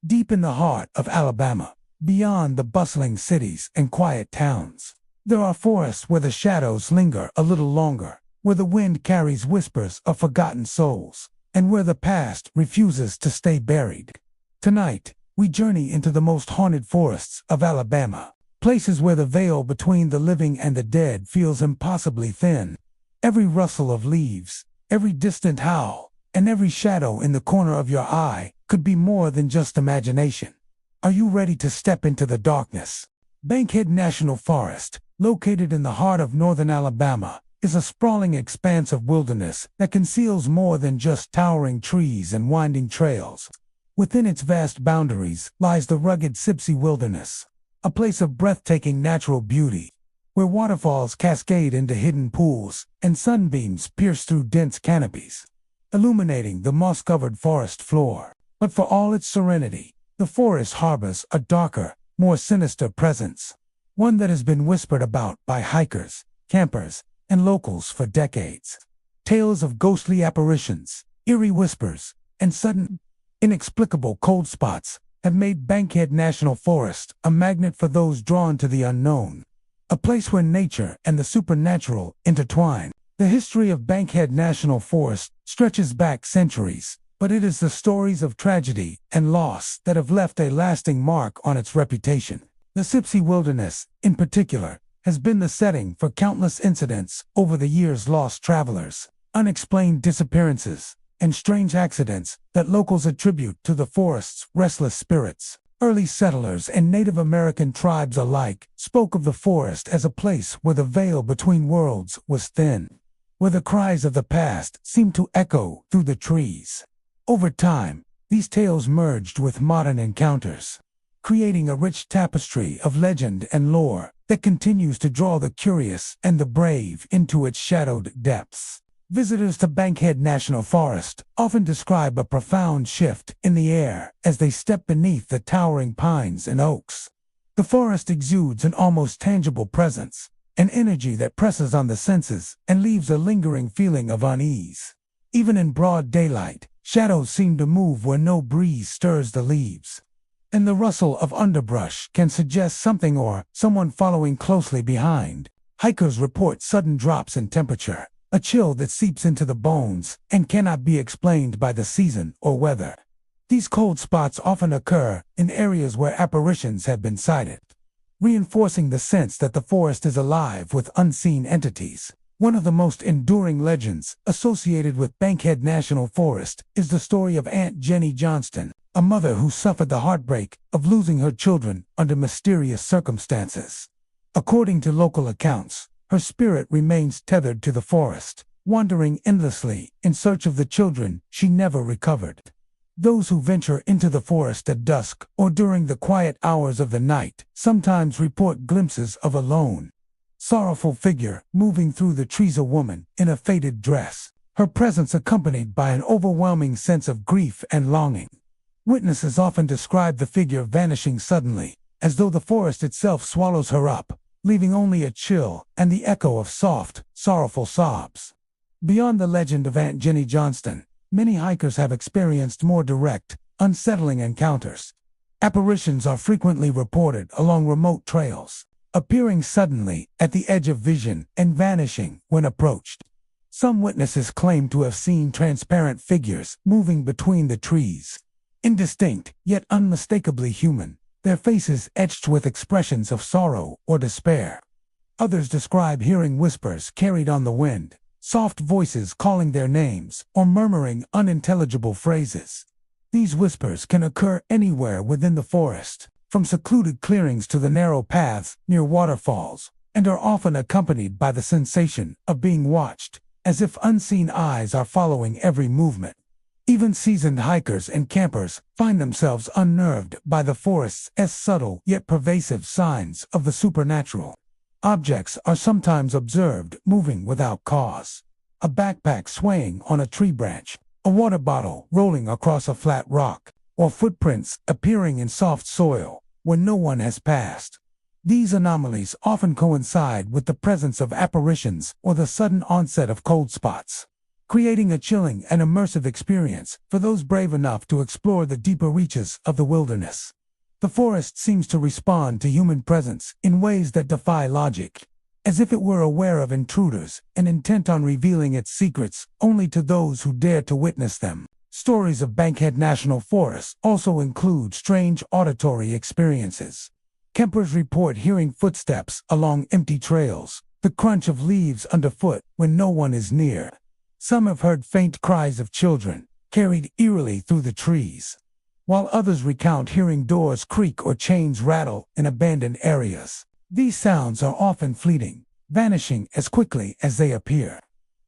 Deep in the heart of Alabama, beyond the bustling cities and quiet towns, there are forests where the shadows linger a little longer, where the wind carries whispers of forgotten souls, and where the past refuses to stay buried. Tonight, we journey into the most haunted forests of Alabama, places where the veil between the living and the dead feels impossibly thin. Every rustle of leaves, every distant howl, and every shadow in the corner of your eye could be more than just imagination. Are you ready to step into the darkness? Bankhead National Forest, located in the heart of northern Alabama, is a sprawling expanse of wilderness that conceals more than just towering trees and winding trails. Within its vast boundaries lies the rugged Sipsey Wilderness, a place of breathtaking natural beauty, where waterfalls cascade into hidden pools and sunbeams pierce through dense canopies, illuminating the moss-covered forest floor. But for all its serenity, the forest harbors a darker, more sinister presence, one that has been whispered about by hikers, campers, and locals for decades. Tales of ghostly apparitions, eerie whispers, and sudden, inexplicable cold spots have made Bankhead National Forest a magnet for those drawn to the unknown, a place where nature and the supernatural intertwine. The history of Bankhead National Forest stretches back centuries, but it is the stories of tragedy and loss that have left a lasting mark on its reputation. The Sipsey Wilderness, in particular, has been the setting for countless incidents over the years: lost travelers, unexplained disappearances, and strange accidents that locals attribute to the forest's restless spirits. Early settlers and Native American tribes alike spoke of the forest as a place where the veil between worlds was thin, where the cries of the past seemed to echo through the trees. Over time, these tales merged with modern encounters, creating a rich tapestry of legend and lore that continues to draw the curious and the brave into its shadowed depths. Visitors to Bankhead National Forest often describe a profound shift in the air as they step beneath the towering pines and oaks. The forest exudes an almost tangible presence, an energy that presses on the senses and leaves a lingering feeling of unease. Even in broad daylight, shadows seem to move where no breeze stirs the leaves, and the rustle of underbrush can suggest something or someone following closely behind. Hikers report sudden drops in temperature, a chill that seeps into the bones and cannot be explained by the season or weather. These cold spots often occur in areas where apparitions have been sighted, reinforcing the sense that the forest is alive with unseen entities. One of the most enduring legends associated with Bankhead National Forest is the story of Aunt Jenny Johnston, a mother who suffered the heartbreak of losing her children under mysterious circumstances. According to local accounts, her spirit remains tethered to the forest, wandering endlessly in search of the children she never recovered. Those who venture into the forest at dusk or during the quiet hours of the night sometimes report glimpses of a lone, sorrowful figure moving through the trees, a woman in a faded dress, her presence accompanied by an overwhelming sense of grief and longing. Witnesses often describe the figure vanishing suddenly, as though the forest itself swallows her up, leaving only a chill and the echo of soft, sorrowful sobs. Beyond the legend of Aunt Jenny Johnston, many hikers have experienced more direct, unsettling encounters. Apparitions are frequently reported along remote trails, appearing suddenly at the edge of vision and vanishing when approached. Some witnesses claim to have seen transparent figures moving between the trees, indistinct yet unmistakably human, their faces etched with expressions of sorrow or despair. Others describe hearing whispers carried on the wind, soft voices calling their names or murmuring unintelligible phrases. These whispers can occur anywhere within the forest, from secluded clearings to the narrow paths near waterfalls, and are often accompanied by the sensation of being watched, as if unseen eyes are following every movement. Even seasoned hikers and campers find themselves unnerved by the forest's subtle yet pervasive signs of the supernatural. Objects are sometimes observed moving without cause: a backpack swaying on a tree branch, a water bottle rolling across a flat rock, or footprints appearing in soft soil where no one has passed. These anomalies often coincide with the presence of apparitions or the sudden onset of cold spots. creating a chilling and immersive experience for those brave enough to explore the deeper reaches of the wilderness. The forest seems to respond to human presence in ways that defy logic, as if it were aware of intruders and intent on revealing its secrets only to those who dare to witness them. Stories of Bankhead National Forest also include strange auditory experiences. Campers report hearing footsteps along empty trails, the crunch of leaves underfoot when no one is near. Some have heard faint cries of children, carried eerily through the trees, while others recount hearing doors creak or chains rattle in abandoned areas. These sounds are often fleeting, vanishing as quickly as they appear.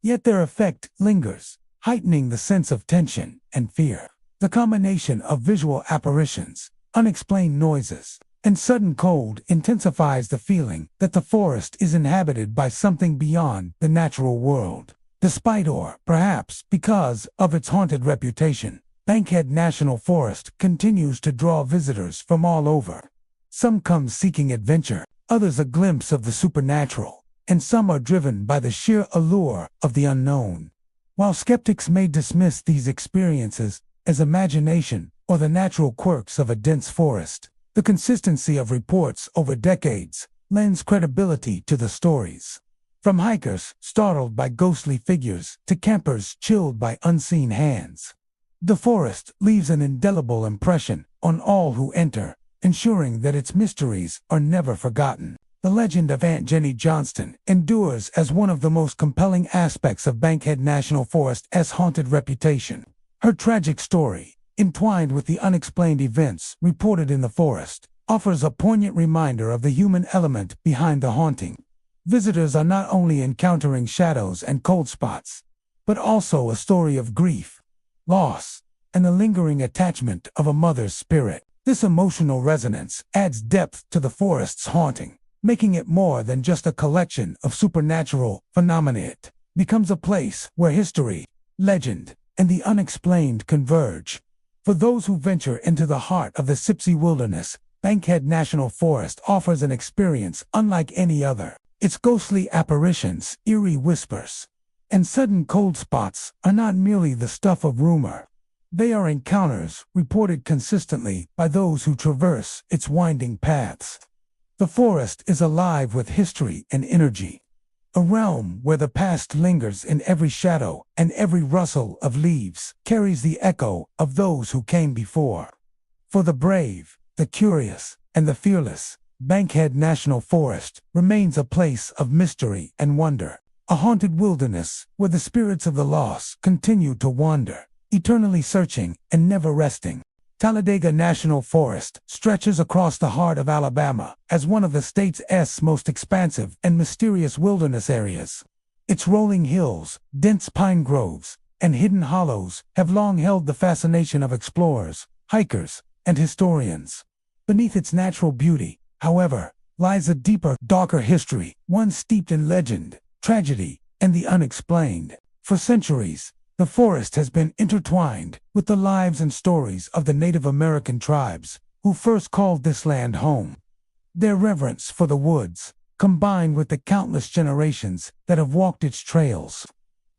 Yet their effect lingers, heightening the sense of tension and fear. The combination of visual apparitions, unexplained noises, and sudden cold intensifies the feeling that the forest is inhabited by something beyond the natural world. Despite or, perhaps because of its haunted reputation, Bankhead National Forest continues to draw visitors from all over. Some come seeking adventure, others a glimpse of the supernatural, and some are driven by the sheer allure of the unknown. While skeptics may dismiss these experiences as imagination or the natural quirks of a dense forest, the consistency of reports over decades lends credibility to the stories. From hikers startled by ghostly figures to campers chilled by unseen hands, the forest leaves an indelible impression on all who enter, ensuring that its mysteries are never forgotten. The legend of Aunt Jenny Johnston endures as one of the most compelling aspects of Bankhead National Forest's haunted reputation. Her tragic story, entwined with the unexplained events reported in the forest, offers a poignant reminder of the human element behind the haunting. Visitors are not only encountering shadows and cold spots, but also a story of grief, loss, and the lingering attachment of a mother's spirit. This emotional resonance adds depth to the forest's haunting, making it more than just a collection of supernatural phenomena. It becomes a place where history, legend, and the unexplained converge. For those who venture into the heart of the Sipsey Wilderness, Bankhead National Forest offers an experience unlike any other. Its ghostly apparitions, eerie whispers, and sudden cold spots are not merely the stuff of rumor. They are encounters reported consistently by those who traverse its winding paths. The forest is alive with history and energy, a realm where the past lingers in every shadow and every rustle of leaves carries the echo of those who came before. For the brave, the curious, and the fearless, Bankhead National Forest remains a place of mystery and wonder, a haunted wilderness where the spirits of the lost continue to wander, eternally searching and never resting. Talladega National Forest stretches across the heart of Alabama as one of the state's most expansive and mysterious wilderness areas. Its rolling hills, dense pine groves, and hidden hollows have long held the fascination of explorers, hikers, and historians. Beneath its natural beauty, however, lies a deeper, darker history, one steeped in legend, tragedy, and the unexplained. For centuries, the forest has been intertwined with the lives and stories of the Native American tribes who first called this land home. Their reverence for the woods, combined with the countless generations that have walked its trails,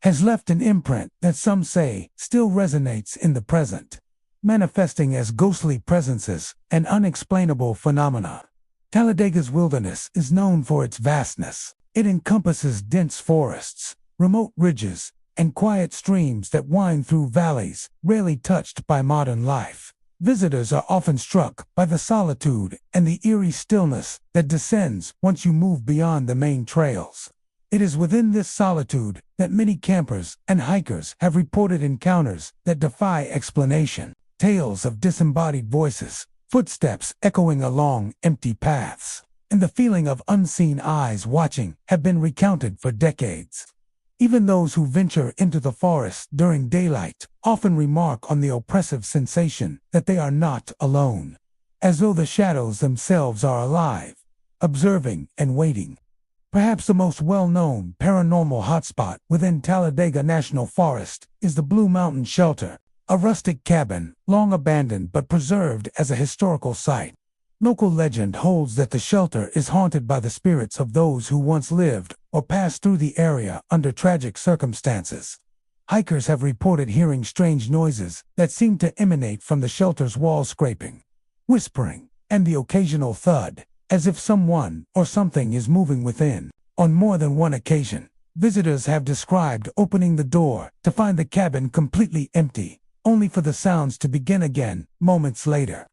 has left an imprint that some say still resonates in the present, manifesting as ghostly presences and unexplainable phenomena. Talladega's wilderness is known for its vastness. It encompasses dense forests, remote ridges, and quiet streams that wind through valleys rarely touched by modern life. Visitors are often struck by the solitude and the eerie stillness that descends once you move beyond the main trails. It is within this solitude that many campers and hikers have reported encounters that defy explanation. Tales of disembodied voices, footsteps echoing along empty paths, and the feeling of unseen eyes watching have been recounted for decades. Even those who venture into the forest during daylight often remark on the oppressive sensation that they are not alone, as though the shadows themselves are alive, observing and waiting. Perhaps the most well-known paranormal hotspot within Talladega National Forest is the Blue Mountain Shelter, a rustic cabin long abandoned but preserved as a historical site. Local legend holds that the shelter is haunted by the spirits of those who once lived or passed through the area under tragic circumstances. Hikers have reported hearing strange noises that seem to emanate from the shelter's wall, scraping, whispering, and the occasional thud, as if someone or something is moving within. On more than one occasion, visitors have described opening the door to find the cabin completely empty, only for the sounds to begin again moments later.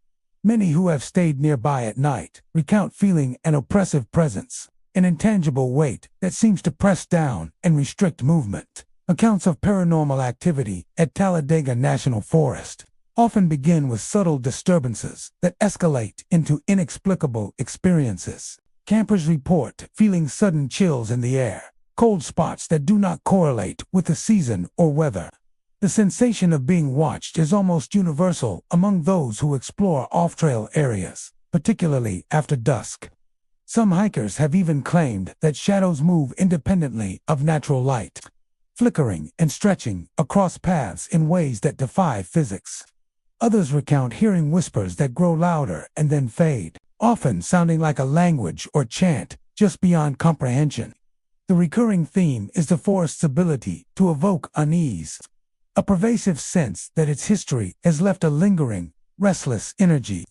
Many who have stayed nearby at night recount feeling an oppressive presence, an intangible weight that seems to press down and restrict movement. Accounts of paranormal activity at Talladega National Forest often begin with subtle disturbances that escalate into inexplicable experiences. Campers report feeling sudden chills in the air, cold spots that do not correlate with the season or weather. The sensation of being watched is almost universal among those who explore off-trail areas, particularly after dusk. Some hikers have even claimed that shadows move independently of natural light, flickering and stretching across paths in ways that defy physics. Others recount hearing whispers that grow louder and then fade, often sounding like a language or chant just beyond comprehension. The recurring theme is the forest's ability to evoke unease, a pervasive sense that its history has left a lingering, restless energy.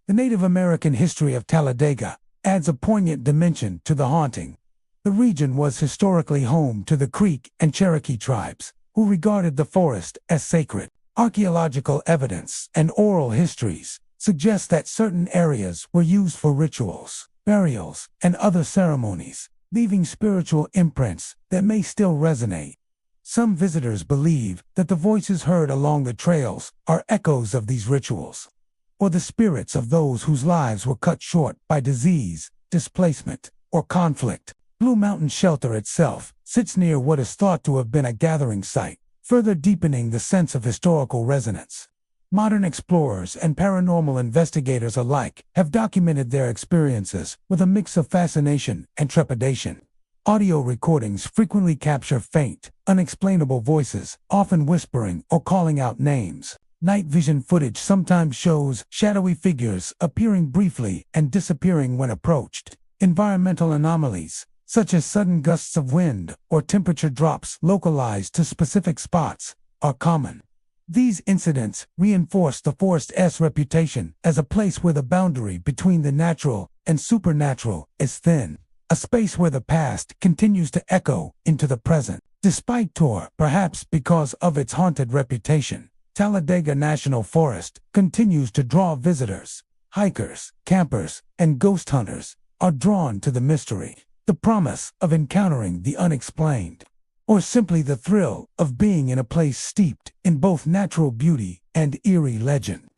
The Native American history of Talladega adds a poignant dimension to the haunting. The region was historically home to the Creek and Cherokee tribes, who regarded the forest as sacred. Archaeological evidence and oral histories suggest that certain areas were used for rituals, burials, and other ceremonies, leaving spiritual imprints that may still resonate. Some visitors believe that the voices heard along the trails are echoes of these rituals, or the spirits of those whose lives were cut short by disease, displacement, or conflict. Blue Mountain Shelter itself sits near what is thought to have been a gathering site, further deepening the sense of historical resonance. Modern explorers and paranormal investigators alike have documented their experiences with a mix of fascination and trepidation. Audio recordings frequently capture faint, unexplainable voices, often whispering or calling out names. Night vision footage sometimes shows shadowy figures appearing briefly and disappearing when approached. Environmental anomalies, such as sudden gusts of wind or temperature drops localized to specific spots, are common. These incidents reinforce the forest's reputation as a place where the boundary between the natural and supernatural is thin, a space where the past continues to echo into the present. Despite perhaps because of its haunted reputation, Talladega National Forest continues to draw visitors. Hikers, campers, and ghost hunters are drawn to the mystery, the promise of encountering the unexplained, or simply the thrill of being in a place steeped in both natural beauty and eerie legend.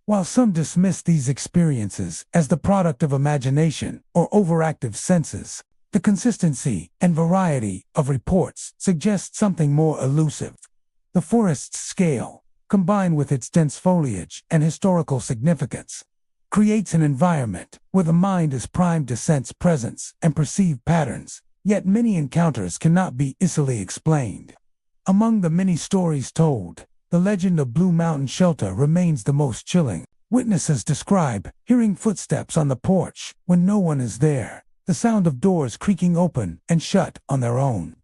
While some dismiss these experiences as the product of imagination or overactive senses, the consistency and variety of reports suggest something more elusive. The forest's scale, combined with its dense foliage and historical significance, creates an environment where the mind is primed to sense presence and perceive patterns, yet many encounters cannot be easily explained. Among the many stories told, the legend of Blue Mountain Shelter remains the most chilling. Witnesses describe hearing footsteps on the porch when no one is there, the sound of doors creaking open and shut on their own,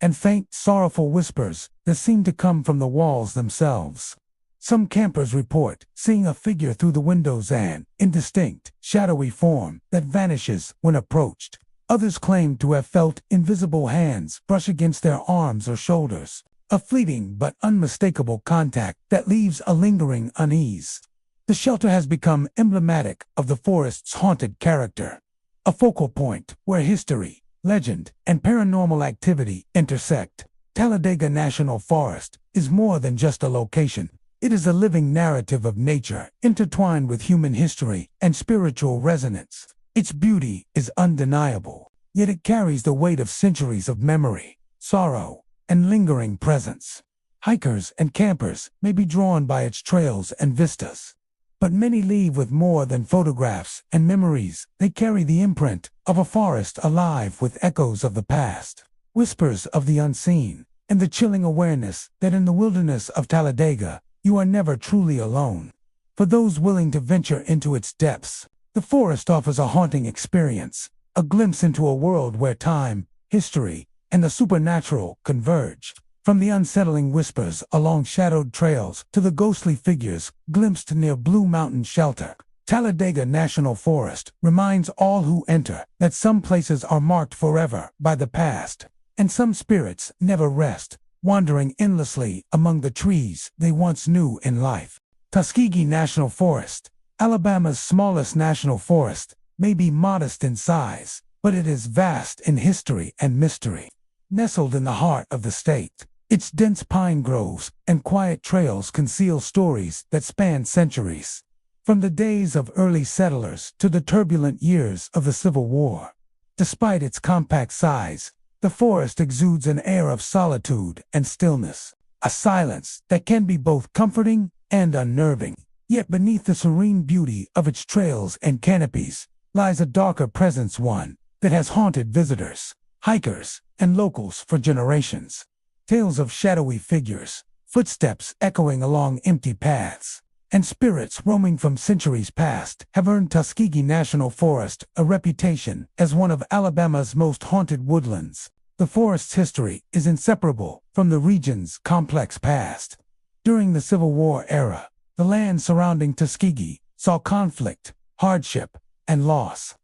and faint, sorrowful whispers that seem to come from the walls themselves. Some campers report seeing a figure through the windows, an indistinct, shadowy form that vanishes when approached. Others claim to have felt invisible hands brush against their arms or shoulders, a fleeting but unmistakable contact that leaves a lingering unease. The shelter has become emblematic of the forest's haunted character, a focal point where history, legend, and paranormal activity intersect. Talladega National Forest is more than just a location. It is a living narrative of nature, intertwined with human history and spiritual resonance. Its beauty is undeniable, yet it carries the weight of centuries of memory, sorrow, and lingering presence. Hikers and campers may be drawn by its trails and vistas, but many leave with more than photographs and memories. They carry the imprint of a forest alive with echoes of the past, whispers of the unseen, and the chilling awareness that in the wilderness of Talladega, you are never truly alone. For those willing to venture into its depths, the forest offers a haunting experience, a glimpse into a world where time, history, and the supernatural converge. From the unsettling whispers along shadowed trails to the ghostly figures glimpsed near Blue Mountain Shelter, Talladega National Forest reminds all who enter that some places are marked forever by the past, and some spirits never rest, wandering endlessly among the trees they once knew in life. Tuskegee National Forest, Alabama's smallest national forest, may be modest in size, but it is vast in history and mystery. Nestled in the heart of the state, its dense pine groves and quiet trails conceal stories that span centuries. From the days of early settlers to the turbulent years of the Civil War. Despite its compact size, the forest exudes an air of solitude and stillness, a silence that can be both comforting and unnerving. Yet beneath the serene beauty of its trails and canopies lies a darker presence, one that has haunted visitors, hikers, and locals for generations. Tales of shadowy figures, footsteps echoing along empty paths, and spirits roaming from centuries past have earned Tuskegee National Forest a reputation as one of Alabama's most haunted woodlands. The forest's history is inseparable from the region's complex past. During the Civil War era, the land surrounding Tuskegee saw conflict, hardship, and loss.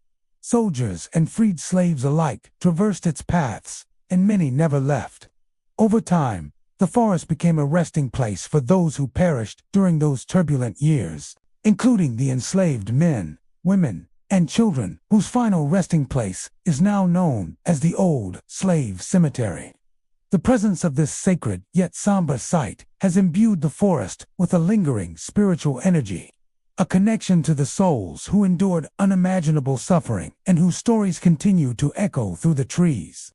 Soldiers and freed slaves alike traversed its paths, and many never left. Over time, the forest became a resting place for those who perished during those turbulent years, including the enslaved men, women, and children whose final resting place is now known as the Old Slave Cemetery. The presence of this sacred yet somber site has imbued the forest with a lingering spiritual energy, a connection to the souls who endured unimaginable suffering and whose stories continue to echo through the trees.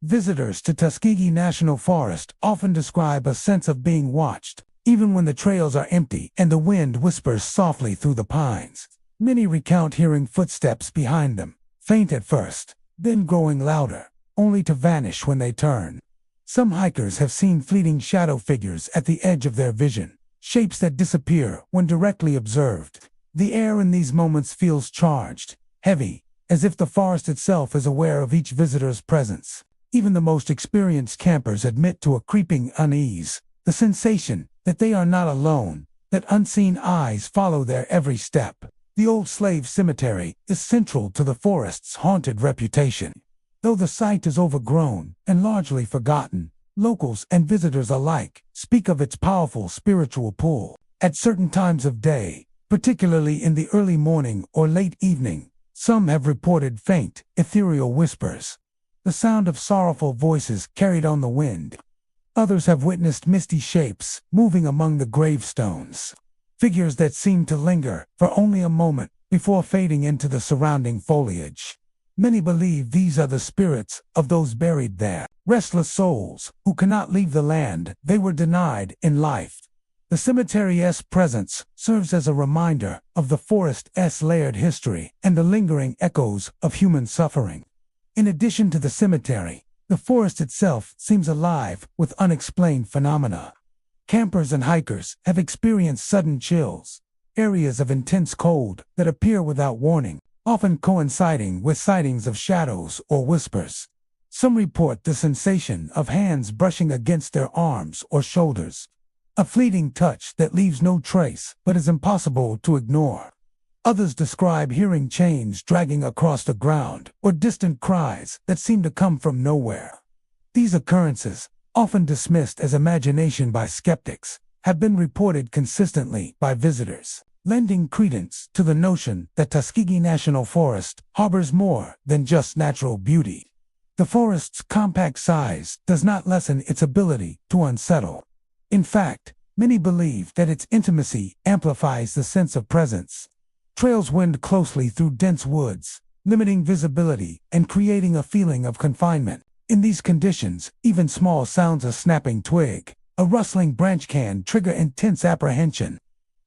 Visitors to Tuskegee National Forest often describe a sense of being watched, even when the trails are empty and the wind whispers softly through the pines. Many recount hearing footsteps behind them, faint at first, then growing louder, only to vanish when they turn. Some hikers have seen fleeting shadow figures at the edge of their vision, shapes that disappear when directly observed. The air in these moments feels charged, heavy, as if the forest itself is aware of each visitor's presence. Even the most experienced campers admit to a creeping unease, the sensation that they are not alone, that unseen eyes follow their every step. The Old Slave Cemetery is central to the forest's haunted reputation. Though the site is overgrown and largely forgotten, locals and visitors alike speak of its powerful spiritual pull. At certain times of day, particularly in the early morning or late evening, some have reported faint, ethereal whispers, the sound of sorrowful voices carried on the wind. Others have witnessed misty shapes moving among the gravestones, figures that seem to linger for only a moment before fading into the surrounding foliage. Many believe these are the spirits of those buried there, restless souls who cannot leave the land they were denied in life. The cemetery's presence serves as a reminder of the forest's layered history and the lingering echoes of human suffering. In addition to the cemetery, the forest itself seems alive with unexplained phenomena. Campers and hikers have experienced sudden chills, areas of intense cold that appear without warning, often coinciding with sightings of shadows or whispers. Some report the sensation of hands brushing against their arms or shoulders, a fleeting touch that leaves no trace but is impossible to ignore. Others describe hearing chains dragging across the ground or distant cries that seem to come from nowhere. These occurrences, often dismissed as imagination by skeptics, have been reported consistently by visitors, lending credence to the notion that Tuskegee National Forest harbors more than just natural beauty. The forest's compact size does not lessen its ability to unsettle. In fact, many believe that its intimacy amplifies the sense of presence. Trails wind closely through dense woods, limiting visibility and creating a feeling of confinement. In these conditions, even small sounds, a snapping twig, a rustling branch, can trigger intense apprehension.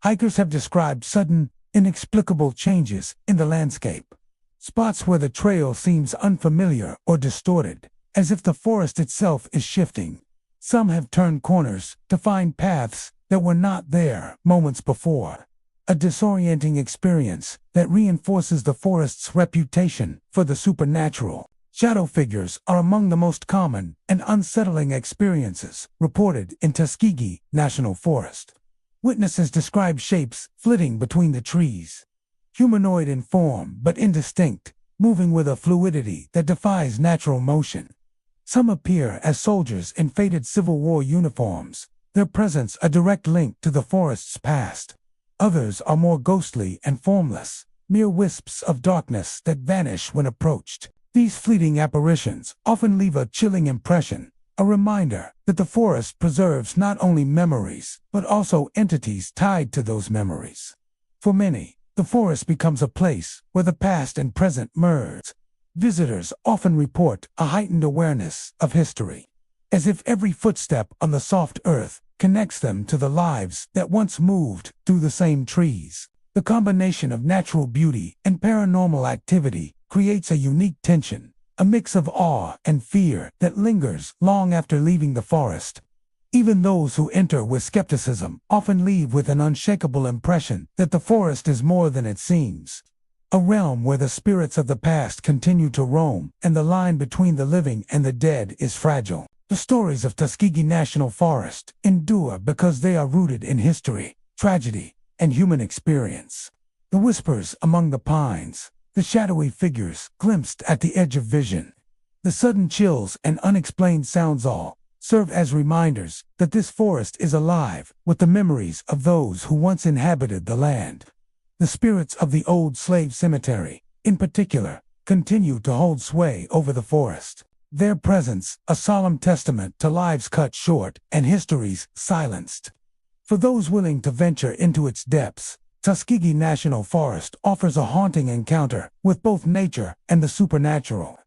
Hikers have described sudden, inexplicable changes in the landscape. Spots where the trail seems unfamiliar or distorted, as if the forest itself is shifting. Some have turned corners to find paths that were not there moments before. A disorienting experience that reinforces the forest's reputation for the supernatural. Shadow figures are among the most common and unsettling experiences reported in Tuskegee National Forest. Witnesses describe shapes flitting between the trees, humanoid in form but indistinct, moving with a fluidity that defies natural motion. Some appear as soldiers in faded Civil War uniforms, their presence a direct link to the forest's past. Others are more ghostly and formless, mere wisps of darkness that vanish when approached. These fleeting apparitions often leave a chilling impression, a reminder that the forest preserves not only memories, but also entities tied to those memories. For many, the forest becomes a place where the past and present merge. Visitors often report a heightened awareness of history, as if every footstep on the soft earth connects them to the lives that once moved through the same trees. The combination of natural beauty and paranormal activity creates a unique tension, a mix of awe and fear that lingers long after leaving the forest. Even those who enter with skepticism often leave with an unshakable impression that the forest is more than it seems, a realm where the spirits of the past continue to roam and the line between the living and the dead is fragile. The stories of Tuskegee National Forest endure because they are rooted in history, tragedy, and human experience. The whispers among the pines, the shadowy figures glimpsed at the edge of vision, the sudden chills and unexplained sounds all serve as reminders that this forest is alive with the memories of those who once inhabited the land. The spirits of the old slave cemetery, in particular, continue to hold sway over the forest. Their presence a solemn testament to lives cut short and histories silenced. For those willing to venture into its depths, Tuskegee National Forest offers a haunting encounter with both nature and the supernatural.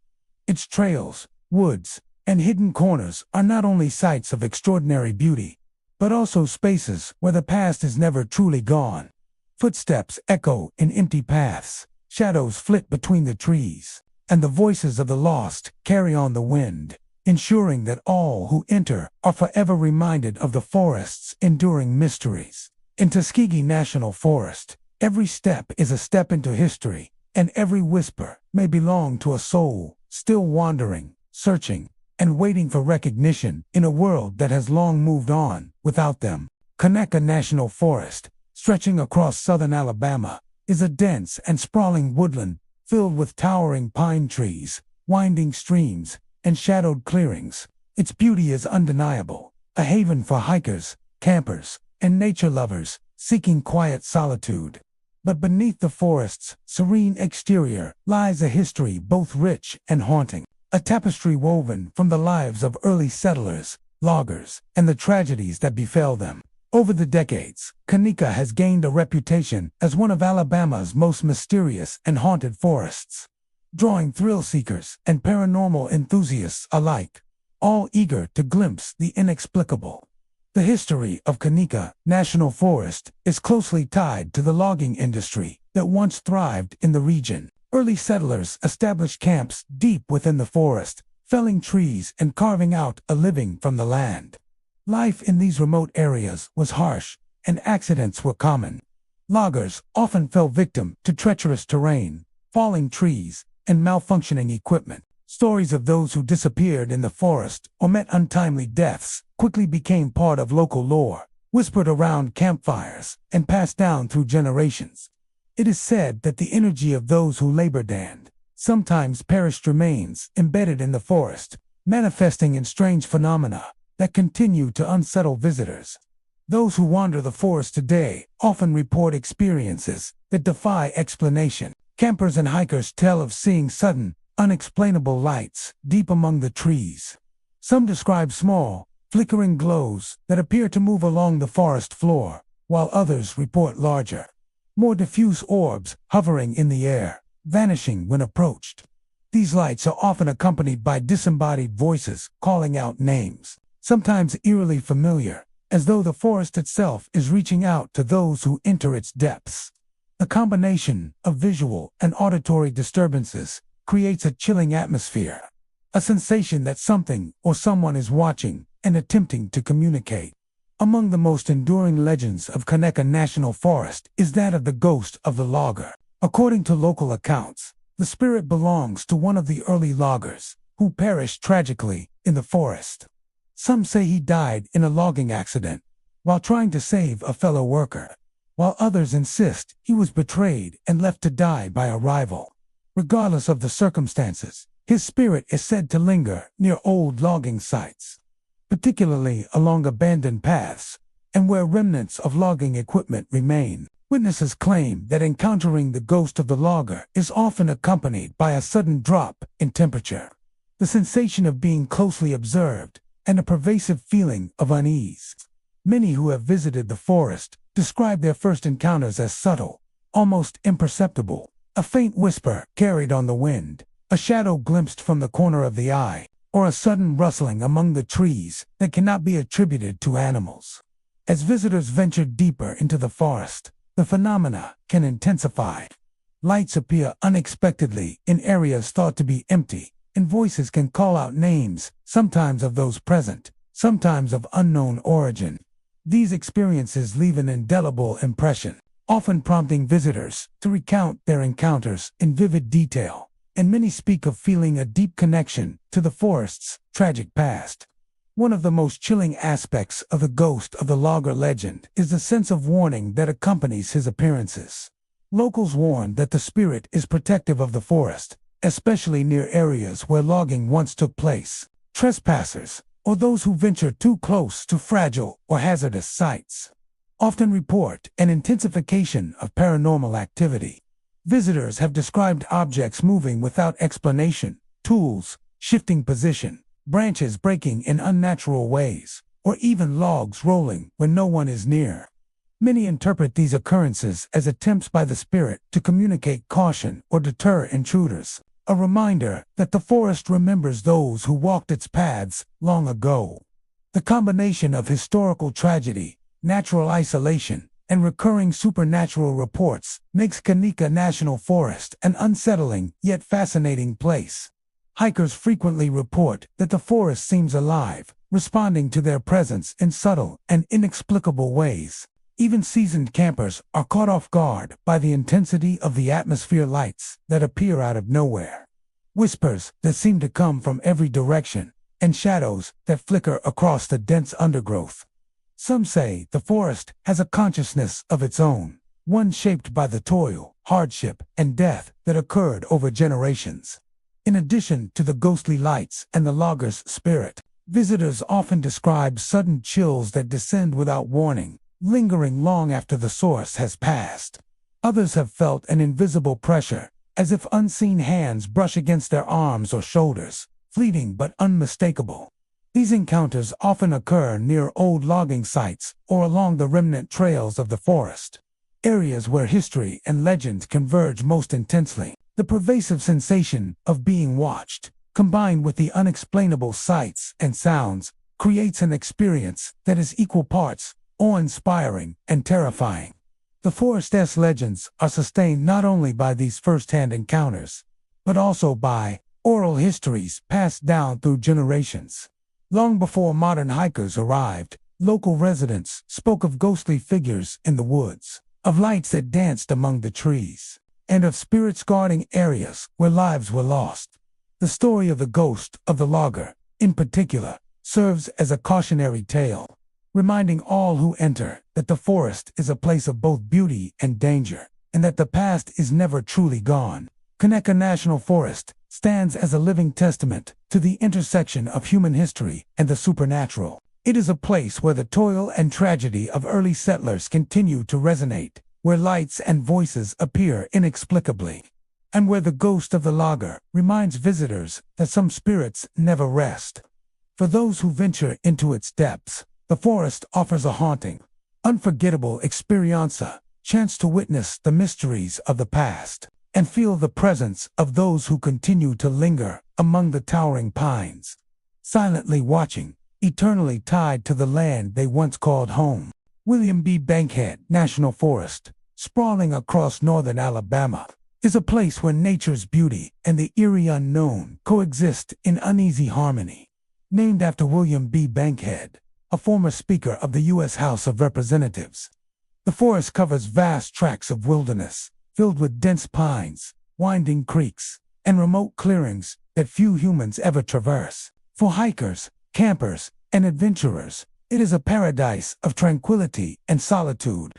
Its trails, woods, and hidden corners are not only sites of extraordinary beauty, but also spaces where the past is never truly gone. Footsteps echo in empty paths, shadows flit between the trees, and the voices of the lost carry on the wind, ensuring that all who enter are forever reminded of the forest's enduring mysteries. In Tuskegee National Forest, every step is a step into history, and every whisper may belong to a soul still wandering, searching, and waiting for recognition in a world that has long moved on without them. Conecuh National Forest, stretching across southern Alabama, is a dense and sprawling woodland filled with towering pine trees, winding streams, and shadowed clearings. Its beauty is undeniable, a haven for hikers, campers, and nature lovers seeking quiet solitude. But beneath the forest's serene exterior lies a history both rich and haunting, a tapestry woven from the lives of early settlers, loggers, and the tragedies that befell them. Over the decades, Conecuh has gained a reputation as one of Alabama's most mysterious and haunted forests, drawing thrill-seekers and paranormal enthusiasts alike, all eager to glimpse the inexplicable. The history of Conecuh National Forest is closely tied to the logging industry that once thrived in the region. Early settlers established camps deep within the forest, felling trees and carving out a living from the land. Life in these remote areas was harsh, and accidents were common. Loggers often fell victim to treacherous terrain, falling trees, and malfunctioning equipment. Stories of those who disappeared in the forest or met untimely deaths quickly became part of local lore, whispered around campfires, and passed down through generations. It is said that the energy of those who labored and sometimes perished remains embedded in the forest, manifesting in strange phenomena that continue to unsettle visitors. Those who wander the forest today often report experiences that defy explanation. Campers and hikers tell of seeing sudden, unexplainable lights deep among the trees. Some describe small, flickering glows that appear to move along the forest floor, while others report larger, more diffuse orbs hovering in the air, vanishing when approached. These lights are often accompanied by disembodied voices calling out names, sometimes eerily familiar, as though the forest itself is reaching out to those who enter its depths. The combination of visual and auditory disturbances creates a chilling atmosphere, a sensation that something or someone is watching and attempting to communicate. Among the most enduring legends of Conecuh National Forest is that of the ghost of the logger. According to local accounts, The spirit belongs to one of the early loggers, who perished tragically in the forest. Some say he died in a logging accident while trying to save a fellow worker, while others insist he was betrayed and left to die by a rival. Regardless of the circumstances, his spirit is said to linger near old logging sites, particularly along abandoned paths and where remnants of logging equipment remain. Witnesses claim that encountering the ghost of the logger is often accompanied by a sudden drop in temperature, the sensation of being closely observed, and a pervasive feeling of unease. Many who have visited the forest describe their first encounters as subtle, almost imperceptible, a faint whisper carried on the wind, a shadow glimpsed from the corner of the eye, or a sudden rustling among the trees that cannot be attributed to animals. As visitors venture deeper into the forest, the phenomena can intensify. Lights appear unexpectedly in areas thought to be empty, and voices can call out names, sometimes of those present, sometimes of unknown origin. These experiences leave an indelible impression, often prompting visitors to recount their encounters in vivid detail, and many speak of feeling a deep connection to the forest's tragic past. One of the most chilling aspects of the ghost of the logger legend is the sense of warning that accompanies his appearances. Locals warn that the spirit is protective of the forest, especially near areas where logging once took place. Trespassers, or those who venture too close to fragile or hazardous sites, often report an intensification of paranormal activity. Visitors have described objects moving without explanation, tools shifting position, branches breaking in unnatural ways, or even logs rolling when no one is near. Many interpret these occurrences as attempts by the spirit to communicate caution or deter intruders, a reminder that the forest remembers those who walked its paths long ago. The combination of historical tragedy, natural isolation, and recurring supernatural reports makes Kanika National Forest an unsettling yet fascinating place. Hikers frequently report that the forest seems alive, responding to their presence in subtle and inexplicable ways. Even seasoned campers are caught off guard by the intensity of the atmosphere lights that appear out of nowhere, whispers that seem to come from every direction, and shadows that flicker across the dense undergrowth. Some say the forest has a consciousness of its own, one shaped by the toil, hardship, and death that occurred over generations. In addition to the ghostly lights and the logger's spirit, visitors often describe sudden chills that descend without warning, lingering long after the source has passed. Others have felt an invisible pressure, as if unseen hands brush against their arms or shoulders, fleeting but unmistakable. These encounters often occur near old logging sites or along the remnant trails of the forest, areas where history and legend converge most intensely. The pervasive sensation of being watched, combined with the unexplainable sights and sounds, creates an experience that is equal parts awe-inspiring and terrifying. The forest's legends are sustained not only by these first-hand encounters, but also by oral histories passed down through generations. Long before modern hikers arrived, local residents spoke of ghostly figures in the woods, of lights that danced among the trees, and of spirits guarding areas where lives were lost. The story of the ghost of the logger, in particular, serves as a cautionary tale, reminding all who enter that the forest is a place of both beauty and danger, and that the past is never truly gone. Kanika National Forest stands as a living testament to the intersection of human history and the supernatural. It is a place where the toil and tragedy of early settlers continue to resonate, where lights and voices appear inexplicably, and where the ghost of the logger reminds visitors that some spirits never rest. For those who venture into its depths, the forest offers a haunting, unforgettable experience, a chance to witness the mysteries of the past, and feel the presence of those who continue to linger among the towering pines, silently watching, eternally tied to the land they once called home. William B. Bankhead National Forest, sprawling across northern Alabama, is a place where nature's beauty and the eerie unknown coexist in uneasy harmony. Named after William B. Bankhead, a former Speaker of the U.S. House of Representatives, the forest covers vast tracts of wilderness, filled with dense pines, winding creeks, and remote clearings that few humans ever traverse. For hikers, campers, and adventurers, it is a paradise of tranquility and solitude.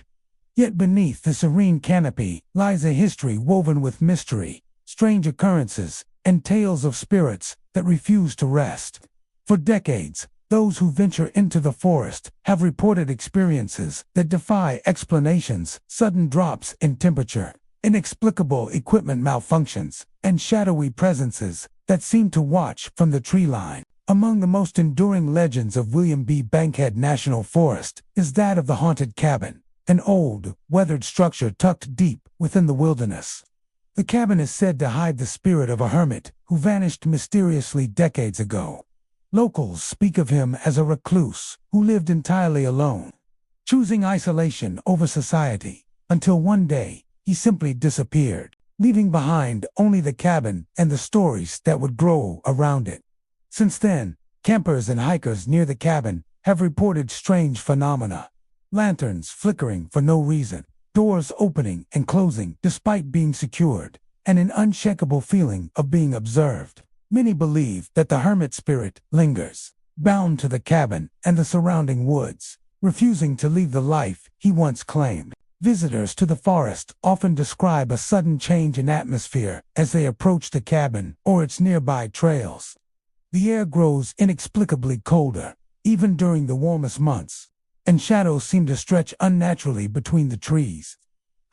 Yet beneath the serene canopy lies a history woven with mystery, strange occurrences, and tales of spirits that refuse to rest. For decades, those who venture into the forest have reported experiences that defy explanations: sudden drops in temperature, inexplicable equipment malfunctions, and shadowy presences that seem to watch from the tree line. Among the most enduring legends of William B. Bankhead National Forest is that of the haunted cabin, an old, weathered structure tucked deep within the wilderness. The cabin is said to hide the spirit of a hermit who vanished mysteriously decades ago. Locals speak of him as a recluse who lived entirely alone, choosing isolation over society, until one day he simply disappeared, leaving behind only the cabin and the stories that would grow around it. Since then, campers and hikers near the cabin have reported strange phenomena: lanterns flickering for no reason, doors opening and closing despite being secured, and an unshakable feeling of being observed. Many believe that the hermit spirit lingers, bound to the cabin and the surrounding woods, refusing to leave the life he once claimed. Visitors to the forest often describe a sudden change in atmosphere as they approach the cabin or its nearby trails. The air grows inexplicably colder, even during the warmest months, and shadows seem to stretch unnaturally between the trees.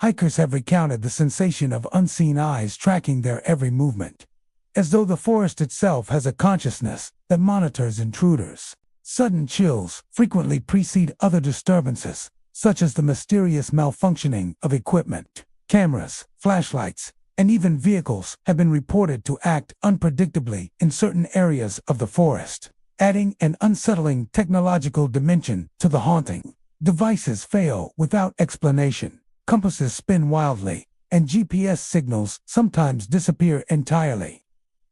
Hikers have recounted the sensation of unseen eyes tracking their every movement, as though the forest itself has a consciousness that monitors intruders. Sudden chills frequently precede other disturbances, such as the mysterious malfunctioning of equipment. Cameras, flashlights, and even vehicles have been reported to act unpredictably in certain areas of the forest, adding an unsettling technological dimension to the haunting. Devices fail without explanation, compasses spin wildly, and GPS signals sometimes disappear entirely,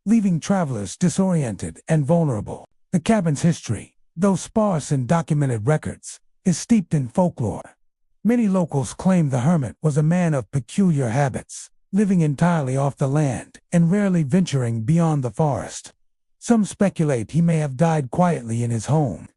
leaving travelers disoriented and vulnerable. The cabin's history, though sparse in documented records, is steeped in folklore. Many locals claim the hermit was a man of peculiar habits, living entirely off the land and rarely venturing beyond the forest. Some speculate he may have died quietly in his home,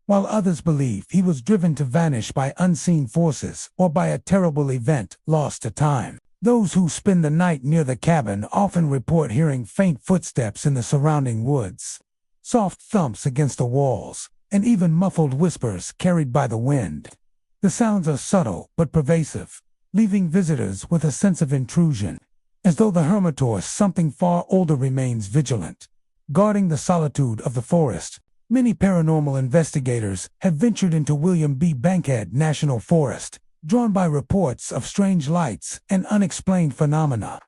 while others believe he was driven to vanish by unseen forces or by a terrible event lost to time. Those who spend the night near the cabin often report hearing faint footsteps in the surrounding woods, soft thumps against the walls, and even muffled whispers carried by the wind. The sounds are subtle but pervasive, leaving visitors with a sense of intrusion, as though the hermit or something far older remains vigilant, guarding the solitude of the forest. Many paranormal investigators have ventured into William B. Bankhead National Forest, drawn by reports of strange lights and unexplained phenomena.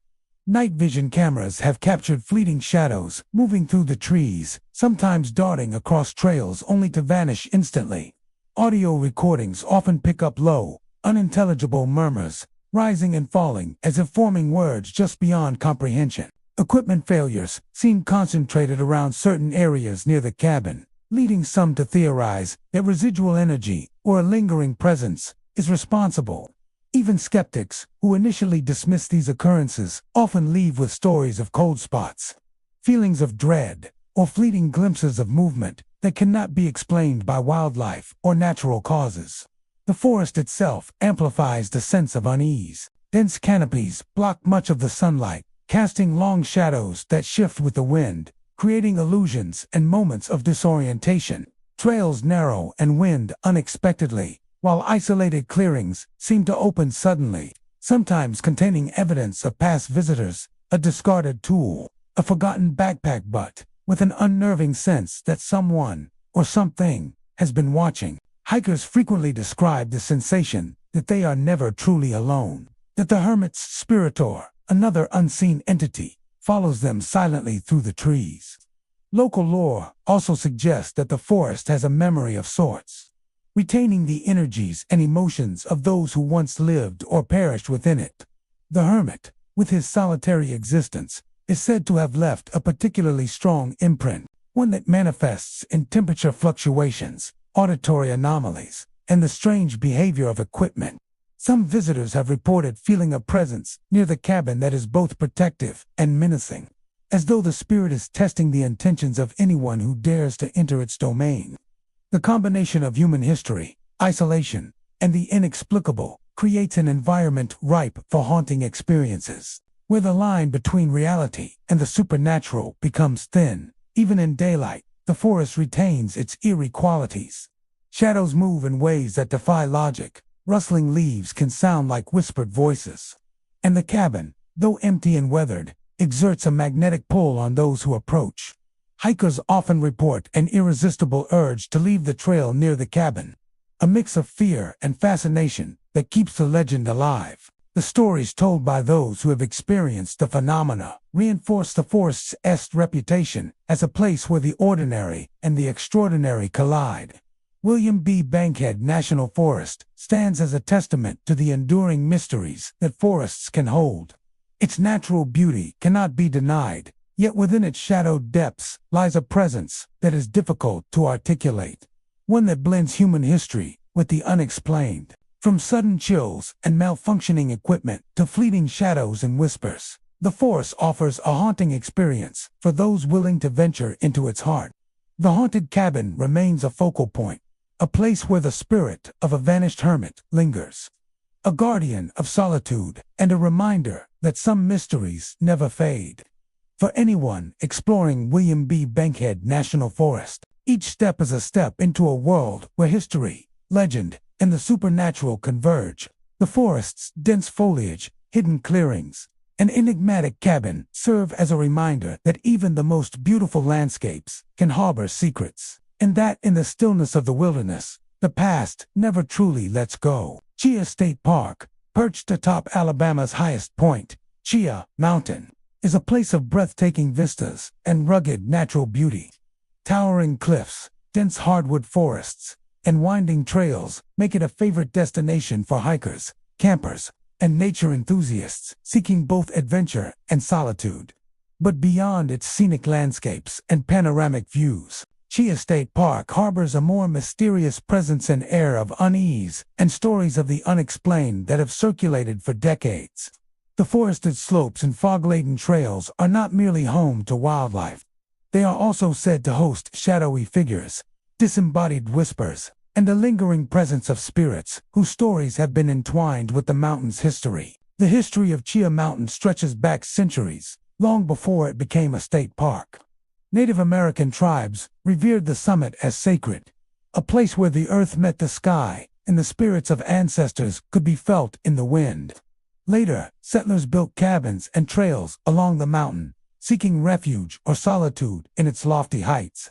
Night vision cameras have captured fleeting shadows moving through the trees, sometimes darting across trails only to vanish instantly. Audio recordings often pick up low, unintelligible murmurs, rising and falling as if forming words just beyond comprehension. Equipment failures seem concentrated around certain areas near the cabin, leading some to theorize that residual energy or a lingering presence is responsible. Even skeptics, who initially dismiss these occurrences, often leave with stories of cold spots, feelings of dread, or fleeting glimpses of movement that cannot be explained by wildlife or natural causes. The forest itself amplifies the sense of unease. Dense canopies block much of the sunlight, casting long shadows that shift with the wind, creating illusions and moments of disorientation. Trails narrow and wind unexpectedly, while isolated clearings seem to open suddenly, sometimes containing evidence of past visitors, a discarded tool, a forgotten backpack, but with an unnerving sense that someone or something has been watching. Hikers frequently describe the sensation that they are never truly alone, that the hermit's spirit or another unseen entity follows them silently through the trees. Local lore also suggests that the forest has a memory of sorts, retaining the energies and emotions of those who once lived or perished within it. The hermit, with his solitary existence, is said to have left a particularly strong imprint, one that manifests in temperature fluctuations, auditory anomalies, and the strange behavior of equipment. Some visitors have reported feeling a presence near the cabin that is both protective and menacing, as though the spirit is testing the intentions of anyone who dares to enter its domain. The combination of human history, isolation, and the inexplicable creates an environment ripe for haunting experiences, where the line between reality and the supernatural becomes thin. Even in daylight, the forest retains its eerie qualities. Shadows move in ways that defy logic. Rustling leaves can sound like whispered voices. And the cabin, though empty and weathered, exerts a magnetic pull on those who approach. Hikers often report an irresistible urge to leave the trail near the cabin, a mix of fear and fascination that keeps the legend alive. The stories told by those who have experienced the phenomena reinforce the forest's reputation as a place where the ordinary and the extraordinary collide. William B. Bankhead National Forest stands as a testament to the enduring mysteries that forests can hold. Its natural beauty cannot be denied, yet within its shadowed depths lies a presence that is difficult to articulate, one that blends human history with the unexplained. From sudden chills and malfunctioning equipment to fleeting shadows and whispers, the forest offers a haunting experience for those willing to venture into its heart. The haunted cabin remains a focal point, a place where the spirit of a vanished hermit lingers, a guardian of solitude and a reminder that some mysteries never fade. For anyone exploring William B. Bankhead National Forest, each step is a step into a world where history, legend, and the supernatural converge. The forest's dense foliage, hidden clearings, and enigmatic cabin serve as a reminder that even the most beautiful landscapes can harbor secrets, and that in the stillness of the wilderness, the past never truly lets go. Chia State Park, perched atop Alabama's highest point, Chia Mountain, is a place of breathtaking vistas and rugged natural beauty. Towering cliffs, dense hardwood forests, and winding trails make it a favorite destination for hikers, campers, and nature enthusiasts seeking both adventure and solitude. But beyond its scenic landscapes and panoramic views, Chia State Park harbors a more mysterious presence and air of unease and stories of the unexplained that have circulated for decades. The forested slopes and fog-laden trails are not merely home to wildlife. They are also said to host shadowy figures, disembodied whispers, and a lingering presence of spirits whose stories have been entwined with the mountain's history. The history of Chia Mountain stretches back centuries, long before it became a state park. Native American tribes revered the summit as sacred, a place where the earth met the sky and the spirits of ancestors could be felt in the wind. Later, settlers built cabins and trails along the mountain, seeking refuge or solitude in its lofty heights.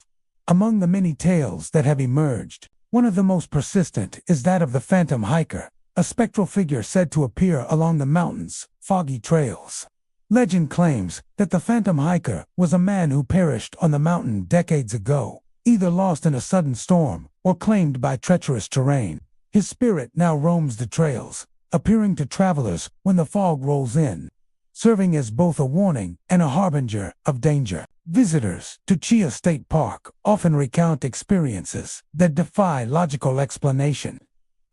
Among the many tales that have emerged, one of the most persistent is that of the phantom hiker, a spectral figure said to appear along the mountain's foggy trails. Legend claims that the phantom hiker was a man who perished on the mountain decades ago, either lost in a sudden storm or claimed by treacherous terrain. His spirit now roams the trails, appearing to travelers when the fog rolls in, serving as both a warning and a harbinger of danger. Visitors to Chia State Park often recount experiences that defy logical explanation.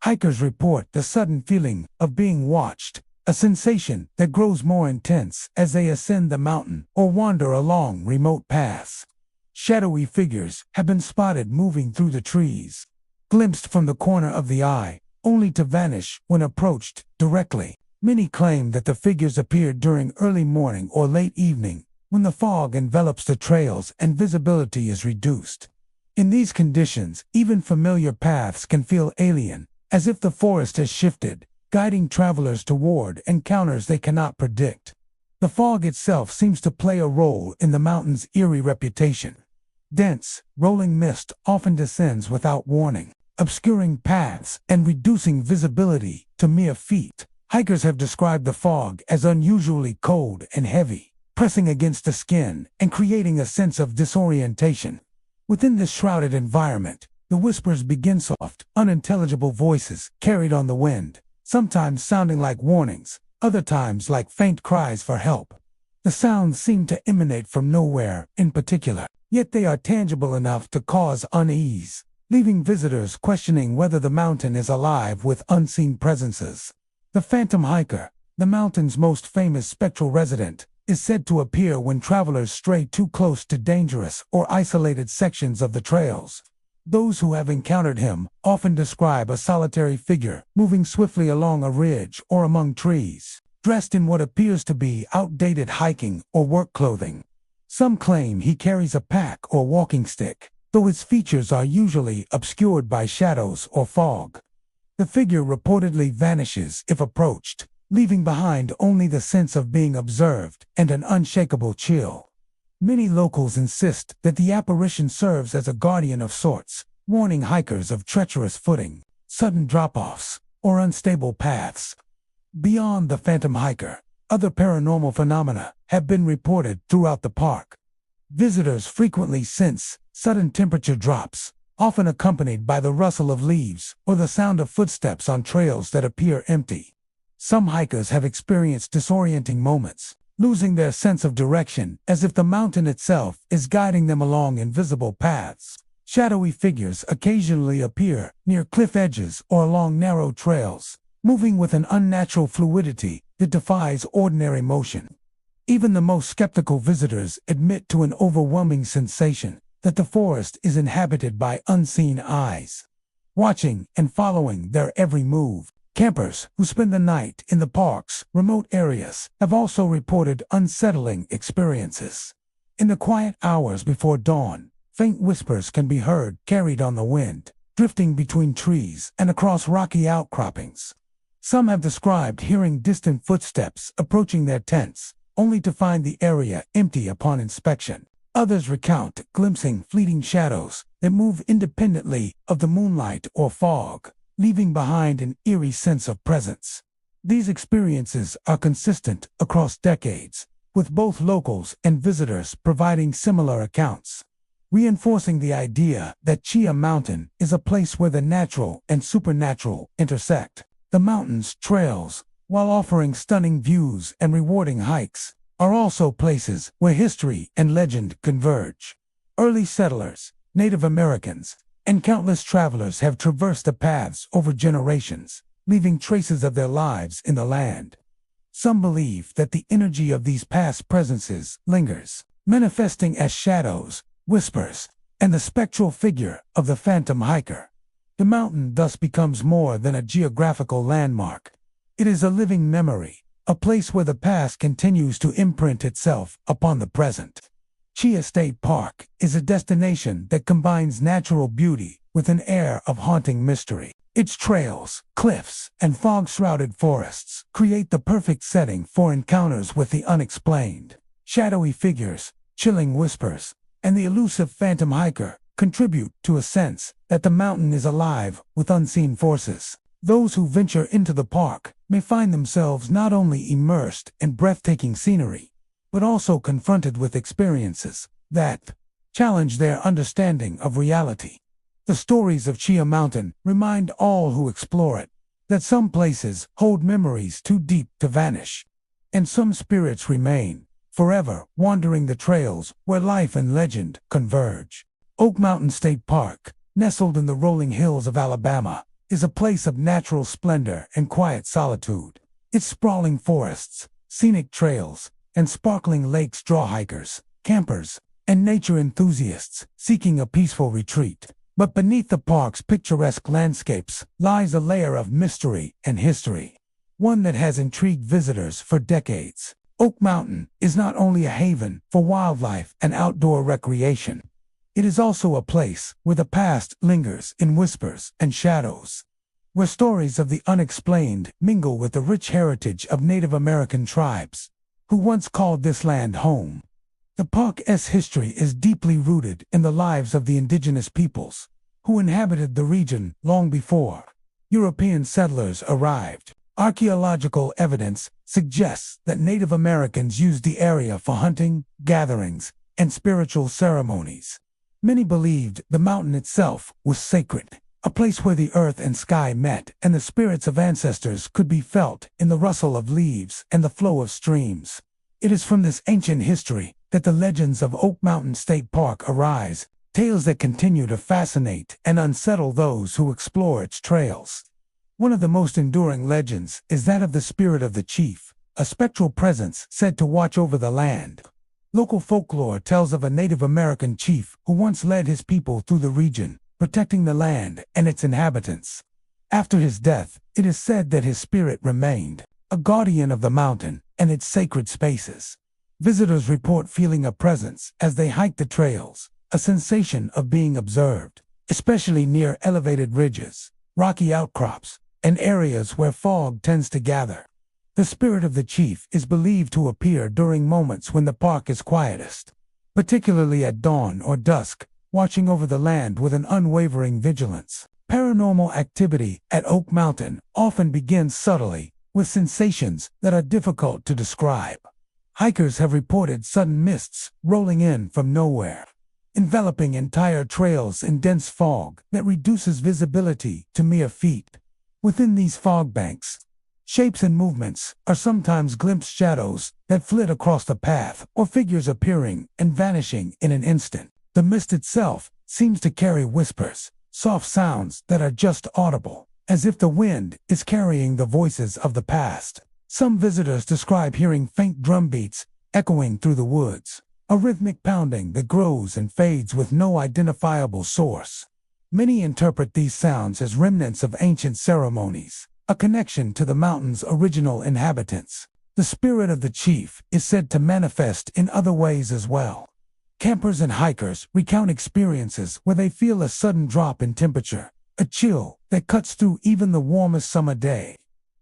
Hikers report the sudden feeling of being watched, a sensation that grows more intense as they ascend the mountain or wander along remote paths. Shadowy figures have been spotted moving through the trees, glimpsed from the corner of the eye, only to vanish when approached directly. Many claim that the figures appeared during early morning or late evening, when the fog envelops the trails and visibility is reduced. In these conditions, even familiar paths can feel alien, as if the forest has shifted, guiding travelers toward encounters they cannot predict. The fog itself seems to play a role in the mountain's eerie reputation. Dense, rolling mist often descends without warning, obscuring paths and reducing visibility to mere feet. Hikers have described the fog as unusually cold and heavy, pressing against the skin and creating a sense of disorientation. Within this shrouded environment, the whispers begin, soft, unintelligible voices carried on the wind, sometimes sounding like warnings, other times like faint cries for help. The sounds seem to emanate from nowhere in particular, yet they are tangible enough to cause unease, leaving visitors questioning whether the mountain is alive with unseen presences. The phantom hiker, the mountain's most famous spectral resident, is said to appear when travelers stray too close to dangerous or isolated sections of the trails. Those who have encountered him often describe a solitary figure moving swiftly along a ridge or among trees, dressed in what appears to be outdated hiking or work clothing. Some claim he carries a pack or walking stick, though his features are usually obscured by shadows or fog. The figure reportedly vanishes if approached, leaving behind only the sense of being observed and an unshakable chill. Many locals insist that the apparition serves as a guardian of sorts, warning hikers of treacherous footing, sudden drop-offs, or unstable paths. Beyond the phantom hiker, other paranormal phenomena have been reported throughout the park. Visitors frequently sense sudden temperature drops, often accompanied by the rustle of leaves or the sound of footsteps on trails that appear empty. Some hikers have experienced disorienting moments, losing their sense of direction as if the mountain itself is guiding them along invisible paths. Shadowy figures occasionally appear near cliff edges or along narrow trails, moving with an unnatural fluidity that defies ordinary motion. Even the most skeptical visitors admit to an overwhelming sensation that the forest is inhabited by unseen eyes, watching and following their every move. Campers who spend the night in the park's remote areas have also reported unsettling experiences. In the quiet hours before dawn, faint whispers can be heard carried on the wind, drifting between trees and across rocky outcroppings. Some have described hearing distant footsteps approaching their tents, only to find the area empty upon inspection. Others recount glimpsing fleeting shadows that move independently of the moonlight or fog, leaving behind an eerie sense of presence. These experiences are consistent across decades, with both locals and visitors providing similar accounts, reinforcing the idea that Chia Mountain is a place where the natural and supernatural intersect. The mountain's trails, while offering stunning views and rewarding hikes, are also places where history and legend converge. Early settlers, Native Americans, and countless travelers have traversed the paths over generations, leaving traces of their lives in the land. Some believe that the energy of these past presences lingers, manifesting as shadows, whispers, and the spectral figure of the phantom hiker. The mountain thus becomes more than a geographical landmark. It is a living memory, a place where the past continues to imprint itself upon the present. Chia State Park is a destination that combines natural beauty with an air of haunting mystery. Its trails, cliffs, and fog-shrouded forests create the perfect setting for encounters with the unexplained. Shadowy figures, chilling whispers, and the elusive phantom hiker contribute to a sense that the mountain is alive with unseen forces. Those who venture into the park may find themselves not only immersed in breathtaking scenery, but also confronted with experiences that challenge their understanding of reality. The stories of Chia Mountain remind all who explore it that some places hold memories too deep to vanish, and some spirits remain, forever wandering the trails where life and legend converge. Oak Mountain State Park, nestled in the rolling hills of Alabama, is a place of natural splendor and quiet solitude. Its sprawling forests, scenic trails, and sparkling lakes draw hikers, campers, and nature enthusiasts seeking a peaceful retreat. But beneath the park's picturesque landscapes lies a layer of mystery and history, one that has intrigued visitors for decades. Oak Mountain is not only a haven for wildlife and outdoor recreation. It is also a place where the past lingers in whispers and shadows, where stories of the unexplained mingle with the rich heritage of Native American tribes who once called this land home. The park's history is deeply rooted in the lives of the indigenous peoples who inhabited the region long before European settlers arrived. Archaeological evidence suggests that Native Americans used the area for hunting, gatherings, and spiritual ceremonies. Many believed the mountain itself was sacred, a place where the earth and sky met and the spirits of ancestors could be felt in the rustle of leaves and the flow of streams. It is from this ancient history that the legends of Oak Mountain State Park arise, tales that continue to fascinate and unsettle those who explore its trails. One of the most enduring legends is that of the spirit of the chief, a spectral presence said to watch over the land. Local folklore tells of a Native American chief who once led his people through the region, protecting the land and its inhabitants. After his death, it is said that his spirit remained a guardian of the mountain and its sacred spaces. Visitors report feeling a presence as they hike the trails, a sensation of being observed, especially near elevated ridges, rocky outcrops, and areas where fog tends to gather. The spirit of the chief is believed to appear during moments when the park is quietest, particularly at dawn or dusk, watching over the land with an unwavering vigilance. Paranormal activity at Oak Mountain often begins subtly, with sensations that are difficult to describe. Hikers have reported sudden mists rolling in from nowhere, enveloping entire trails in dense fog that reduces visibility to mere feet. Within these fog banks, shapes and movements are sometimes glimpsed shadows that flit across the path, or figures appearing and vanishing in an instant. The mist itself seems to carry whispers, soft sounds that are just audible, as if the wind is carrying the voices of the past. Some visitors describe hearing faint drum beats echoing through the woods, a rhythmic pounding that grows and fades with no identifiable source. Many interpret these sounds as remnants of ancient ceremonies, a connection to the mountain's original inhabitants. The spirit of the chief is said to manifest in other ways as well. Campers and hikers recount experiences where they feel a sudden drop in temperature, a chill that cuts through even the warmest summer day.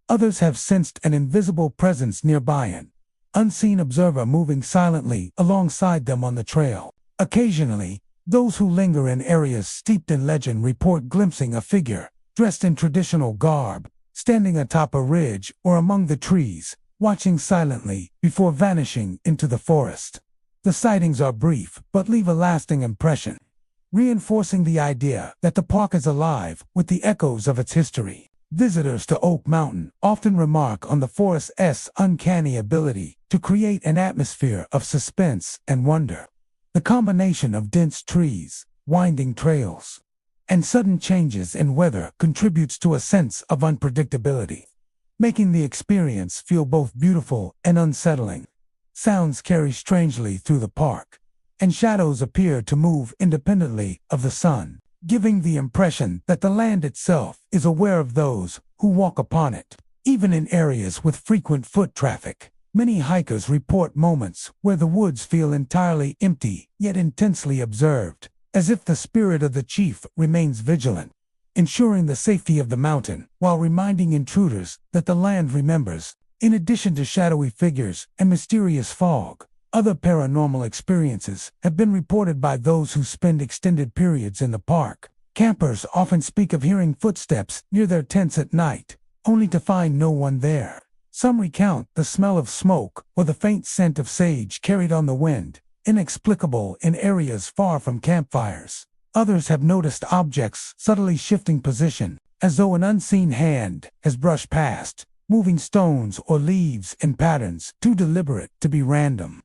Others have sensed an invisible presence nearby, an unseen observer moving silently alongside them on the trail. Occasionally, those who linger in areas steeped in legend report glimpsing a figure, dressed in traditional garb, standing atop a ridge or among the trees, watching silently before vanishing into the forest. The sightings are brief but leave a lasting impression, reinforcing the idea that the park is alive with the echoes of its history. Visitors to Oak Mountain often remark on the forest's uncanny ability to create an atmosphere of suspense and wonder. The combination of dense trees, winding trails, and sudden changes in weather contributes to a sense of unpredictability, making the experience feel both beautiful and unsettling. Sounds carry strangely through the park, and shadows appear to move independently of the sun, giving the impression that the land itself is aware of those who walk upon it. Even in areas with frequent foot traffic, many hikers report moments where the woods feel entirely empty yet intensely observed, as if the spirit of the chief remains vigilant, ensuring the safety of the mountain while reminding intruders that the land remembers. In addition to shadowy figures and mysterious fog, other paranormal experiences have been reported by those who spend extended periods in the park. Campers often speak of hearing footsteps near their tents at night, only to find no one there. Some recount the smell of smoke or the faint scent of sage carried on the wind, inexplicable in areas far from campfires. Others have noticed objects subtly shifting position, as though an unseen hand has brushed past, moving stones or leaves in patterns too deliberate to be random.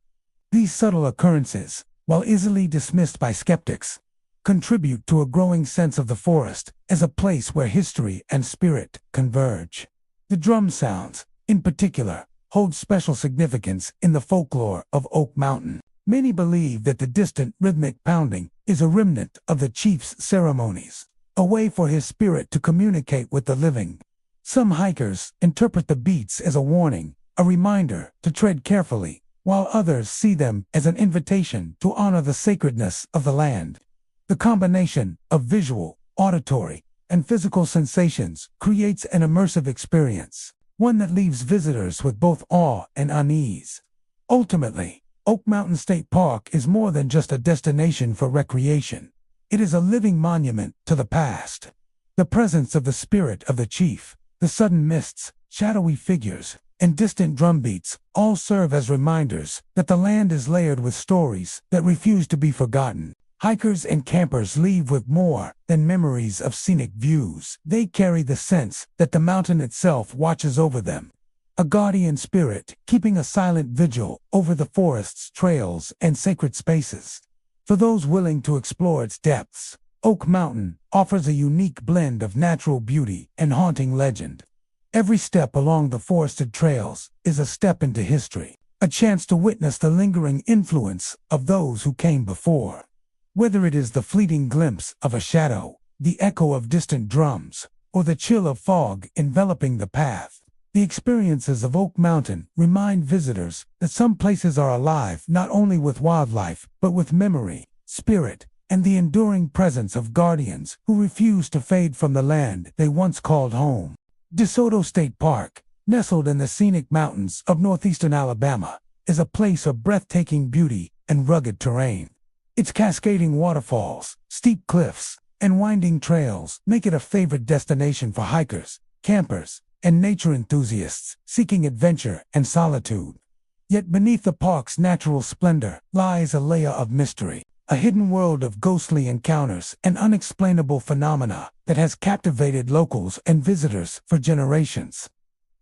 These subtle occurrences, while easily dismissed by skeptics, contribute to a growing sense of the forest as a place where history and spirit converge. The drum sounds, in particular, hold special significance in the folklore of Oak Mountain. Many believe that the distant rhythmic pounding is a remnant of the chief's ceremonies, a way for his spirit to communicate with the living. Some hikers interpret the beats as a warning, a reminder to tread carefully, while others see them as an invitation to honor the sacredness of the land. The combination of visual, auditory, and physical sensations creates an immersive experience, one that leaves visitors with both awe and unease. Ultimately, Oak Mountain State Park is more than just a destination for recreation. It is a living monument to the past. The presence of the spirit of the chief, the sudden mists, shadowy figures, and distant drumbeats all serve as reminders that the land is layered with stories that refuse to be forgotten. Hikers and campers leave with more than memories of scenic views. They carry the sense that the mountain itself watches over them, a guardian spirit keeping a silent vigil over the forest's trails and sacred spaces. For those willing to explore its depths, Oak Mountain offers a unique blend of natural beauty and haunting legend. Every step along the forested trails is a step into history, a chance to witness the lingering influence of those who came before. Whether it is the fleeting glimpse of a shadow, the echo of distant drums, or the chill of fog enveloping the path, the experiences of Oak Mountain remind visitors that some places are alive not only with wildlife, but with memory, spirit, and the enduring presence of guardians who refuse to fade from the land they once called home. DeSoto State Park, nestled in the scenic mountains of northeastern Alabama, is a place of breathtaking beauty and rugged terrain. Its cascading waterfalls, steep cliffs, and winding trails make it a favorite destination for hikers, campers, and nature enthusiasts seeking adventure and solitude. Yet beneath the park's natural splendor lies a layer of mystery, a hidden world of ghostly encounters and unexplainable phenomena that has captivated locals and visitors for generations.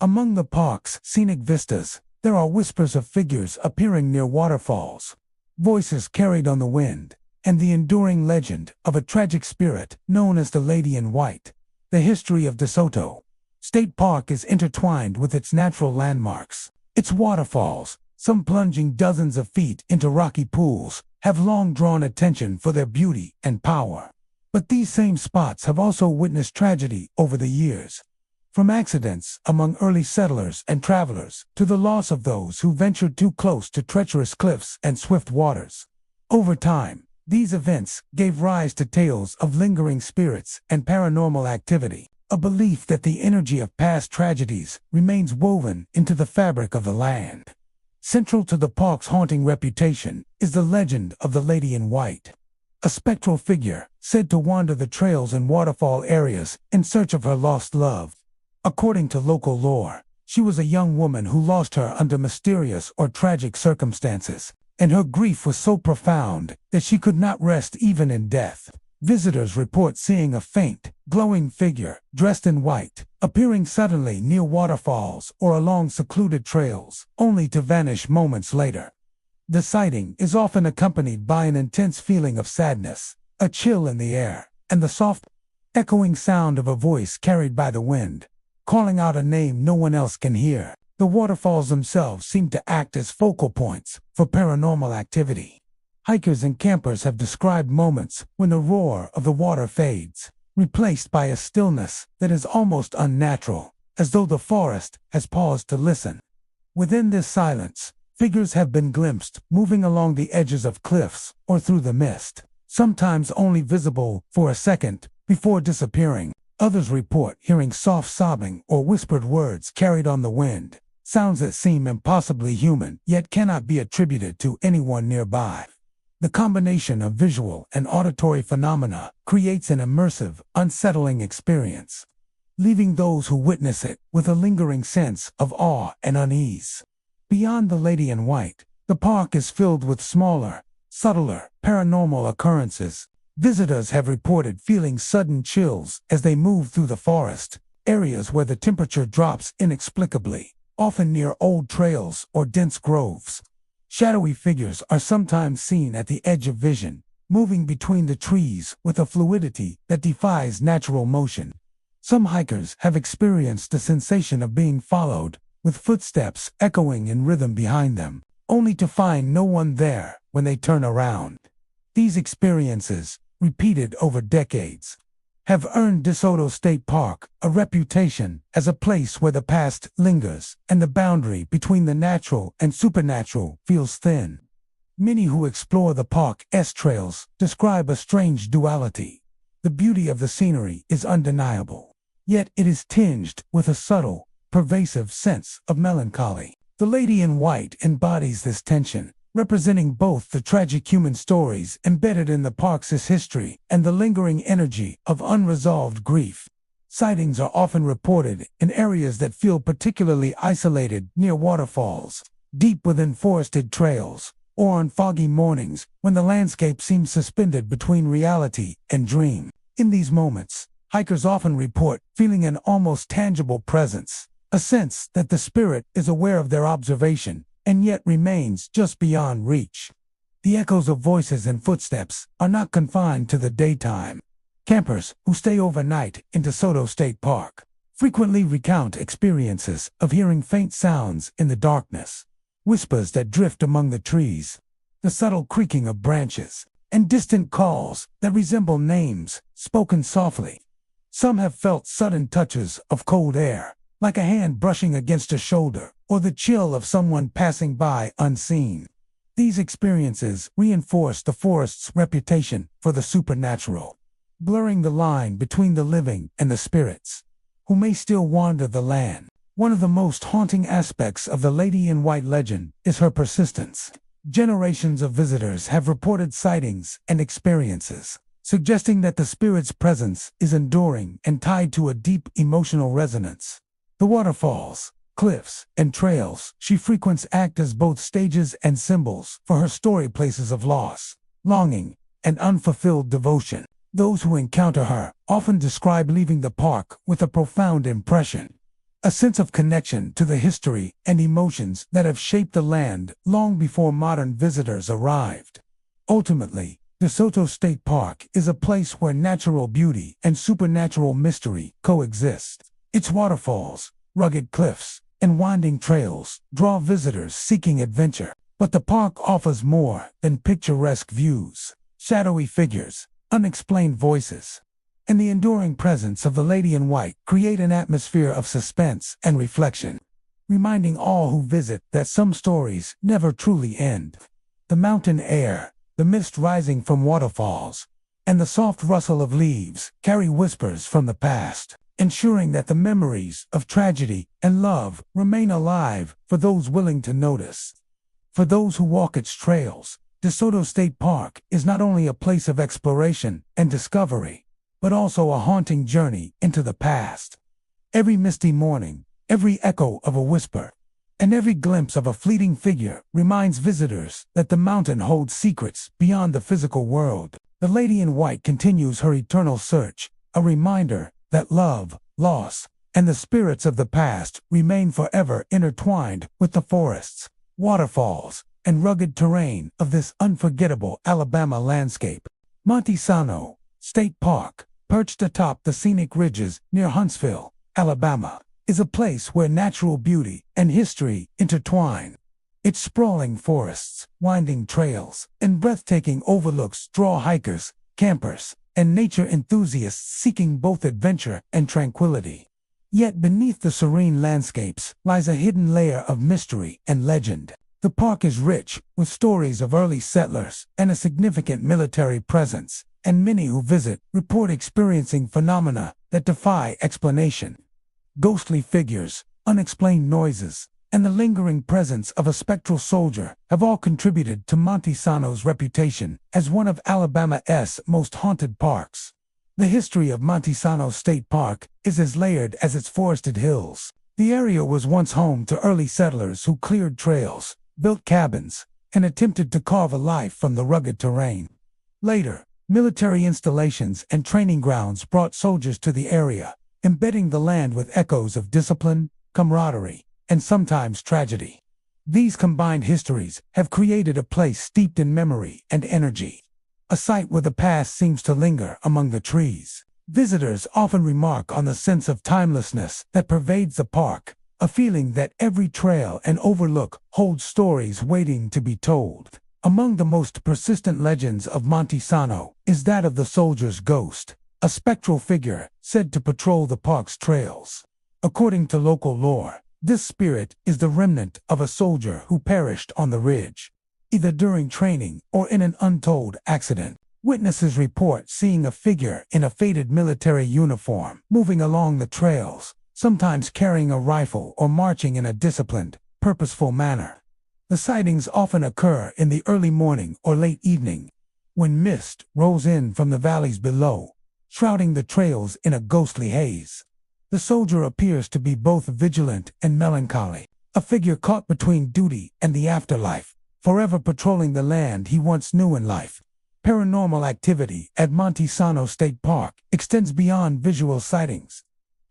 Among the park's scenic vistas, there are whispers of figures appearing near waterfalls, voices carried on the wind, and the enduring legend of a tragic spirit known as the Lady in White. The history of DeSoto State Park is intertwined with its natural landmarks. Its waterfalls, some plunging dozens of feet into rocky pools, have long drawn attention for their beauty and power. But these same spots have also witnessed tragedy over the years. From accidents among early settlers and travelers to the loss of those who ventured too close to treacherous cliffs and swift waters. Over time, these events gave rise to tales of lingering spirits and paranormal activity, a belief that the energy of past tragedies remains woven into the fabric of the land. Central to the park's haunting reputation is the legend of the Lady in White, a spectral figure said to wander the trails and waterfall areas in search of her lost love. According to local lore, she was a young woman who lost her under mysterious or tragic circumstances, and her grief was so profound that she could not rest even in death. Visitors report seeing a faint, glowing figure, dressed in white, appearing suddenly near waterfalls or along secluded trails, only to vanish moments later. The sighting is often accompanied by an intense feeling of sadness, a chill in the air, and the soft, echoing sound of a voice carried by the wind, calling out a name no one else can hear. The waterfalls themselves seem to act as focal points for paranormal activity. Hikers and campers have described moments when the roar of the water fades, replaced by a stillness that is almost unnatural, as though the forest has paused to listen. Within this silence, figures have been glimpsed moving along the edges of cliffs or through the mist, sometimes only visible for a second before disappearing. Others report hearing soft sobbing or whispered words carried on the wind, sounds that seem impossibly human yet cannot be attributed to anyone nearby. The combination of visual and auditory phenomena creates an immersive, unsettling experience, leaving those who witness it with a lingering sense of awe and unease. Beyond the Lady in White, the park is filled with smaller, subtler, paranormal occurrences. Visitors have reported feeling sudden chills as they move through the forest, areas where the temperature drops inexplicably, often near old trails or dense groves. Shadowy figures are sometimes seen at the edge of vision, moving between the trees with a fluidity that defies natural motion. Some hikers have experienced the sensation of being followed, with footsteps echoing in rhythm behind them, only to find no one there when they turn around. These experiences, repeated over decades, have earned DeSoto State Park a reputation as a place where the past lingers and the boundary between the natural and supernatural feels thin. Many who explore the park's trails describe a strange duality. The beauty of the scenery is undeniable, yet it is tinged with a subtle, pervasive sense of melancholy. The Lady in White embodies this tension, representing both the tragic human stories embedded in the park's history and the lingering energy of unresolved grief. Sightings are often reported in areas that feel particularly isolated, near waterfalls, deep within forested trails, or on foggy mornings when the landscape seems suspended between reality and dream. In these moments, hikers often report feeling an almost tangible presence, a sense that the spirit is aware of their observation and yet remains just beyond reach. The echoes of voices and footsteps are not confined to the daytime. Campers who stay overnight in DeSoto State Park frequently recount experiences of hearing faint sounds in the darkness, whispers that drift among the trees, the subtle creaking of branches, and distant calls that resemble names spoken softly. Some have felt sudden touches of cold air, like a hand brushing against a shoulder, or the chill of someone passing by unseen. These experiences reinforce the forest's reputation for the supernatural, blurring the line between the living and the spirits, who may still wander the land. One of the most haunting aspects of the Lady in White legend is her persistence. Generations of visitors have reported sightings and experiences, suggesting that the spirit's presence is enduring and tied to a deep emotional resonance. The waterfalls, cliffs, and trails she frequents act as both stages and symbols for her story, places of loss, longing, and unfulfilled devotion. Those who encounter her often describe leaving the park with a profound impression, a sense of connection to the history and emotions that have shaped the land long before modern visitors arrived. Ultimately, DeSoto State Park is a place where natural beauty and supernatural mystery coexist. Its waterfalls, rugged cliffs, and winding trails draw visitors seeking adventure. But the park offers more than picturesque views. Shadowy figures, unexplained voices, and the enduring presence of the Lady in White create an atmosphere of suspense and reflection, reminding all who visit that some stories never truly end. The mountain air, the mist rising from waterfalls, and the soft rustle of leaves carry whispers from the past, ensuring that the memories of tragedy and love remain alive for those willing to notice. For those who walk its trails, DeSoto State Park is not only a place of exploration and discovery, but also a haunting journey into the past. Every misty morning, every echo of a whisper, and every glimpse of a fleeting figure reminds visitors that the mountain holds secrets beyond the physical world. The Lady in White continues her eternal search, a reminder that love, loss, and the spirits of the past remain forever intertwined with the forests, waterfalls, and rugged terrain of this unforgettable Alabama landscape. Montesano State Park, perched atop the scenic ridges near Huntsville, Alabama, is a place where natural beauty and history intertwine. Its sprawling forests, winding trails, and breathtaking overlooks draw hikers, campers, and nature enthusiasts seeking both adventure and tranquility. Yet beneath the serene landscapes lies a hidden layer of mystery and legend. The park is rich with stories of early settlers and a significant military presence, and many who visit report experiencing phenomena that defy explanation. Ghostly figures, unexplained noises, and the lingering presence of a spectral soldier have all contributed to Montesano's reputation as one of Alabama's most haunted parks. The history of Montesano State Park is as layered as its forested hills. The area was once home to early settlers who cleared trails, built cabins, and attempted to carve a life from the rugged terrain. Later, military installations and training grounds brought soldiers to the area, embedding the land with echoes of discipline, camaraderie, and sometimes tragedy. These combined histories have created a place steeped in memory and energy, a site where the past seems to linger among the trees. Visitors often remark on the sense of timelessness that pervades the park, a feeling that every trail and overlook holds stories waiting to be told. Among the most persistent legends of Montesano is that of the soldier's ghost, a spectral figure said to patrol the park's trails. According to local lore, this spirit is the remnant of a soldier who perished on the ridge, either during training or in an untold accident. Witnesses report seeing a figure in a faded military uniform moving along the trails, sometimes carrying a rifle or marching in a disciplined, purposeful manner. The sightings often occur in the early morning or late evening, when mist rolls in from the valleys below, shrouding the trails in a ghostly haze. The soldier appears to be both vigilant and melancholy, a figure caught between duty and the afterlife, forever patrolling the land he once knew in life. Paranormal activity at Montesano State Park extends beyond visual sightings.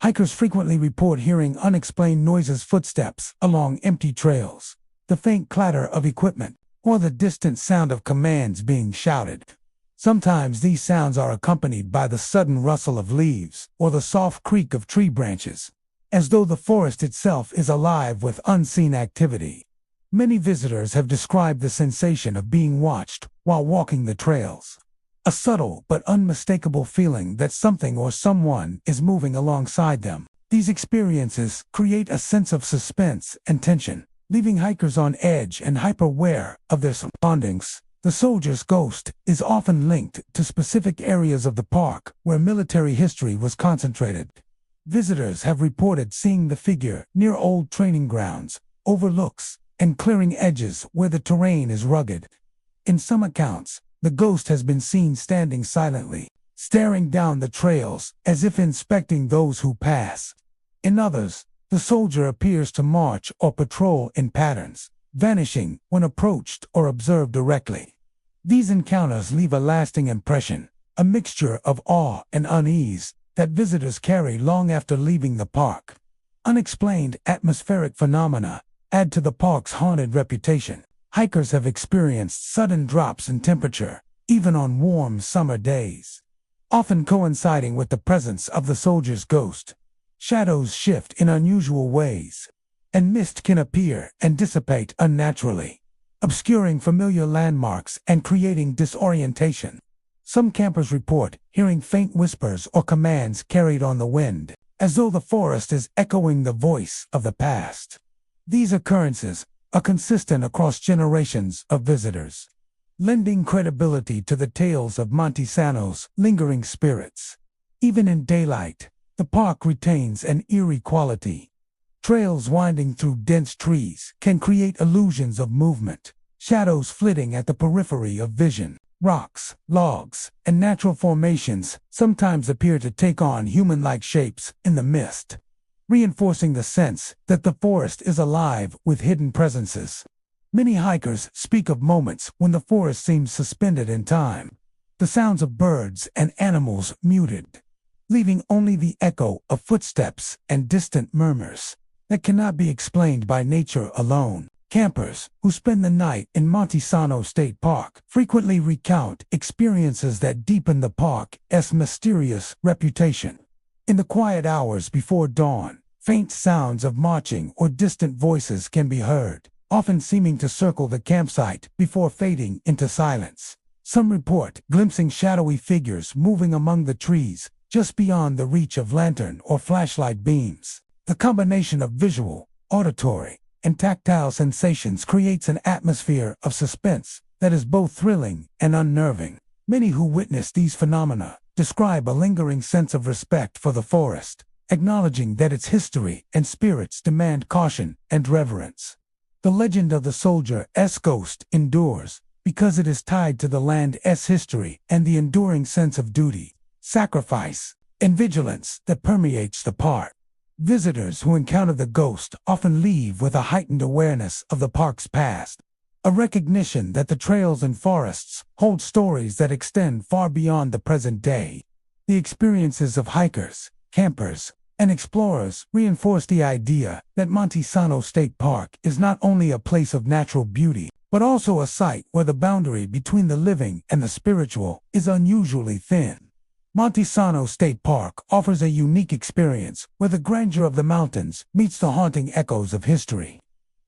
Hikers frequently report hearing unexplained noises, footsteps along empty trails, the faint clatter of equipment, or the distant sound of commands being shouted. Sometimes these sounds are accompanied by the sudden rustle of leaves or the soft creak of tree branches, as though the forest itself is alive with unseen activity. Many visitors have described the sensation of being watched while walking the trails. A subtle but unmistakable feeling that something or someone is moving alongside them. These experiences create a sense of suspense and tension, leaving hikers on edge and hyper-aware of their surroundings. The soldier's ghost is often linked to specific areas of the park where military history was concentrated. Visitors have reported seeing the figure near old training grounds, overlooks, and clearing edges where the terrain is rugged. In some accounts, the ghost has been seen standing silently, staring down the trails as if inspecting those who pass. In others, the soldier appears to march or patrol in patterns, vanishing when approached or observed directly. These encounters leave a lasting impression, a mixture of awe and unease that visitors carry long after leaving the park. Unexplained atmospheric phenomena add to the park's haunted reputation. Hikers have experienced sudden drops in temperature, even on warm summer days, often coinciding with the presence of the soldier's ghost. Shadows shift in unusual ways, and mist can appear and dissipate unnaturally, obscuring familiar landmarks and creating disorientation. Some campers report hearing faint whispers or commands carried on the wind, as though the forest is echoing the voice of the past. These occurrences are consistent across generations of visitors, lending credibility to the tales of Montesano's lingering spirits. Even in daylight, the park retains an eerie quality. Trails winding through dense trees can create illusions of movement, shadows flitting at the periphery of vision. Rocks, logs, and natural formations sometimes appear to take on human-like shapes in the mist, reinforcing the sense that the forest is alive with hidden presences. Many hikers speak of moments when the forest seems suspended in time, the sounds of birds and animals muted, leaving only the echo of footsteps and distant murmurs that cannot be explained by nature alone. Campers who spend the night in Montesano State Park frequently recount experiences that deepen the park's mysterious reputation. In the quiet hours before dawn, faint sounds of marching or distant voices can be heard, often seeming to circle the campsite before fading into silence. Some report glimpsing shadowy figures moving among the trees just beyond the reach of lantern or flashlight beams. The combination of visual, auditory, and tactile sensations creates an atmosphere of suspense that is both thrilling and unnerving. Many who witness these phenomena describe a lingering sense of respect for the forest, acknowledging that its history and spirits demand caution and reverence. The legend of the soldier's ghost endures because it is tied to the land's history and the enduring sense of duty, sacrifice, and vigilance that permeates the park. Visitors who encounter the ghost often leave with a heightened awareness of the park's past, a recognition that the trails and forests hold stories that extend far beyond the present day. The experiences of hikers, campers, and explorers reinforce the idea that Montesano State Park is not only a place of natural beauty, but also a site where the boundary between the living and the spiritual is unusually thin. Montesano State Park offers a unique experience where the grandeur of the mountains meets the haunting echoes of history.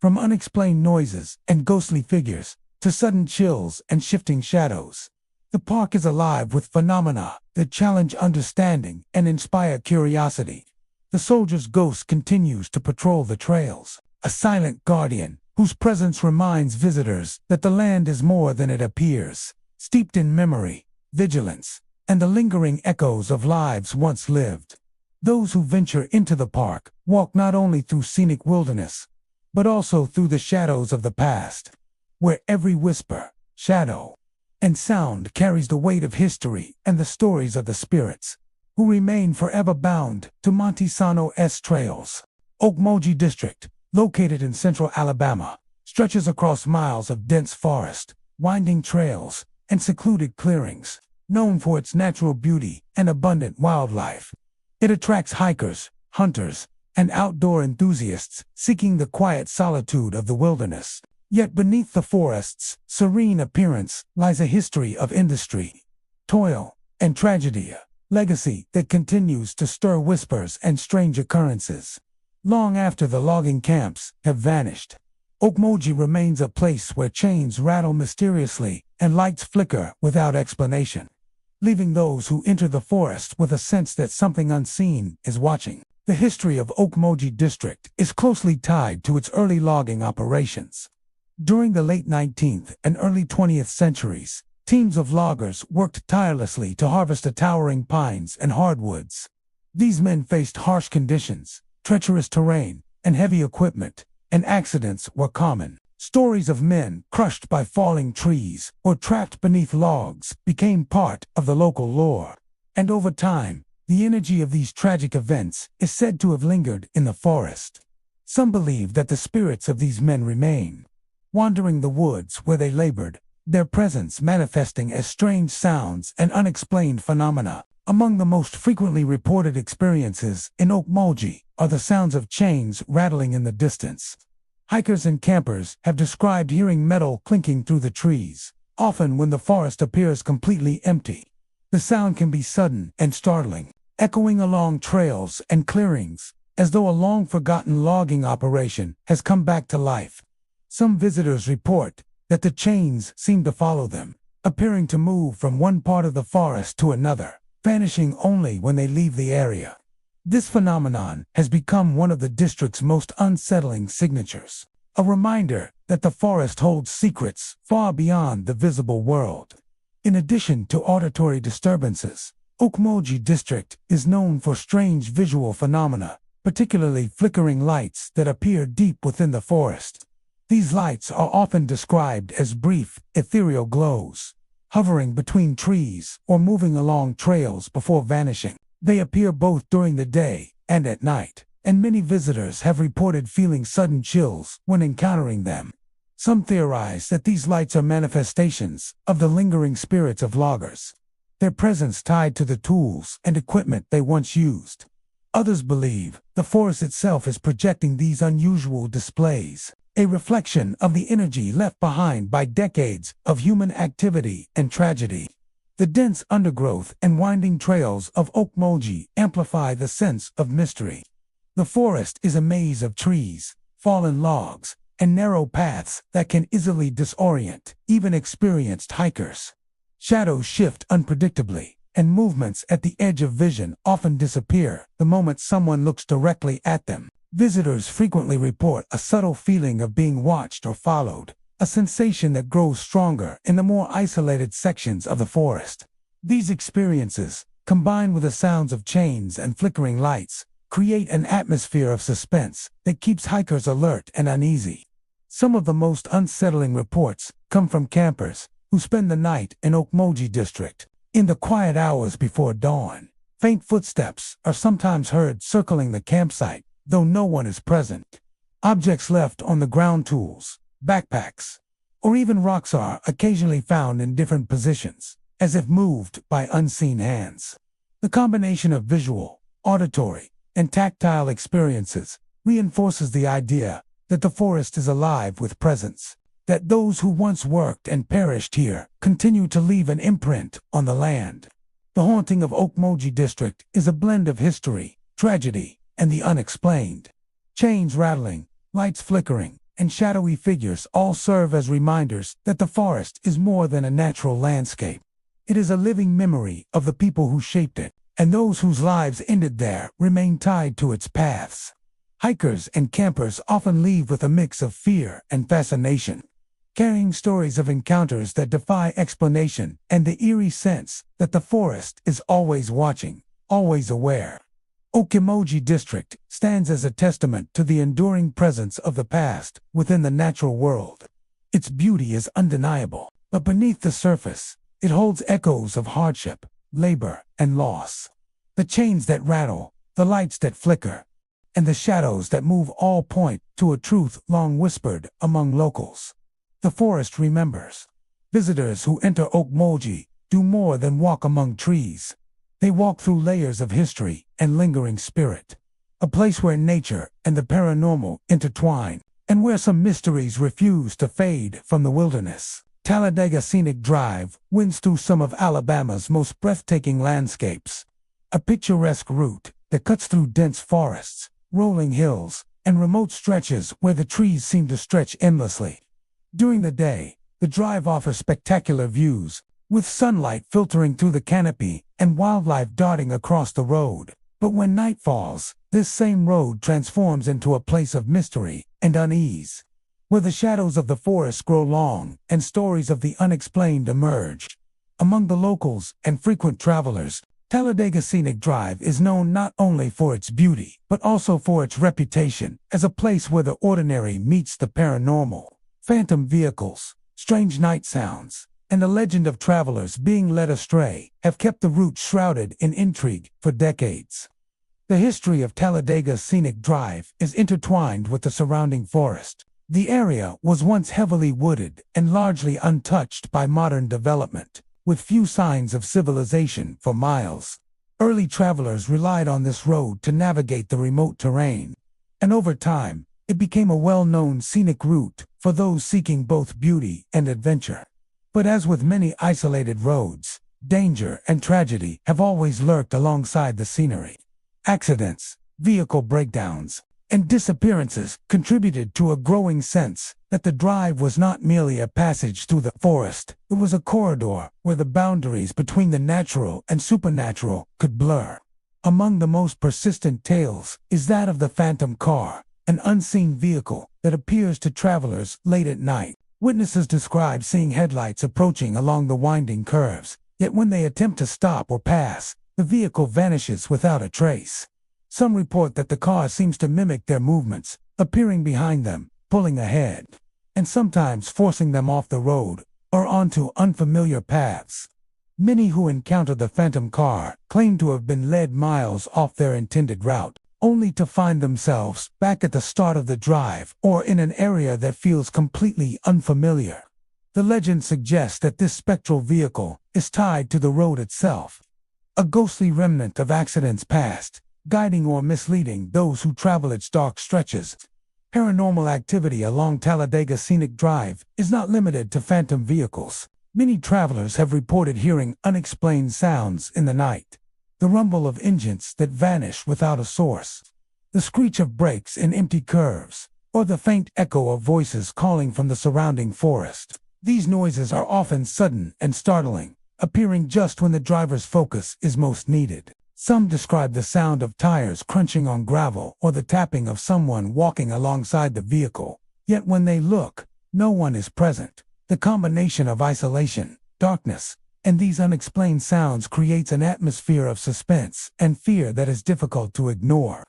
From unexplained noises and ghostly figures to sudden chills and shifting shadows, the park is alive with phenomena that challenge understanding and inspire curiosity. The soldier's ghost continues to patrol the trails, a silent guardian whose presence reminds visitors that the land is more than it appears, steeped in memory, vigilance, and the lingering echoes of lives once lived. Those who venture into the park walk not only through scenic wilderness, but also through the shadows of the past, where every whisper, shadow, and sound carries the weight of history and the stories of the spirits, who remain forever bound to Montesano's trails. Okmulgee District, located in central Alabama, stretches across miles of dense forest, winding trails, and secluded clearings. Known for its natural beauty and abundant wildlife, it attracts hikers, hunters, and outdoor enthusiasts seeking the quiet solitude of the wilderness. Yet beneath the forest's serene appearance lies a history of industry, toil, and tragedy, a legacy that continues to stir whispers and strange occurrences. Long after the logging camps have vanished, Okmulgee remains a place where chains rattle mysteriously and lights flicker without explanation, leaving those who enter the forest with a sense that something unseen is watching. The history of Okmulgee District is closely tied to its early logging operations. During the late 19th and early 20th centuries, teams of loggers worked tirelessly to harvest the towering pines and hardwoods. These men faced harsh conditions, treacherous terrain, and heavy equipment, and accidents were common. Stories of men crushed by falling trees or trapped beneath logs became part of the local lore. And over time, the energy of these tragic events is said to have lingered in the forest. Some believe that the spirits of these men remain, wandering the woods where they labored, their presence manifesting as strange sounds and unexplained phenomena. Among the most frequently reported experiences in Okmulgee are the sounds of chains rattling in the distance. Hikers and campers have described hearing metal clinking through the trees, often when the forest appears completely empty. The sound can be sudden and startling, echoing along trails and clearings, as though a long-forgotten logging operation has come back to life. Some visitors report that the chains seem to follow them, appearing to move from one part of the forest to another, vanishing only when they leave the area. This phenomenon has become one of the district's most unsettling signatures, a reminder that the forest holds secrets far beyond the visible world. In addition to auditory disturbances, Okmulgee District is known for strange visual phenomena, particularly flickering lights that appear deep within the forest. These lights are often described as brief, ethereal glows, hovering between trees or moving along trails before vanishing. They appear both during the day and at night, and many visitors have reported feeling sudden chills when encountering them. Some theorize that these lights are manifestations of the lingering spirits of loggers, their presence tied to the tools and equipment they once used. Others believe the forest itself is projecting these unusual displays, a reflection of the energy left behind by decades of human activity and tragedy. The dense undergrowth and winding trails of Okmulgee amplify the sense of mystery. The forest is a maze of trees, fallen logs, and narrow paths that can easily disorient even experienced hikers. Shadows shift unpredictably, and movements at the edge of vision often disappear the moment someone looks directly at them. Visitors frequently report a subtle feeling of being watched or followed, a sensation that grows stronger in the more isolated sections of the forest. These experiences, combined with the sounds of chains and flickering lights, create an atmosphere of suspense that keeps hikers alert and uneasy. Some of the most unsettling reports come from campers who spend the night in Okmulgee District. In the quiet hours before dawn, faint footsteps are sometimes heard circling the campsite, though no one is present. Objects left on the ground, tools, backpacks, or even rocks are occasionally found in different positions, as if moved by unseen hands. The combination of visual, auditory, and tactile experiences reinforces the idea that the forest is alive with presence, that those who once worked and perished here continue to leave an imprint on the land. The haunting of Okmulgee District is a blend of history, tragedy, and the unexplained. Chains rattling, lights flickering, and shadowy figures all serve as reminders that the forest is more than a natural landscape. It is a living memory of the people who shaped it, and those whose lives ended there remain tied to its paths. Hikers and campers often leave with a mix of fear and fascination, carrying stories of encounters that defy explanation and the eerie sense that the forest is always watching, always aware. Okmulgee District stands as a testament to the enduring presence of the past within the natural world. Its beauty is undeniable, but beneath the surface, it holds echoes of hardship, labor, and loss. The chains that rattle, the lights that flicker, and the shadows that move all point to a truth long whispered among locals. The forest remembers. Visitors who enter Okmulgee do more than walk among trees. They walk through layers of history and lingering spirit. A place where nature and the paranormal intertwine, and where some mysteries refuse to fade from the wilderness. Talladega Scenic Drive winds through some of Alabama's most breathtaking landscapes. A picturesque route that cuts through dense forests, rolling hills, and remote stretches where the trees seem to stretch endlessly. During the day, the drive offers spectacular views, with sunlight filtering through the canopy and wildlife darting across the road. But when night falls, this same road transforms into a place of mystery and unease, where the shadows of the forest grow long and stories of the unexplained emerge. Among the locals and frequent travelers, Talladega Scenic Drive is known not only for its beauty, but also for its reputation as a place where the ordinary meets the paranormal. Phantom vehicles, strange night sounds, and the legend of travelers being led astray have kept the route shrouded in intrigue for decades. The history of Talladega Scenic Drive is intertwined with the surrounding forest. The area was once heavily wooded and largely untouched by modern development, with few signs of civilization for miles. Early travelers relied on this road to navigate the remote terrain, and over time, it became a well-known scenic route for those seeking both beauty and adventure. But as with many isolated roads, danger and tragedy have always lurked alongside the scenery. Accidents, vehicle breakdowns, and disappearances contributed to a growing sense that the drive was not merely a passage through the forest, it was a corridor where the boundaries between the natural and supernatural could blur. Among the most persistent tales is that of the phantom car, an unseen vehicle that appears to travelers late at night. Witnesses describe seeing headlights approaching along the winding curves, yet when they attempt to stop or pass, the vehicle vanishes without a trace. Some report that the car seems to mimic their movements, appearing behind them, pulling ahead, and sometimes forcing them off the road or onto unfamiliar paths. Many who encounter the phantom car claim to have been led miles off their intended route, only to find themselves back at the start of the drive or in an area that feels completely unfamiliar. The legend suggests that this spectral vehicle is tied to the road itself, a ghostly remnant of accidents past, guiding or misleading those who travel its dark stretches. Paranormal activity along Talladega Scenic Drive is not limited to phantom vehicles. Many travelers have reported hearing unexplained sounds in the night, the rumble of engines that vanish without a source, the screech of brakes in empty curves, or the faint echo of voices calling from the surrounding forest. These noises are often sudden and startling, appearing just when the driver's focus is most needed. Some describe the sound of tires crunching on gravel or the tapping of someone walking alongside the vehicle, yet when they look, no one is present. The combination of isolation, darkness, and these unexplained sounds creates an atmosphere of suspense and fear that is difficult to ignore.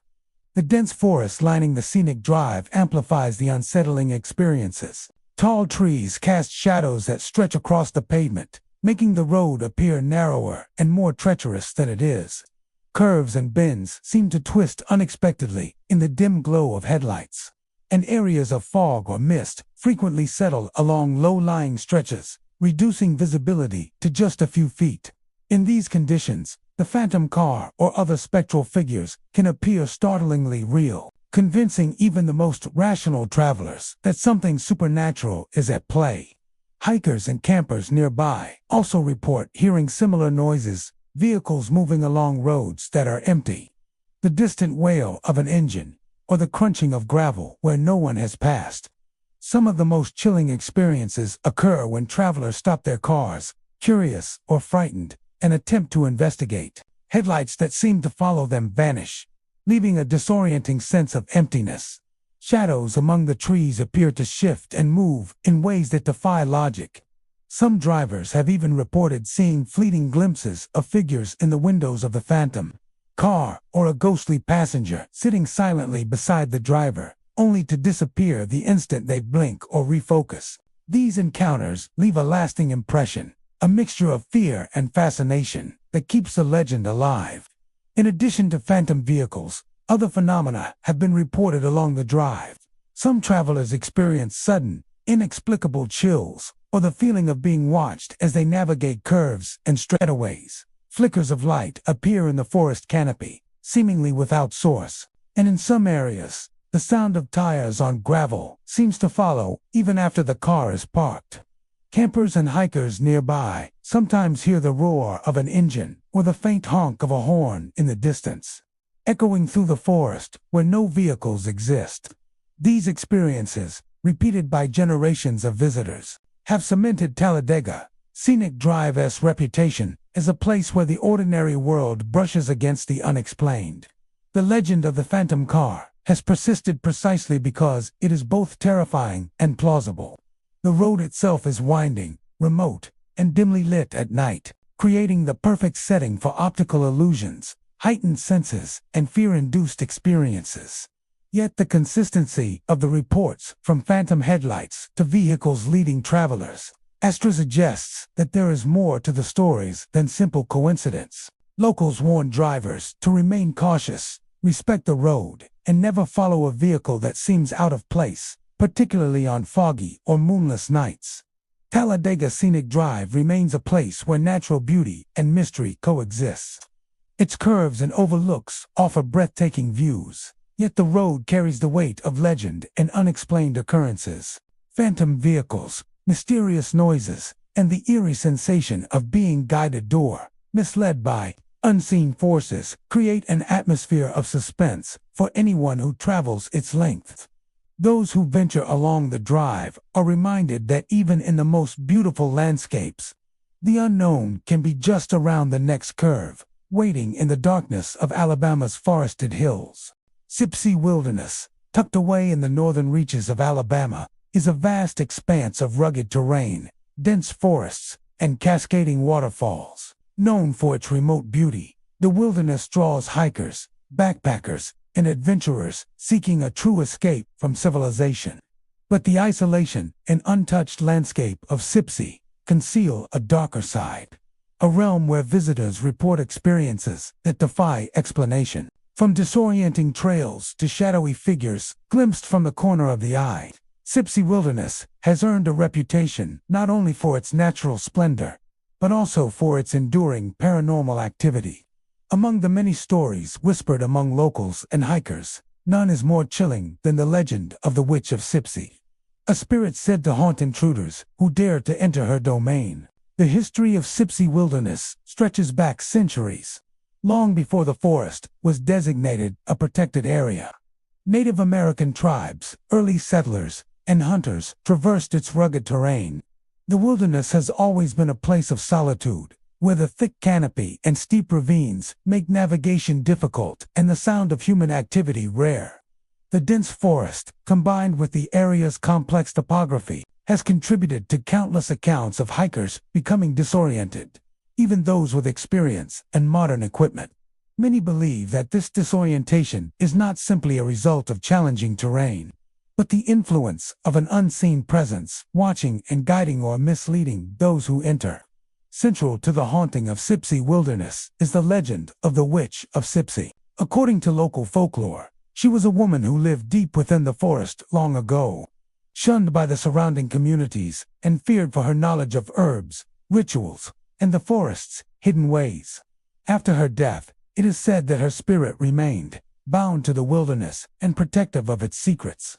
The dense forest lining the scenic drive amplifies the unsettling experiences. Tall trees cast shadows that stretch across the pavement, making the road appear narrower and more treacherous than it is. Curves and bends seem to twist unexpectedly in the dim glow of headlights, and areas of fog or mist frequently settle along low-lying stretches, reducing visibility to just a few feet. In these conditions, the phantom car or other spectral figures can appear startlingly real, convincing even the most rational travelers that something supernatural is at play. Hikers and campers nearby also report hearing similar noises, vehicles moving along roads that are empty, the distant wail of an engine, or the crunching of gravel where no one has passed. Some of the most chilling experiences occur when travelers stop their cars, curious or frightened, and attempt to investigate. Headlights that seem to follow them vanish, leaving a disorienting sense of emptiness. Shadows among the trees appear to shift and move in ways that defy logic. Some drivers have even reported seeing fleeting glimpses of figures in the windows of the phantom car or a ghostly passenger sitting silently beside the driver, only to disappear the instant they blink or refocus. These encounters leave a lasting impression, a mixture of fear and fascination that keeps the legend alive. In addition to phantom vehicles, other phenomena have been reported along the drive. Some travelers experience sudden, inexplicable chills, or the feeling of being watched as they navigate curves and straightaways. Flickers of light appear in the forest canopy, seemingly without source, and in some areas, the sound of tires on gravel seems to follow even after the car is parked. Campers and hikers nearby sometimes hear the roar of an engine or the faint honk of a horn in the distance, echoing through the forest where no vehicles exist. These experiences, repeated by generations of visitors, have cemented Talladega Scenic Drive's reputation as a place where the ordinary world brushes against the unexplained. The legend of the phantom car has persisted precisely because it is both terrifying and plausible. The road itself is winding, remote, and dimly lit at night, creating the perfect setting for optical illusions, heightened senses, and fear-induced experiences. Yet the consistency of the reports, from phantom headlights to vehicles leading travelers, suggests that there is more to the stories than simple coincidence. Locals warn drivers to remain cautious, respect the road, and never follow a vehicle that seems out of place, particularly on foggy or moonless nights. Talladega Scenic Drive remains a place where natural beauty and mystery coexist. Its curves and overlooks offer breathtaking views, yet the road carries the weight of legend and unexplained occurrences. Phantom vehicles, mysterious noises, and the eerie sensation of being guided or misled by unseen forces create an atmosphere of suspense for anyone who travels its length. Those who venture along the drive are reminded that even in the most beautiful landscapes, the unknown can be just around the next curve, waiting in the darkness of Alabama's forested hills. Sipsey Wilderness, tucked away in the northern reaches of Alabama, is a vast expanse of rugged terrain, dense forests, and cascading waterfalls. Known for its remote beauty, the wilderness draws hikers, backpackers, and adventurers seeking a true escape from civilization. But the isolation and untouched landscape of Sipsey conceal a darker side, a realm where visitors report experiences that defy explanation. From disorienting trails to shadowy figures glimpsed from the corner of the eye, Sipsey Wilderness has earned a reputation not only for its natural splendor, but also for its enduring paranormal activity. Among the many stories whispered among locals and hikers, none is more chilling than the legend of the Witch of Sipsey, a spirit said to haunt intruders who dare to enter her domain. The history of Sipsey Wilderness stretches back centuries, long before the forest was designated a protected area. Native American tribes, early settlers, and hunters traversed its rugged terrain. The wilderness has always been a place of solitude, where the thick canopy and steep ravines make navigation difficult and the sound of human activity rare. The dense forest, combined with the area's complex topography, has contributed to countless accounts of hikers becoming disoriented, even those with experience and modern equipment. Many believe that this disorientation is not simply a result of challenging terrain, but the influence of an unseen presence watching and guiding or misleading those who enter. Central to the haunting of Sipsey Wilderness is the legend of the Witch of Sipsey. According to local folklore, she was a woman who lived deep within the forest long ago, shunned by the surrounding communities and feared for her knowledge of herbs, rituals, and the forest's hidden ways. After her death, it is said that her spirit remained bound to the wilderness and protective of its secrets.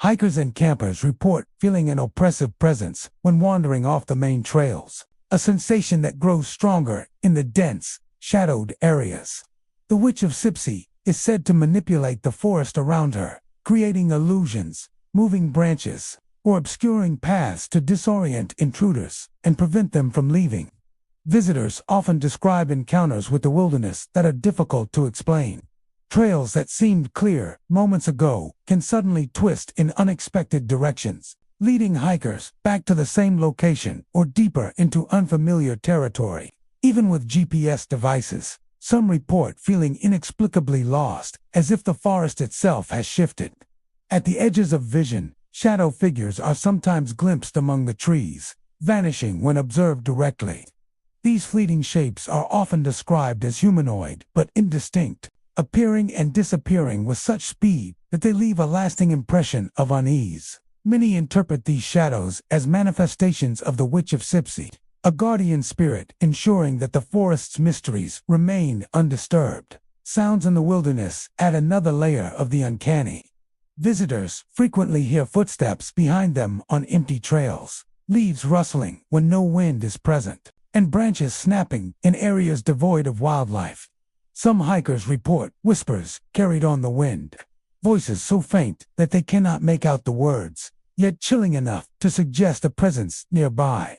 Hikers and campers report feeling an oppressive presence when wandering off the main trails, a sensation that grows stronger in the dense, shadowed areas. The Witch of Sipsey is said to manipulate the forest around her, creating illusions, moving branches, or obscuring paths to disorient intruders and prevent them from leaving. Visitors often describe encounters with the wilderness that are difficult to explain. Trails that seemed clear moments ago can suddenly twist in unexpected directions, leading hikers back to the same location or deeper into unfamiliar territory. Even with GPS devices, some report feeling inexplicably lost, as if the forest itself has shifted. At the edges of vision, shadow figures are sometimes glimpsed among the trees, vanishing when observed directly. These fleeting shapes are often described as humanoid but indistinct, appearing and disappearing with such speed that they leave a lasting impression of unease. Many interpret these shadows as manifestations of the Witch of Sipsey, a guardian spirit ensuring that the forest's mysteries remain undisturbed. Sounds in the wilderness add another layer of the uncanny. Visitors frequently hear footsteps behind them on empty trails, leaves rustling when no wind is present, and branches snapping in areas devoid of wildlife. Some hikers report whispers carried on the wind, voices so faint that they cannot make out the words, yet chilling enough to suggest a presence nearby.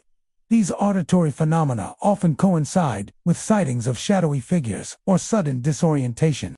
These auditory phenomena often coincide with sightings of shadowy figures or sudden disorientation,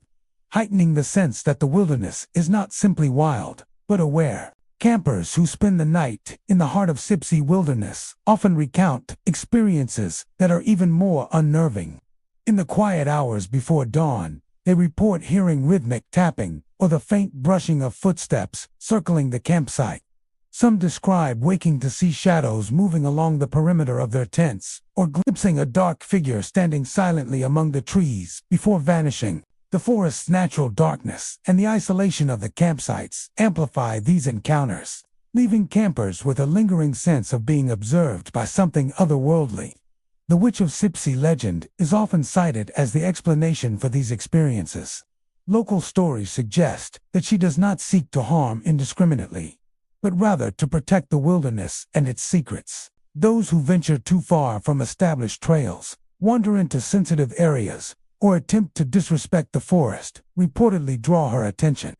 heightening the sense that the wilderness is not simply wild, but aware. Campers who spend the night in the heart of Sipsey Wilderness often recount experiences that are even more unnerving. In the quiet hours before dawn, they report hearing rhythmic tapping or the faint brushing of footsteps circling the campsite. Some describe waking to see shadows moving along the perimeter of their tents, or glimpsing a dark figure standing silently among the trees before vanishing. The forest's natural darkness and the isolation of the campsites amplify these encounters, leaving campers with a lingering sense of being observed by something otherworldly. The Witch of Sipsey legend is often cited as the explanation for these experiences. Local stories suggest that she does not seek to harm indiscriminately, but rather to protect the wilderness and its secrets. Those who venture too far from established trails, wander into sensitive areas, or attempt to disrespect the forest, reportedly draw her attention.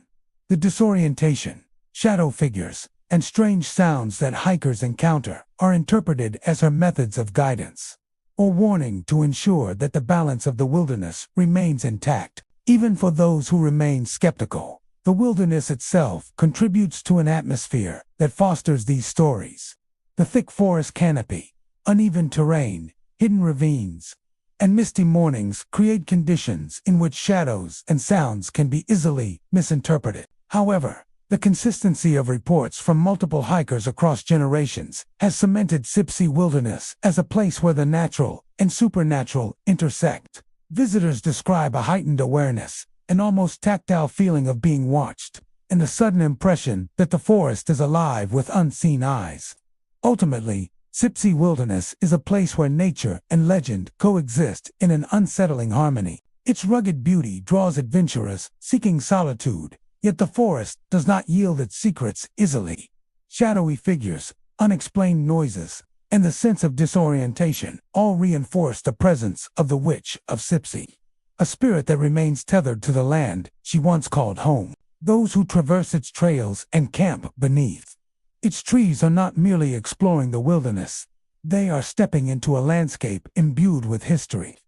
The disorientation, shadow figures, and strange sounds that hikers encounter are interpreted as her methods of guidance, or warning to ensure that the balance of the wilderness remains intact. Even for those who remain skeptical, the wilderness itself contributes to an atmosphere that fosters these stories. The thick forest canopy, uneven terrain, hidden ravines, and misty mornings create conditions in which shadows and sounds can be easily misinterpreted. However, the consistency of reports from multiple hikers across generations has cemented Sipsey Wilderness as a place where the natural and supernatural intersect. Visitors describe a heightened awareness, an almost tactile feeling of being watched, and a sudden impression that the forest is alive with unseen eyes. Ultimately, Sipsey Wilderness is a place where nature and legend coexist in an unsettling harmony. Its rugged beauty draws adventurers seeking solitude, yet the forest does not yield its secrets easily. Shadowy figures, unexplained noises, and the sense of disorientation all reinforce the presence of the Witch of Sipsey, a spirit that remains tethered to the land she once called home. Those who traverse its trails and camp beneath its trees are not merely exploring the wilderness, they are stepping into a landscape imbued with history,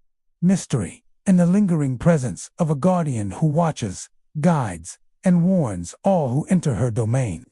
mystery, and the lingering presence of a guardian who watches, guides, and warns all who enter her domain.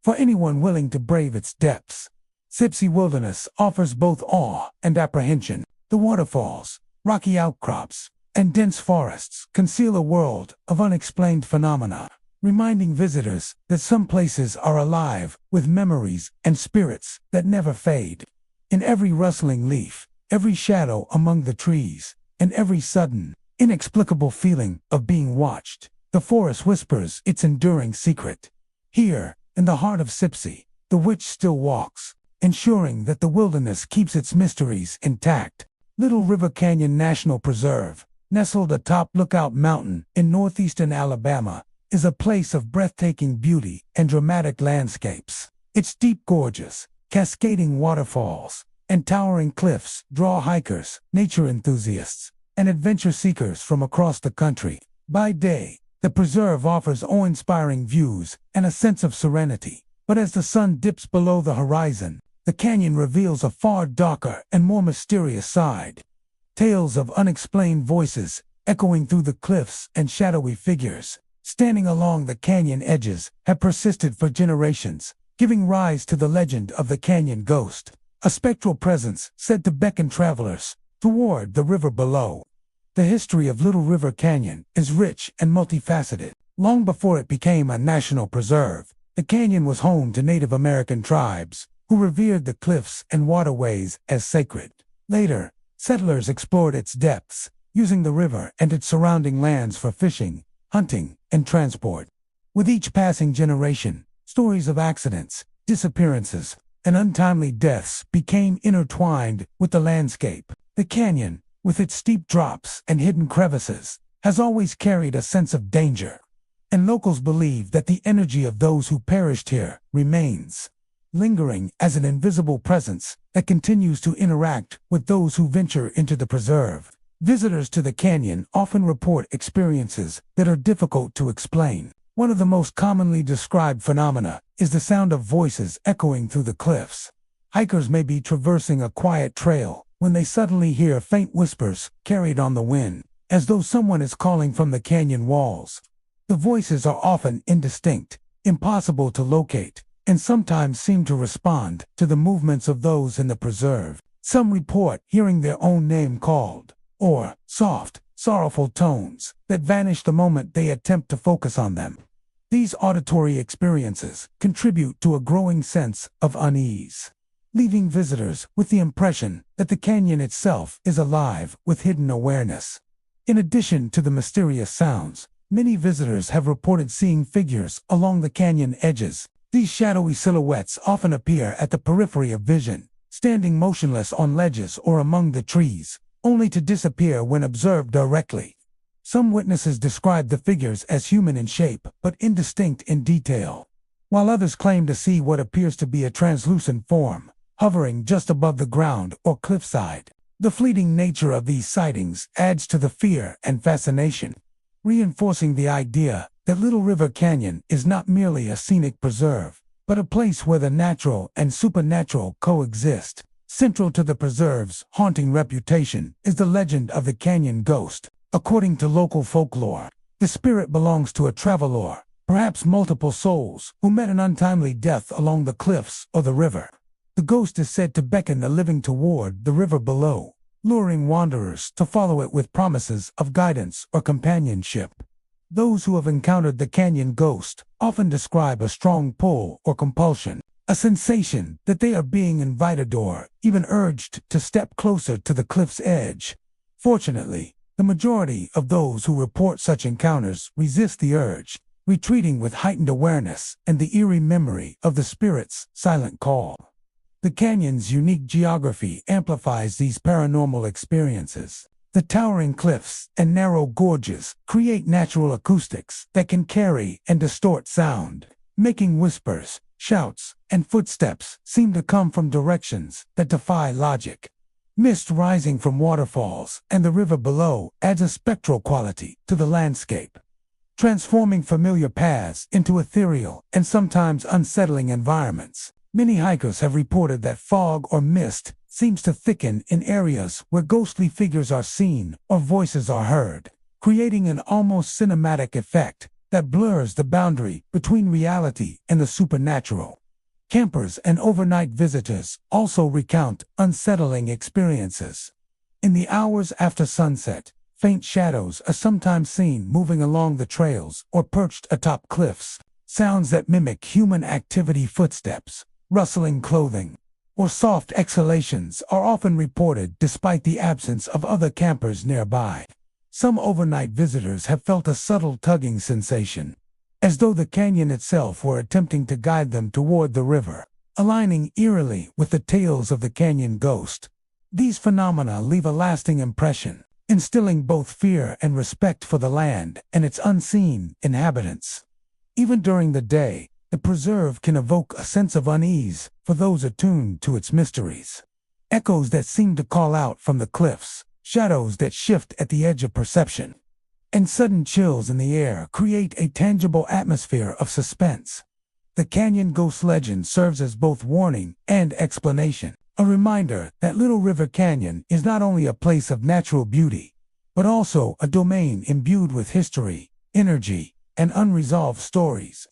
For anyone willing to brave its depths, Sipsey Wilderness offers both awe and apprehension. The waterfalls, rocky outcrops, and dense forests conceal a world of unexplained phenomena, reminding visitors that some places are alive with memories and spirits that never fade. In every rustling leaf, every shadow among the trees, and every sudden, inexplicable feeling of being watched, the forest whispers its enduring secret. Here, in the heart of Sipsey, the witch still walks, ensuring that the wilderness keeps its mysteries intact. Little River Canyon National Preserve, nestled atop Lookout Mountain in northeastern Alabama, is a place of breathtaking beauty and dramatic landscapes. Its deep gorges, cascading waterfalls, and towering cliffs draw hikers, nature enthusiasts, and adventure seekers from across the country. By day, the preserve offers awe-inspiring views and a sense of serenity, but as the sun dips below the horizon, the canyon reveals a far darker and more mysterious side. Tales of unexplained voices echoing through the cliffs and shadowy figures standing along the canyon edges have persisted for generations, giving rise to the legend of the canyon ghost, a spectral presence said to beckon travelers toward the river below. The history of Little River Canyon is rich and multifaceted. Long before it became a national preserve, the canyon was home to Native American tribes who revered the cliffs and waterways as sacred. Later, settlers explored its depths, using the river and its surrounding lands for fishing, hunting, and transport. With each passing generation, stories of accidents, disappearances, and untimely deaths became intertwined with the landscape. The canyon, with its steep drops and hidden crevices, has always carried a sense of danger, and locals believe that the energy of those who perished here remains. lingering as an invisible presence that continues to interact with those who venture into the preserve. Visitors to the canyon often report experiences that are difficult to explain. One of the most commonly described phenomena is the sound of voices echoing through the cliffs. Hikers may be traversing a quiet trail when they suddenly hear faint whispers carried on the wind, as though someone is calling from the canyon walls. The voices are often indistinct, impossible to locate, and sometimes seem to respond to the movements of those in the preserve. Some report hearing their own name called, or soft, sorrowful tones that vanish the moment they attempt to focus on them. These auditory experiences contribute to a growing sense of unease, leaving visitors with the impression that the canyon itself is alive with hidden awareness. In addition to the mysterious sounds, many visitors have reported seeing figures along the canyon edges. These shadowy silhouettes often appear at the periphery of vision, standing motionless on ledges or among the trees, only to disappear when observed directly. Some witnesses describe the figures as human in shape but indistinct in detail, while others claim to see what appears to be a translucent form, hovering just above the ground or cliffside. The fleeting nature of these sightings adds to the fear and fascination, reinforcing the idea that Little River Canyon is not merely a scenic preserve, but a place where the natural and supernatural coexist. Central to the preserve's haunting reputation is the legend of the canyon ghost. According to local folklore, the spirit belongs to a traveler, perhaps multiple souls, who met an untimely death along the cliffs or the river. The ghost is said to beckon the living toward the river below, luring wanderers to follow it with promises of guidance or companionship. Those who have encountered the canyon ghost often describe a strong pull or compulsion, a sensation that they are being invited or even urged to step closer to the cliff's edge. Fortunately, the majority of those who report such encounters resist the urge, retreating with heightened awareness and the eerie memory of the spirit's silent call. The canyon's unique geography amplifies these paranormal experiences. The towering cliffs and narrow gorges create natural acoustics that can carry and distort sound, making whispers, shouts, and footsteps seem to come from directions that defy logic. Mist rising from waterfalls and the river below adds a spectral quality to the landscape, transforming familiar paths into ethereal and sometimes unsettling environments. Many hikers have reported that fog or mist seems to thicken in areas where ghostly figures are seen or voices are heard, creating an almost cinematic effect that blurs the boundary between reality and the supernatural. Campers and overnight visitors also recount unsettling experiences. In the hours after sunset, faint shadows are sometimes seen moving along the trails or perched atop cliffs. Sounds that mimic human activity, footsteps, rustling clothing, or soft exhalations are often reported despite the absence of other campers nearby. Some overnight visitors have felt a subtle tugging sensation, as though the canyon itself were attempting to guide them toward the river, aligning eerily with the tales of the canyon ghost. These phenomena leave a lasting impression, instilling both fear and respect for the land and its unseen inhabitants. Even during the day, the preserve can evoke a sense of unease for those attuned to its mysteries. Echoes that seem to call out from the cliffs, shadows that shift at the edge of perception, and sudden chills in the air create a tangible atmosphere of suspense. The canyon ghost legend serves as both warning and explanation, a reminder that Little River Canyon is not only a place of natural beauty, but also a domain imbued with history, energy, and unresolved stories.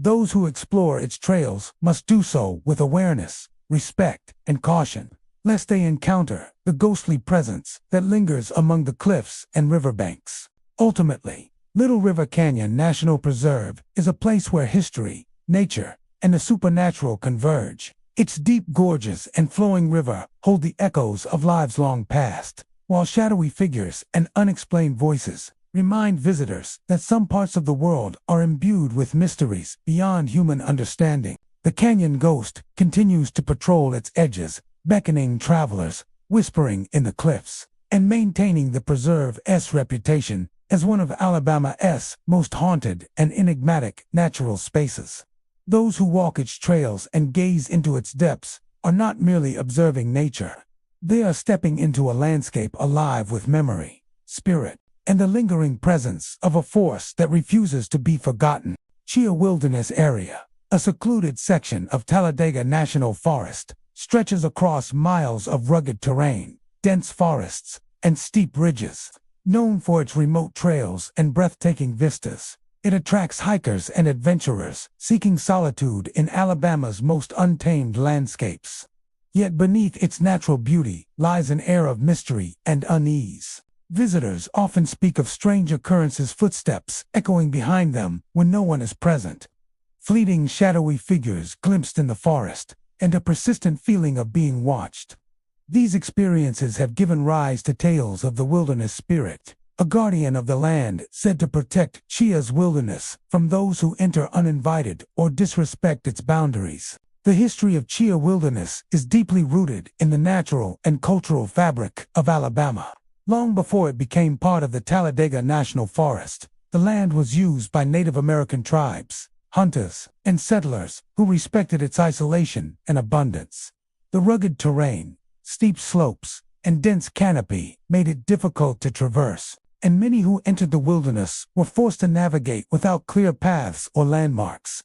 Those who explore its trails must do so with awareness, respect, and caution, lest they encounter the ghostly presence that lingers among the cliffs and riverbanks. Ultimately, Little River Canyon National Preserve is a place where history, nature, and the supernatural converge. Its deep gorges and flowing river hold the echoes of lives long past, while shadowy figures and unexplained voices remind visitors that some parts of the world are imbued with mysteries beyond human understanding. The canyon ghost continues to patrol its edges, beckoning travelers, whispering in the cliffs, and maintaining the preserve's reputation as one of Alabama's most haunted and enigmatic natural spaces. Those who walk its trails and gaze into its depths are not merely observing nature. They are stepping into a landscape alive with memory, spirit, and the lingering presence of a force that refuses to be forgotten. Chia Wilderness Area, a secluded section of Talladega National Forest, stretches across miles of rugged terrain, dense forests, and steep ridges. Known for its remote trails and breathtaking vistas, it attracts hikers and adventurers seeking solitude in Alabama's most untamed landscapes. Yet beneath its natural beauty lies an air of mystery and unease. Visitors often speak of strange occurrences, footsteps echoing behind them when no one is present, fleeting shadowy figures glimpsed in the forest, and a persistent feeling of being watched. These experiences have given rise to tales of the wilderness spirit, a guardian of the land said to protect Chia's wilderness from those who enter uninvited or disrespect its boundaries. The history of Chia Wilderness is deeply rooted in the natural and cultural fabric of Alabama. Long before it became part of the Talladega National Forest, the land was used by Native American tribes, hunters, and settlers who respected its isolation and abundance. The rugged terrain, steep slopes, and dense canopy made it difficult to traverse, and many who entered the wilderness were forced to navigate without clear paths or landmarks.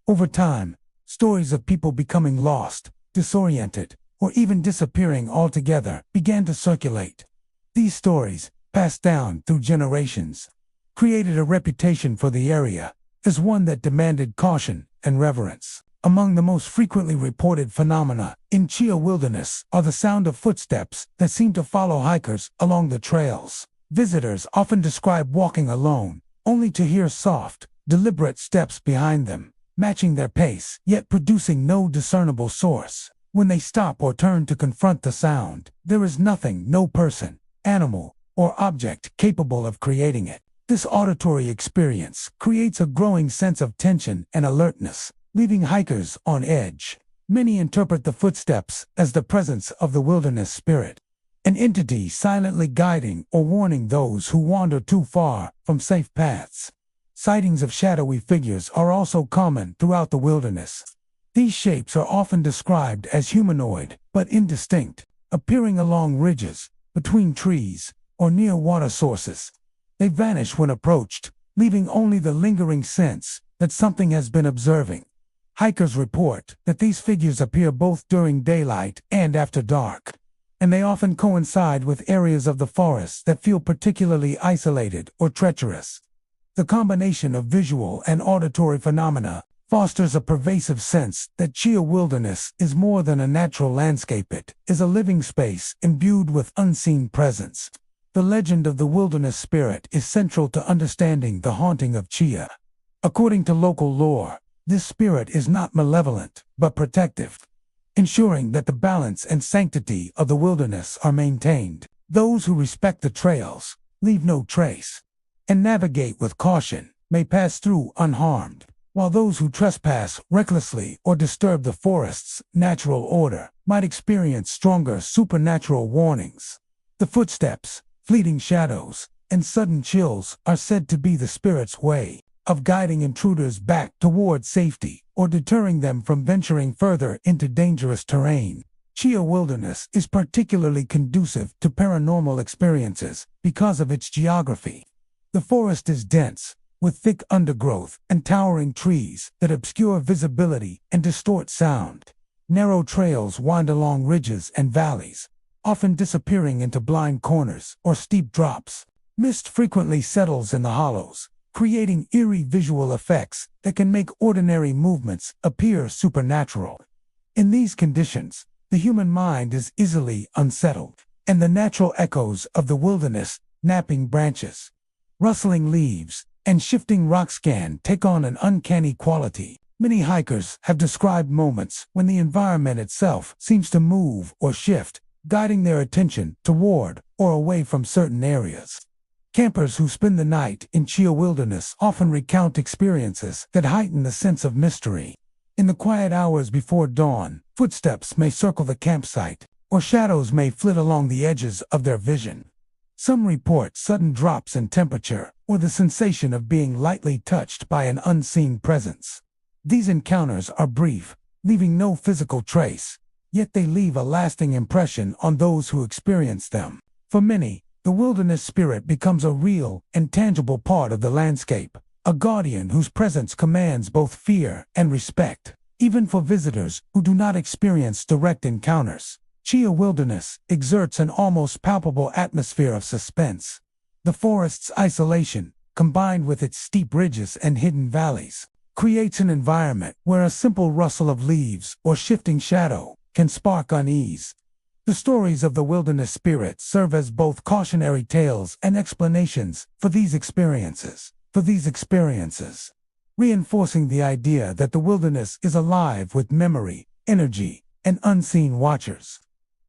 Over time, stories of people becoming lost, disoriented, or even disappearing altogether began to circulate. These stories, passed down through generations, created a reputation for the area as one that demanded caution and reverence. Among the most frequently reported phenomena in Chia Wilderness are the sound of footsteps that seem to follow hikers along the trails. Visitors often describe walking alone, only to hear soft, deliberate steps behind them, matching their pace, yet producing no discernible source. When they stop or turn to confront the sound, there is nothing, no person, animal, or object capable of creating it. This auditory experience creates a growing sense of tension and alertness, leaving hikers on edge. Many interpret the footsteps as the presence of the wilderness spirit, an entity silently guiding or warning those who wander too far from safe paths. Sightings of shadowy figures are also common throughout the wilderness. These shapes are often described as humanoid, but indistinct, appearing along ridges, between trees, or near water sources. They vanish when approached, leaving only the lingering sense that something has been observing. Hikers report that these figures appear both during daylight and after dark, and they often coincide with areas of the forest that feel particularly isolated or treacherous. The combination of visual and auditory phenomena fosters a pervasive sense that Chia Wilderness is more than a natural landscape. It is a living space imbued with unseen presence. The legend of the wilderness spirit is central to understanding the haunting of Chia. According to local lore, this spirit is not malevolent, but protective, ensuring that the balance and sanctity of the wilderness are maintained. Those who respect the trails, leave no trace, and navigate with caution may pass through unharmed, while those who trespass recklessly or disturb the forest's natural order might experience stronger supernatural warnings. The footsteps, fleeting shadows, and sudden chills are said to be the spirit's way of guiding intruders back toward safety or deterring them from venturing further into dangerous terrain. Chia Wilderness is particularly conducive to paranormal experiences because of its geography. The forest is dense, with thick undergrowth and towering trees that obscure visibility and distort sound. Narrow trails wind along ridges and valleys, often disappearing into blind corners or steep drops. Mist frequently settles in the hollows, creating eerie visual effects that can make ordinary movements appear supernatural. In these conditions, the human mind is easily unsettled, and the natural echoes of the wilderness, napping branches, rustling leaves, and shifting rocks can take on an uncanny quality. Many hikers have described moments when the environment itself seems to move or shift, guiding their attention toward or away from certain areas. Campers who spend the night in Chia Wilderness often recount experiences that heighten the sense of mystery. In the quiet hours before dawn, footsteps may circle the campsite, or shadows may flit along the edges of their vision. Some report sudden drops in temperature, or the sensation of being lightly touched by an unseen presence. These encounters are brief, leaving no physical trace, yet they leave a lasting impression on those who experience them. For many, the wilderness spirit becomes a real and tangible part of the landscape, a guardian whose presence commands both fear and respect. Even for visitors who do not experience direct encounters, Chia Wilderness exerts an almost palpable atmosphere of suspense. The forest's isolation, combined with its steep ridges and hidden valleys, creates an environment where a simple rustle of leaves or shifting shadow can spark unease. The stories of the wilderness spirit serve as both cautionary tales and explanations for these experiences, reinforcing the idea that the wilderness is alive with memory, energy, and unseen watchers.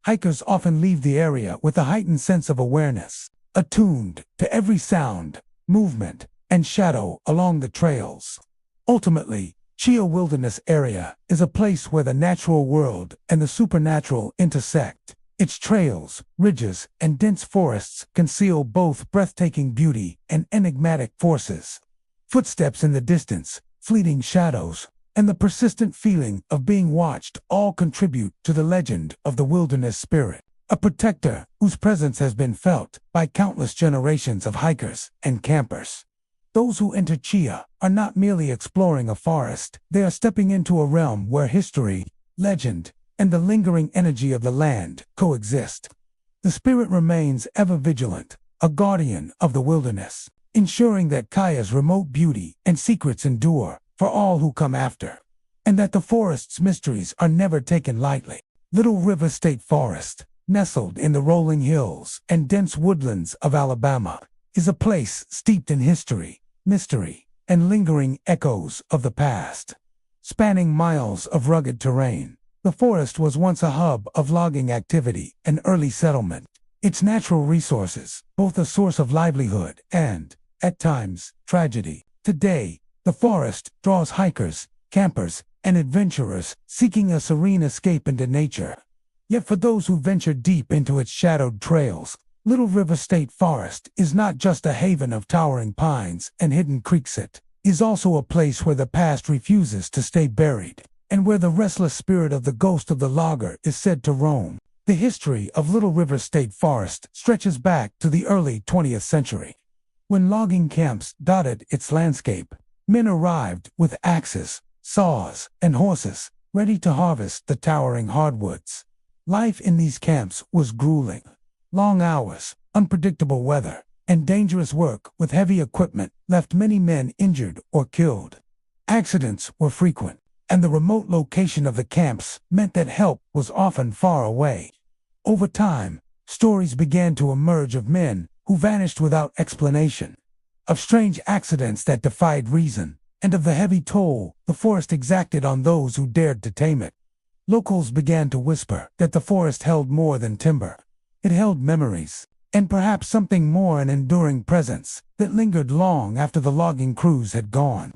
Hikers often leave the area with a heightened sense of awareness, attuned to every sound, movement, and shadow along the trails. Ultimately, Chia Wilderness Area is a place where the natural world and the supernatural intersect. Its trails, ridges, and dense forests conceal both breathtaking beauty and enigmatic forces. Footsteps in the distance, fleeting shadows, and the persistent feeling of being watched all contribute to the legend of the wilderness spirit, a protector whose presence has been felt by countless generations of hikers and campers. Those who enter Chia are not merely exploring a forest, they are stepping into a realm where history, legend, and the lingering energy of the land coexist. The spirit remains ever vigilant, a guardian of the wilderness, ensuring that Kaya's remote beauty and secrets endure for all who come after, and that the forest's mysteries are never taken lightly. Little River State Forest, nestled in the rolling hills and dense woodlands of Alabama, is a place steeped in history, mystery, and lingering echoes of the past. Spanning miles of rugged terrain, the forest was once a hub of logging activity and early settlement. Its natural resources, both a source of livelihood and, at times, tragedy. Today, the forest draws hikers, campers, and adventurers seeking a serene escape into nature. Yet for those who venture deep into its shadowed trails, Little River State Forest is not just a haven of towering pines and hidden creeks. It is also a place where the past refuses to stay buried, and where the restless spirit of the ghost of the logger is said to roam. The history of Little River State Forest stretches back to the early 20th century. When logging camps dotted its landscape, men arrived with axes, saws, and horses, ready to harvest the towering hardwoods. Life in these camps was grueling. Long hours, unpredictable weather, and dangerous work with heavy equipment left many men injured or killed. Accidents were frequent, and the remote location of the camps meant that help was often far away. Over time, stories began to emerge of men who vanished without explanation, of strange accidents that defied reason, and of the heavy toll the forest exacted on those who dared to tame it. Locals began to whisper that the forest held more than timber. It held memories, and perhaps something more, an enduring presence that lingered long after the logging crews had gone.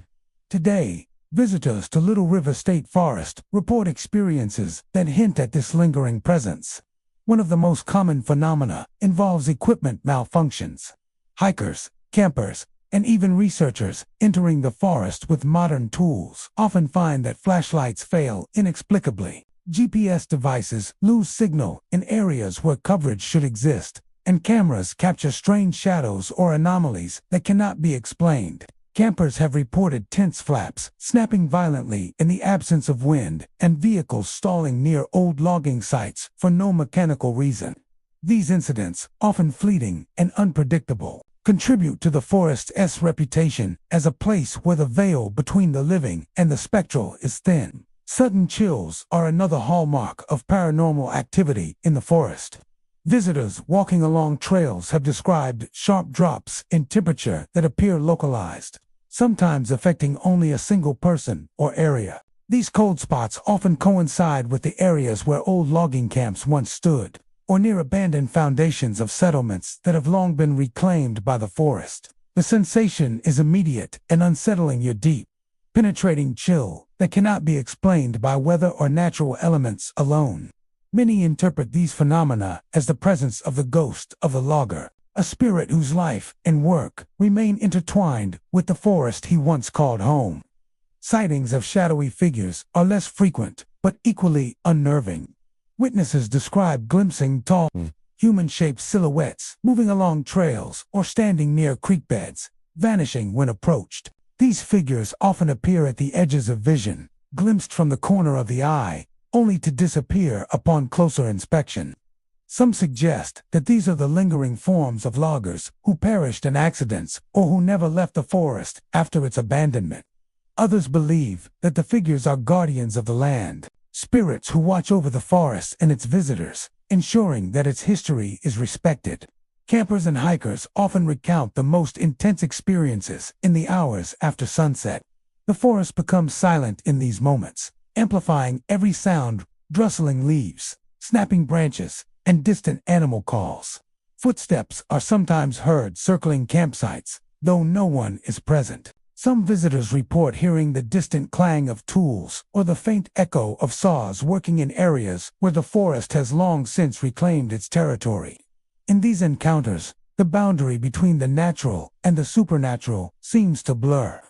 Today, visitors to Little River State Forest report experiences that hint at this lingering presence. One of the most common phenomena involves equipment malfunctions. Hikers, campers, and even researchers entering the forest with modern tools often find that flashlights fail inexplicably. GPS devices lose signal in areas where coverage should exist, and cameras capture strange shadows or anomalies that cannot be explained. Campers have reported tents flaps snapping violently in the absence of wind and vehicles stalling near old logging sites for no mechanical reason. These incidents, often fleeting and unpredictable, contribute to the forest's reputation as a place where the veil between the living and the spectral is thin. Sudden chills are another hallmark of paranormal activity in the forest. Visitors walking along trails have described sharp drops in temperature that appear localized, sometimes affecting only a single person or area. These cold spots often coincide with the areas where old logging camps once stood, or near abandoned foundations of settlements that have long been reclaimed by the forest. The sensation is immediate and unsettling, yet deep, penetrating chill that cannot be explained by weather or natural elements alone. Many interpret these phenomena as the presence of the ghost of the logger, a spirit whose life and work remain intertwined with the forest he once called home. Sightings of shadowy figures are less frequent, but equally unnerving. Witnesses describe glimpsing tall, human-shaped silhouettes moving along trails or standing near creek beds, vanishing when approached. These figures often appear at the edges of vision, glimpsed from the corner of the eye, only to disappear upon closer inspection. Some suggest that these are the lingering forms of loggers who perished in accidents or who never left the forest after its abandonment. Others believe that the figures are guardians of the land, spirits who watch over the forest and its visitors, ensuring that its history is respected. Campers and hikers often recount the most intense experiences in the hours after sunset. The forest becomes silent in these moments, amplifying every sound: rustling leaves, snapping branches, and distant animal calls. Footsteps are sometimes heard circling campsites, though no one is present. Some visitors report hearing the distant clang of tools or the faint echo of saws working in areas where the forest has long since reclaimed its territory. In these encounters, the boundary between the natural and the supernatural seems to blur,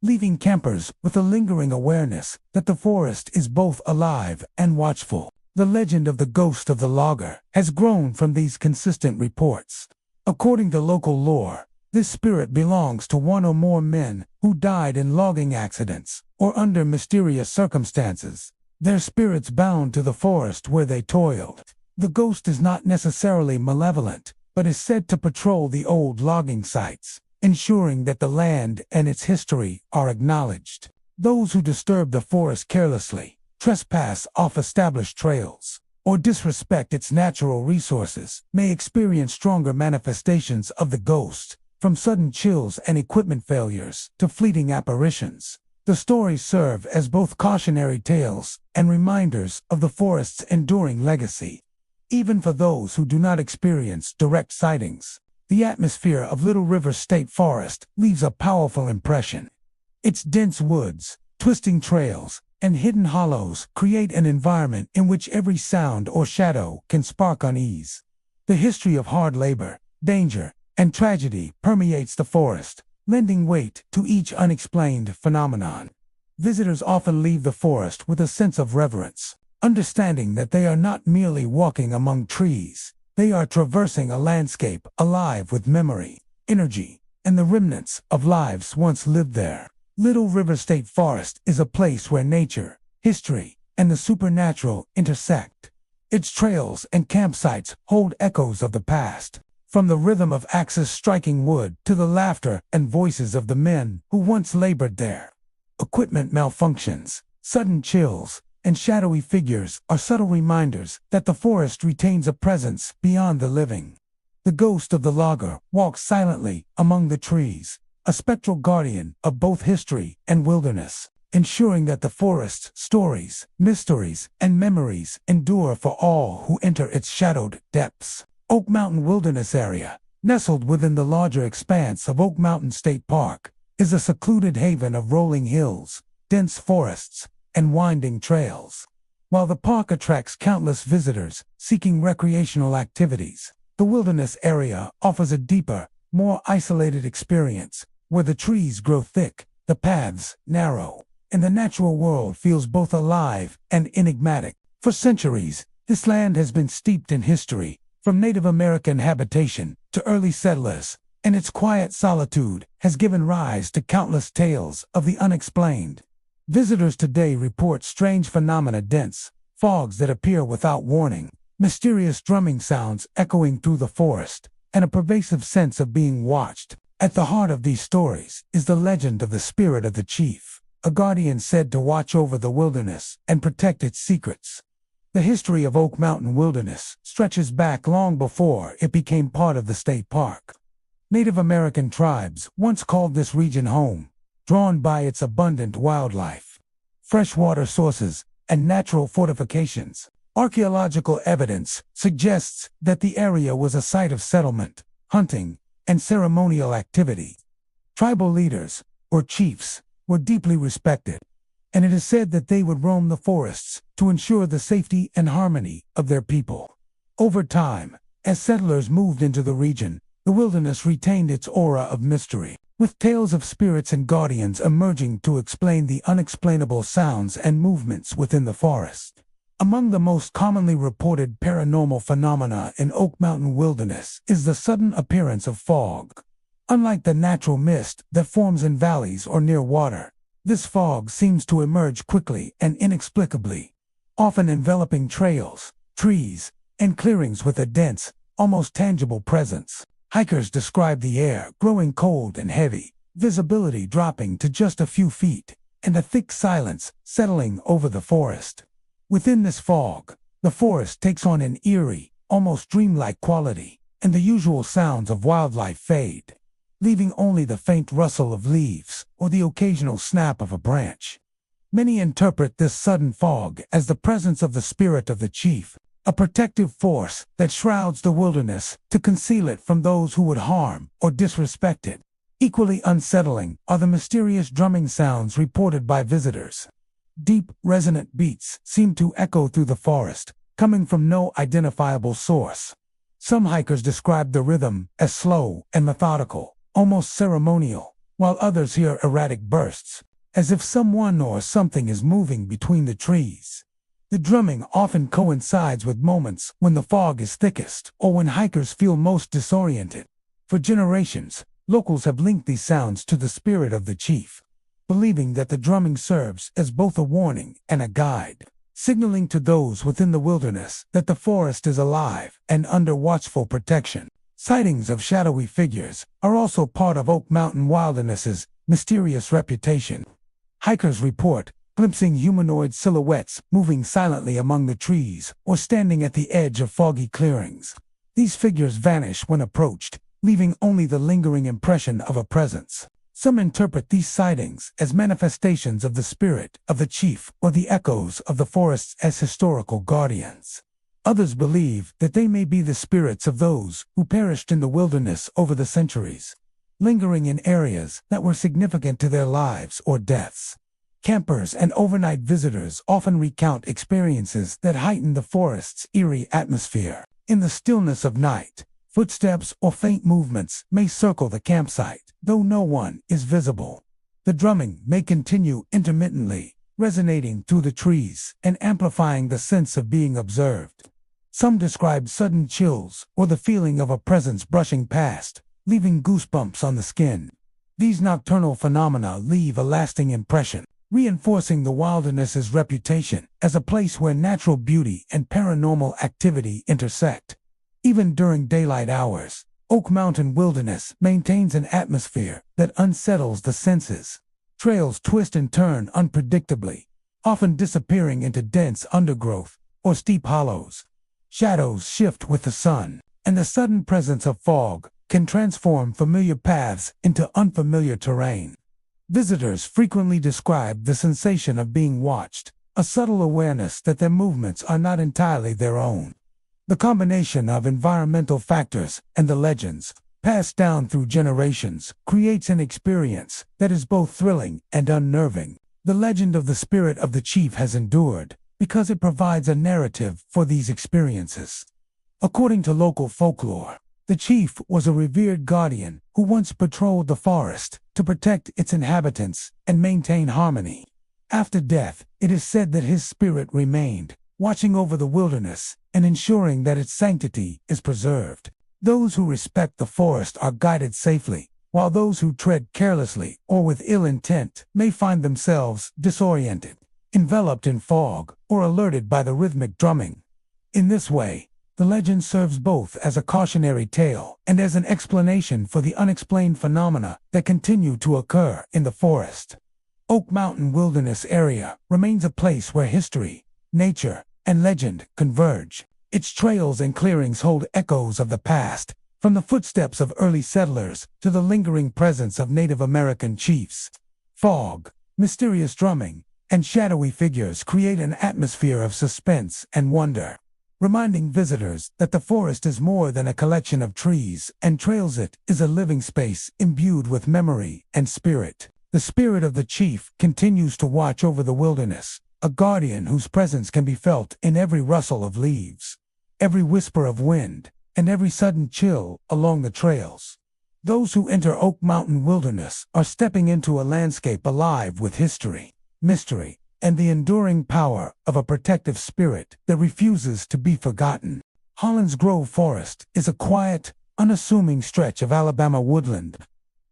leaving campers with a lingering awareness that the forest is both alive and watchful. The legend of the ghost of the logger has grown from these consistent reports. According to local lore, this spirit belongs to one or more men who died in logging accidents or under mysterious circumstances, their spirits bound to the forest where they toiled. The ghost is not necessarily malevolent, but is said to patrol the old logging sites, ensuring that the land and its history are acknowledged. Those who disturb the forest carelessly, trespass off established trails, or disrespect its natural resources may experience stronger manifestations of the ghost, from sudden chills and equipment failures to fleeting apparitions. The stories serve as both cautionary tales and reminders of the forest's enduring legacy. Even for those who do not experience direct sightings, the atmosphere of Little River State Forest leaves a powerful impression. Its dense woods, twisting trails, and hidden hollows create an environment in which every sound or shadow can spark unease. The history of hard labor, danger, and tragedy permeates the forest, lending weight to each unexplained phenomenon. Visitors often leave the forest with a sense of reverence, understanding that they are not merely walking among trees, they are traversing a landscape alive with memory, energy, and the remnants of lives once lived there. Little River State Forest is a place where nature, history, and the supernatural intersect. Its trails and campsites hold echoes of the past, from the rhythm of axes striking wood to the laughter and voices of the men who once labored there. Equipment malfunctions, sudden chills, and shadowy figures are subtle reminders that the forest retains a presence beyond the living. The ghost of the logger walks silently among the trees, a spectral guardian of both history and wilderness, ensuring that the forest's stories, mysteries, and memories endure for all who enter its shadowed depths. Oak Mountain Wilderness Area, nestled within the larger expanse of Oak Mountain State Park, is a secluded haven of rolling hills, dense forests, and winding trails. While the park attracts countless visitors seeking recreational activities, the wilderness area offers a deeper, more isolated experience, where the trees grow thick, the paths narrow, and the natural world feels both alive and enigmatic. For centuries, this land has been steeped in history, from Native American habitation to early settlers, and its quiet solitude has given rise to countless tales of the unexplained. Visitors today report strange phenomena: dense fogs that appear without warning, mysterious drumming sounds echoing through the forest, and a pervasive sense of being watched. At the heart of these stories is the legend of the spirit of the chief, a guardian said to watch over the wilderness and protect its secrets. The history of Oak Mountain Wilderness stretches back long before it became part of the state park. Native American tribes once called this region home, drawn by its abundant wildlife, freshwater sources, and natural fortifications. Archaeological evidence suggests that the area was a site of settlement, hunting, and ceremonial activity. Tribal leaders, or chiefs, were deeply respected, and it is said that they would roam the forests to ensure the safety and harmony of their people. Over time, as settlers moved into the region, the wilderness retained its aura of mystery. with tales of spirits and guardians emerging to explain the unexplainable sounds and movements within the forest. Among the most commonly reported paranormal phenomena in Oak Mountain Wilderness is the sudden appearance of fog. Unlike the natural mist that forms in valleys or near water, this fog seems to emerge quickly and inexplicably, often enveloping trails, trees, and clearings with a dense, almost tangible presence. Hikers describe the air growing cold and heavy, visibility dropping to just a few feet, and a thick silence settling over the forest. Within this fog, the forest takes on an eerie, almost dreamlike quality, and the usual sounds of wildlife fade, leaving only the faint rustle of leaves or the occasional snap of a branch. Many interpret this sudden fog as the presence of the spirit of the chief, a protective force that shrouds the wilderness to conceal it from those who would harm or disrespect it. Equally unsettling are the mysterious drumming sounds reported by visitors. Deep, resonant beats seem to echo through the forest, coming from no identifiable source. Some hikers describe the rhythm as slow and methodical, almost ceremonial, while others hear erratic bursts, as if someone or something is moving between the trees. The drumming often coincides with moments when the fog is thickest or when hikers feel most disoriented. For generations, locals have linked these sounds to the spirit of the chief, believing that the drumming serves as both a warning and a guide, signaling to those within the wilderness that the forest is alive and under watchful protection. Sightings of shadowy figures are also part of Oak Mountain Wilderness's mysterious reputation. Hikers report glimpsing humanoid silhouettes moving silently among the trees or standing at the edge of foggy clearings. These figures vanish when approached, leaving only the lingering impression of a presence. Some interpret these sightings as manifestations of the spirit of the chief or the echoes of the forests as historical guardians. Others believe that they may be the spirits of those who perished in the wilderness over the centuries, lingering in areas that were significant to their lives or deaths. Campers and overnight visitors often recount experiences that heighten the forest's eerie atmosphere. In the stillness of night, footsteps or faint movements may circle the campsite, though no one is visible. The drumming may continue intermittently, resonating through the trees and amplifying the sense of being observed. Some describe sudden chills or the feeling of a presence brushing past, leaving goosebumps on the skin. These nocturnal phenomena leave a lasting impression, reinforcing the wilderness's reputation as a place where natural beauty and paranormal activity intersect. Even during daylight hours, Oak Mountain Wilderness maintains an atmosphere that unsettles the senses. Trails twist and turn unpredictably, often disappearing into dense undergrowth or steep hollows. Shadows shift with the sun, and the sudden presence of fog can transform familiar paths into unfamiliar terrain. Visitors frequently describe the sensation of being watched, a subtle awareness that their movements are not entirely their own. The combination of environmental factors and the legends, passed down through generations, creates an experience that is both thrilling and unnerving. The legend of the spirit of the chief has endured because it provides a narrative for these experiences. According to local folklore, the chief was a revered guardian who once patrolled the forest to protect its inhabitants and maintain harmony. After death, it is said that his spirit remained, watching over the wilderness and ensuring that its sanctity is preserved. Those who respect the forest are guided safely, while those who tread carelessly or with ill intent may find themselves disoriented, enveloped in fog, or alerted by the rhythmic drumming. In this way, the legend serves both as a cautionary tale and as an explanation for the unexplained phenomena that continue to occur in the forest. Oak Mountain Wilderness area remains a place where history, nature, and legend converge. Its trails and clearings hold echoes of the past, from the footsteps of early settlers to the lingering presence of Native American chiefs. Fog, mysterious drumming, and shadowy figures create an atmosphere of suspense and wonder, reminding visitors that the forest is more than a collection of trees and trails. It is a living space imbued with memory and spirit. The spirit of the chief continues to watch over the wilderness, a guardian whose presence can be felt in every rustle of leaves, every whisper of wind, and every sudden chill along the trails. Those who enter Oak Mountain Wilderness are stepping into a landscape alive with history, mystery, and the enduring power of a protective spirit that refuses to be forgotten. Holland's Grove Forest is a quiet, unassuming stretch of Alabama woodland.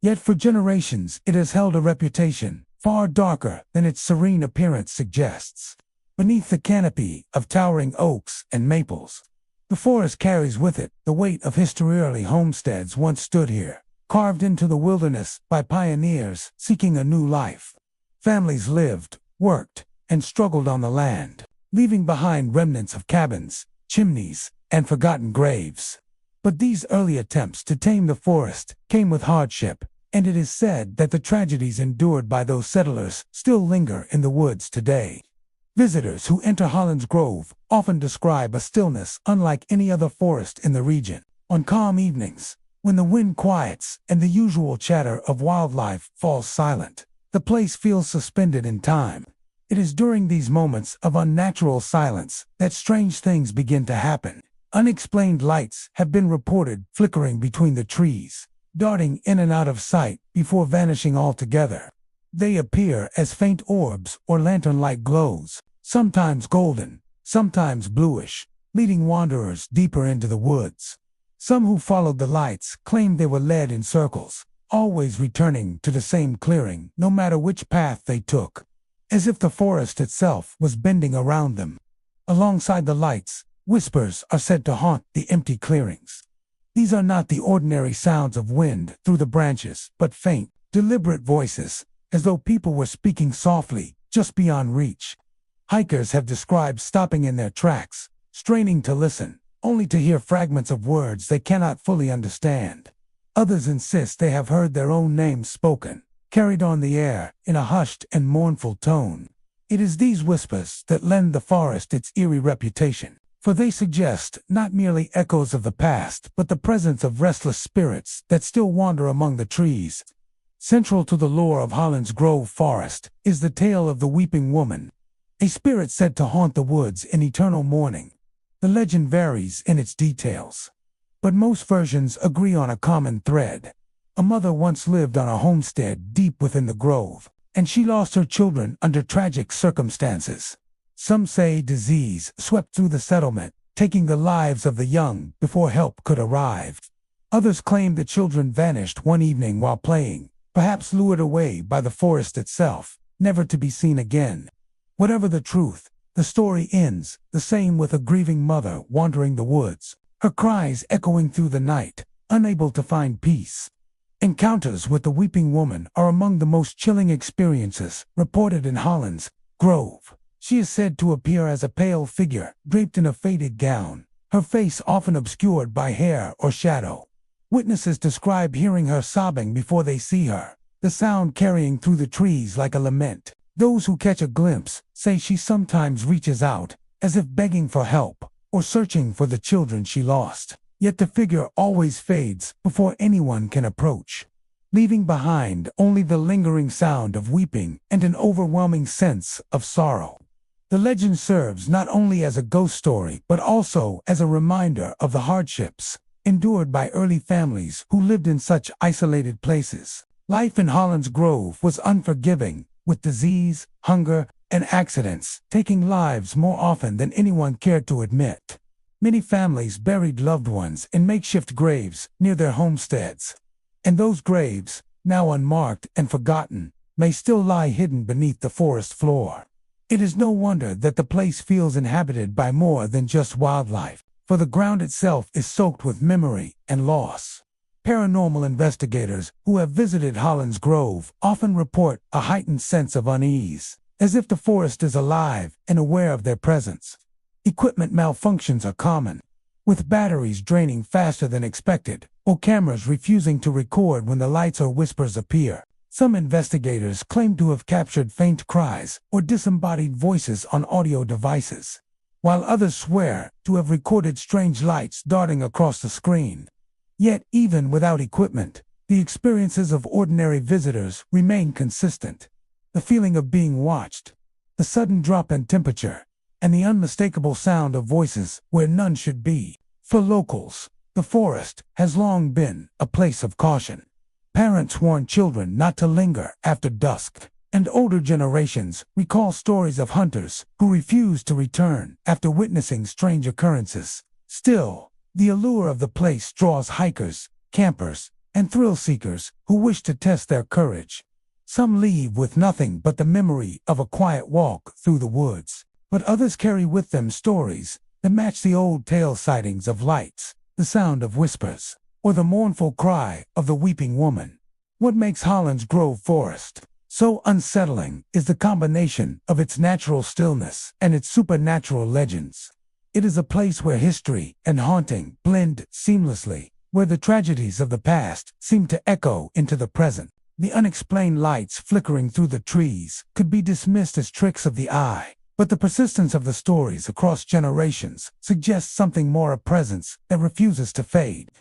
Yet for generations it has held a reputation far darker than its serene appearance suggests. Beneath the canopy of towering oaks and maples, the forest carries with it the weight of history. Early homesteads once stood here, carved into the wilderness by pioneers seeking a new life. Families lived, worked, and struggled on the land, leaving behind remnants of cabins, chimneys, and forgotten graves. But these early attempts to tame the forest came with hardship, and it is said that the tragedies endured by those settlers still linger in the woods today. Visitors who enter Holland's Grove often describe a stillness unlike any other forest in the region. On calm evenings, when the wind quiets and the usual chatter of wildlife falls silent, the place feels suspended in time. It is during these moments of unnatural silence that strange things begin to happen. Unexplained lights have been reported flickering between the trees, darting in and out of sight before vanishing altogether. They appear as faint orbs or lantern-like glows, sometimes golden, sometimes bluish, leading wanderers deeper into the woods. Some who followed the lights claimed they were led in circles, always returning to the same clearing no matter which path they took, as if the forest itself was bending around them. Alongside the lights, whispers are said to haunt the empty clearings. These are not the ordinary sounds of wind through the branches, but faint, deliberate voices, as though people were speaking softly, just beyond reach. Hikers have described stopping in their tracks, straining to listen, only to hear fragments of words they cannot fully understand. Others insist they have heard their own names spoken, carried on the air in a hushed and mournful tone. It is these whispers that lend the forest its eerie reputation, for they suggest not merely echoes of the past, but the presence of restless spirits that still wander among the trees. Central to the lore of Holland's Grove Forest is the tale of the Weeping Woman, a spirit said to haunt the woods in eternal mourning. The legend varies in its details, but most versions agree on a common thread. A mother once lived on a homestead deep within the grove, and she lost her children under tragic circumstances. Some say disease swept through the settlement, taking the lives of the young before help could arrive. Others claim the children vanished one evening while playing, perhaps lured away by the forest itself, never to be seen again. Whatever the truth, the story ends the same, with a grieving mother wandering the woods, her cries echoing through the night, unable to find peace. Encounters with the Weeping Woman are among the most chilling experiences reported in Holland's Grove. She is said to appear as a pale figure, draped in a faded gown, her face often obscured by hair or shadow. Witnesses describe hearing her sobbing before they see her, the sound carrying through the trees like a lament. Those who catch a glimpse say she sometimes reaches out, as if begging for help, or searching for the children she lost. Yet the figure always fades before anyone can approach, leaving behind only the lingering sound of weeping and an overwhelming sense of sorrow. The legend serves not only as a ghost story, but also as a reminder of the hardships endured by early families who lived in such isolated places. Life in Holland's Grove was unforgiving, with disease, hunger, and accidents taking lives more often than anyone cared to admit. Many families buried loved ones in makeshift graves near their homesteads, and those graves, now unmarked and forgotten, may still lie hidden beneath the forest floor. It is no wonder that the place feels inhabited by more than just wildlife, for the ground itself is soaked with memory and loss. Paranormal investigators who have visited Holland's Grove often report a heightened sense of unease, as if the forest is alive and aware of their presence. Equipment malfunctions are common, with batteries draining faster than expected, or cameras refusing to record when the lights or whispers appear. Some investigators claim to have captured faint cries or disembodied voices on audio devices, while others swear to have recorded strange lights darting across the screen. Yet, even without equipment, the experiences of ordinary visitors remain consistent. The feeling of being watched, the sudden drop in temperature, and the unmistakable sound of voices where none should be. For locals, The forest has long been a place of caution. Parents warn children not to linger after dusk, and older generations recall stories of hunters who refuse to return after witnessing strange occurrences. Still, the allure of the place draws hikers, campers, and thrill-seekers who wish to test their courage. Some leave with nothing but the memory of a quiet walk through the woods, but others carry with them stories that match the old tale sightings of lights, the sound of whispers, or the mournful cry of the weeping woman. What makes Holland's Grove Forest so unsettling is the combination of its natural stillness and its supernatural legends. It is a place where history and haunting blend seamlessly, where the tragedies of the past seem to echo into the present. The unexplained lights flickering through the trees could be dismissed as tricks of the eye, but the persistence of the stories across generations suggests something more, a presence that refuses to fade.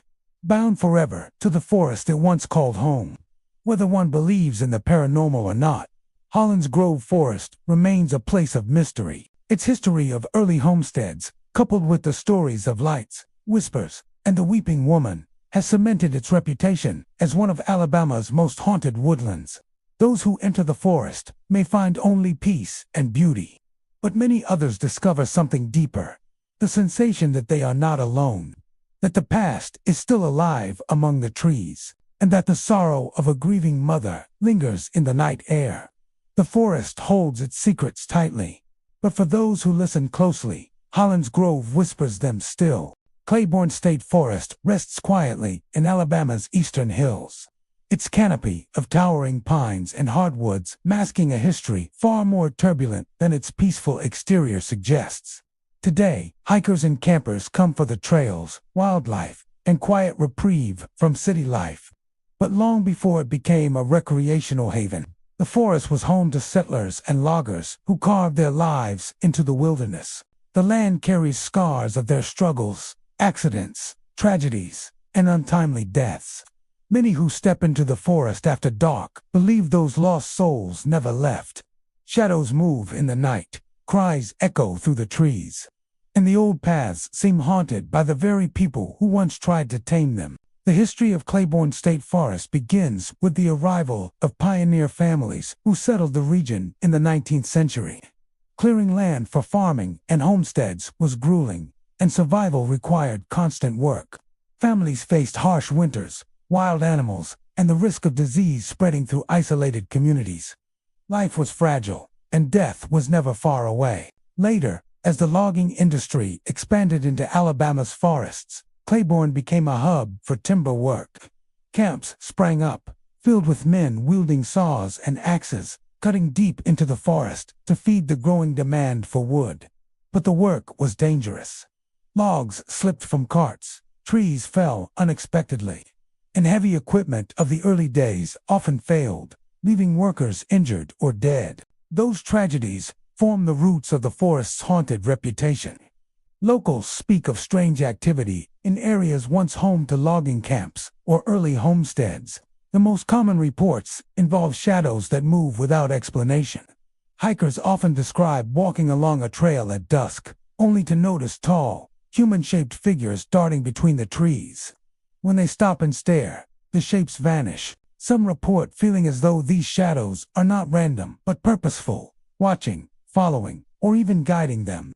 Bound forever to the forest it once called home. Whether one believes in the paranormal or not, Holland's Grove Forest remains a place of mystery. Its history of early homesteads, coupled with the stories of lights, whispers, and the weeping woman, has cemented its reputation as one of Alabama's most haunted woodlands. Those who enter the forest may find only peace and beauty, but many others discover something deeper, the sensation that they are not alone, that the past is still alive among the trees, and that the sorrow of a grieving mother lingers in the night air. The forest holds its secrets tightly, but for those who listen closely, Holland's Grove whispers them still. Claiborne State Forest rests quietly in Alabama's eastern hills, its canopy of towering pines and hardwoods masking a history far more turbulent than its peaceful exterior suggests. Today, hikers and campers come for the trails, wildlife, and quiet reprieve from city life. But long before it became a recreational haven, the forest was home to settlers and loggers who carved their lives into the wilderness. The land carries scars of their struggles, accidents, tragedies, and untimely deaths. Many who step into the forest after dark believe those lost souls never left. Shadows move in the night, cries echo through the trees, and the old paths seem haunted by the very people who once tried to tame them. The history of Claiborne State Forest begins with the arrival of pioneer families who settled the region in the 19th century. Clearing land for farming and homesteads was grueling, and survival required constant work. Families faced harsh winters, wild animals, and the risk of disease spreading through isolated communities. Life was fragile, and death was never far away. Later, as the logging industry expanded into Alabama's forests, Claiborne became a hub for timber work. Camps sprang up, filled with men wielding saws and axes, cutting deep into the forest to feed the growing demand for wood. But the work was dangerous. Logs slipped from carts, trees fell unexpectedly, and heavy equipment of the early days often failed, leaving workers injured or dead. Those tragedies form the roots of the forest's haunted reputation. Locals speak of strange activity in areas once home to logging camps or early homesteads. The most common reports involve shadows that move without explanation. Hikers often describe walking along a trail at dusk, only to notice tall, human-shaped figures darting between the trees. When they stop and stare, the shapes vanish. Some report feeling as though these shadows are not random but purposeful, watching, following, or even guiding them.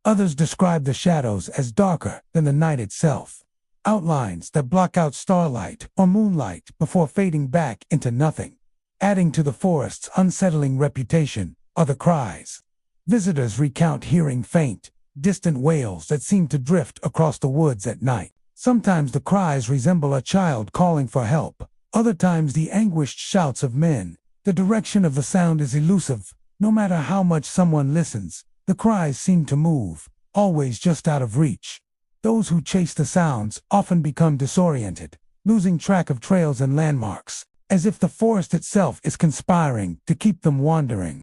Others describe the shadows as darker than the night itself, outlines that block out starlight or moonlight before fading back into nothing. Adding to the forest's unsettling reputation are the cries. Visitors recount hearing faint, distant wails that seem to drift across the woods at night. Sometimes the cries resemble a child calling for help, other times the anguished shouts of men. The direction of the sound is elusive. No matter how much someone listens, the cries seem to move, always just out of reach. Those who chase the sounds often become disoriented, losing track of trails and landmarks, as if the forest itself is conspiring to keep them wandering.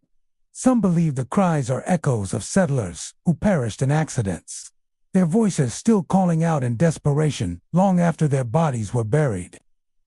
Some believe the cries are echoes of settlers who perished in accidents, their voices still calling out in desperation long after their bodies were buried.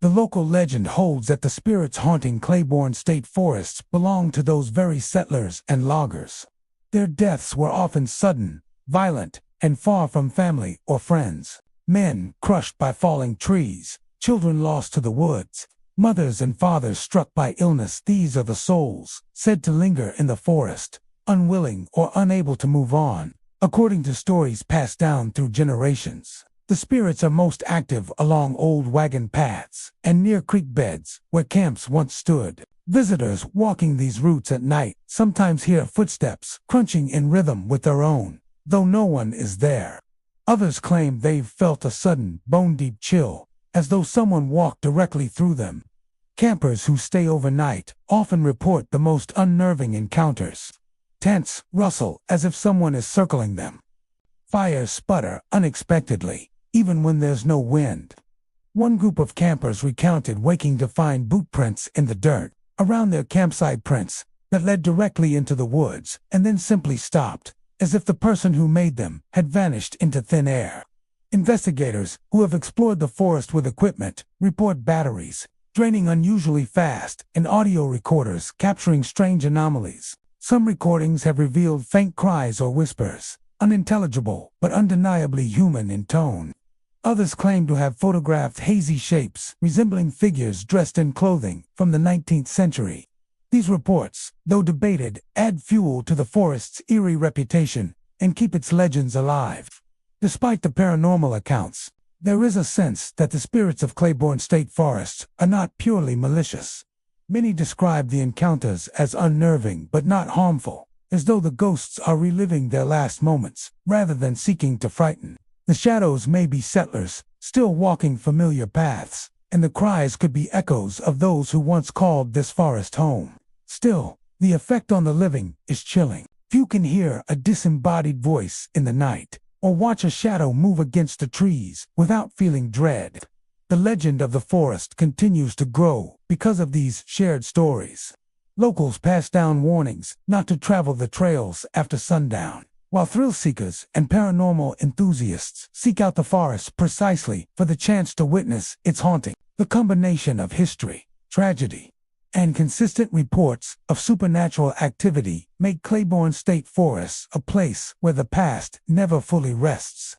The local legend holds that the spirits haunting Claiborne State Forests belong to those very settlers and loggers. Their deaths were often sudden, violent, and far from family or friends. Men crushed by falling trees, children lost to the woods, mothers and fathers struck by illness. These are the souls said to linger in the forest, unwilling or unable to move on, according to stories passed down through generations. The spirits are most active along old wagon paths and near creek beds where camps once stood. Visitors walking these routes at night sometimes hear footsteps crunching in rhythm with their own, though no one is there. Others claim they've felt a sudden, bone-deep chill, as though someone walked directly through them. Campers who stay overnight often report the most unnerving encounters. Tents rustle as if someone is circling them. Fires sputter unexpectedly, even when there's no wind. One group of campers recounted waking to find boot prints in the dirt around their campsite, prints that led directly into the woods and then simply stopped, as if the person who made them had vanished into thin air. Investigators who have explored the forest with equipment report batteries draining unusually fast and audio recorders capturing strange anomalies. Some recordings have revealed faint cries or whispers, unintelligible but undeniably human in tone. Others claim to have photographed hazy shapes resembling figures dressed in clothing from the 19th century. These reports, though debated, add fuel to the forest's eerie reputation and keep its legends alive. Despite the paranormal accounts, there is a sense that the spirits of Claiborne State Forests are not purely malicious. Many describe the encounters as unnerving but not harmful, as though the ghosts are reliving their last moments rather than seeking to frighten. The shadows may be settlers, still walking familiar paths, and the cries could be echoes of those who once called this forest home. Still, the effect on the living is chilling. Few can hear a disembodied voice in the night, or watch a shadow move against the trees without feeling dread. The legend of the forest continues to grow because of these shared stories. Locals pass down warnings not to travel the trails after sundown, while thrill seekers and paranormal enthusiasts seek out the forest precisely for the chance to witness its haunting. The combination of history, tragedy, and consistent reports of supernatural activity make Claiborne State Forests a place where the past never fully rests.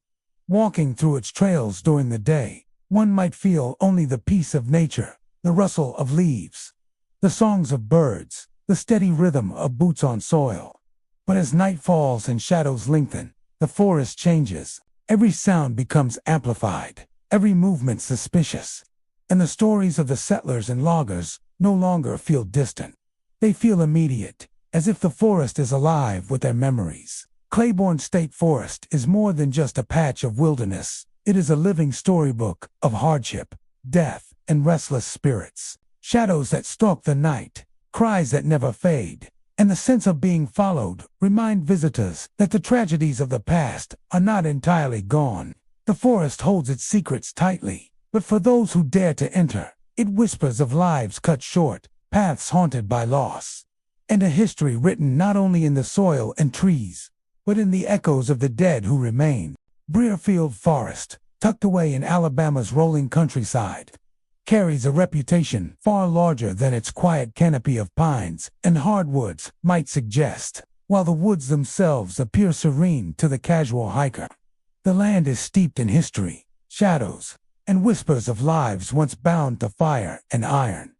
Walking through its trails during the day, one might feel only the peace of nature, the rustle of leaves, the songs of birds, the steady rhythm of boots on soil. But as night falls and shadows lengthen, the forest changes. Every sound becomes amplified, every movement suspicious, and the stories of the settlers and loggers no longer feel distant. They feel immediate, as if the forest is alive with their memories. Claiborne State Forest is more than just a patch of wilderness. It is a living storybook of hardship, death, and restless spirits. Shadows that stalk the night, cries that never fade, and the sense of being followed remind visitors that the tragedies of the past are not entirely gone. The forest holds its secrets tightly, but for those who dare to enter, it whispers of lives cut short, paths haunted by loss, and a history written not only in the soil and trees, but in the echoes of the dead who remain. Breerfield Forest, tucked away in Alabama's rolling countryside, carries a reputation far larger than its quiet canopy of pines and hardwoods might suggest, while the woods themselves appear serene to the casual hiker. The land is steeped in history, shadows, and whispers of lives once bound to fire and iron.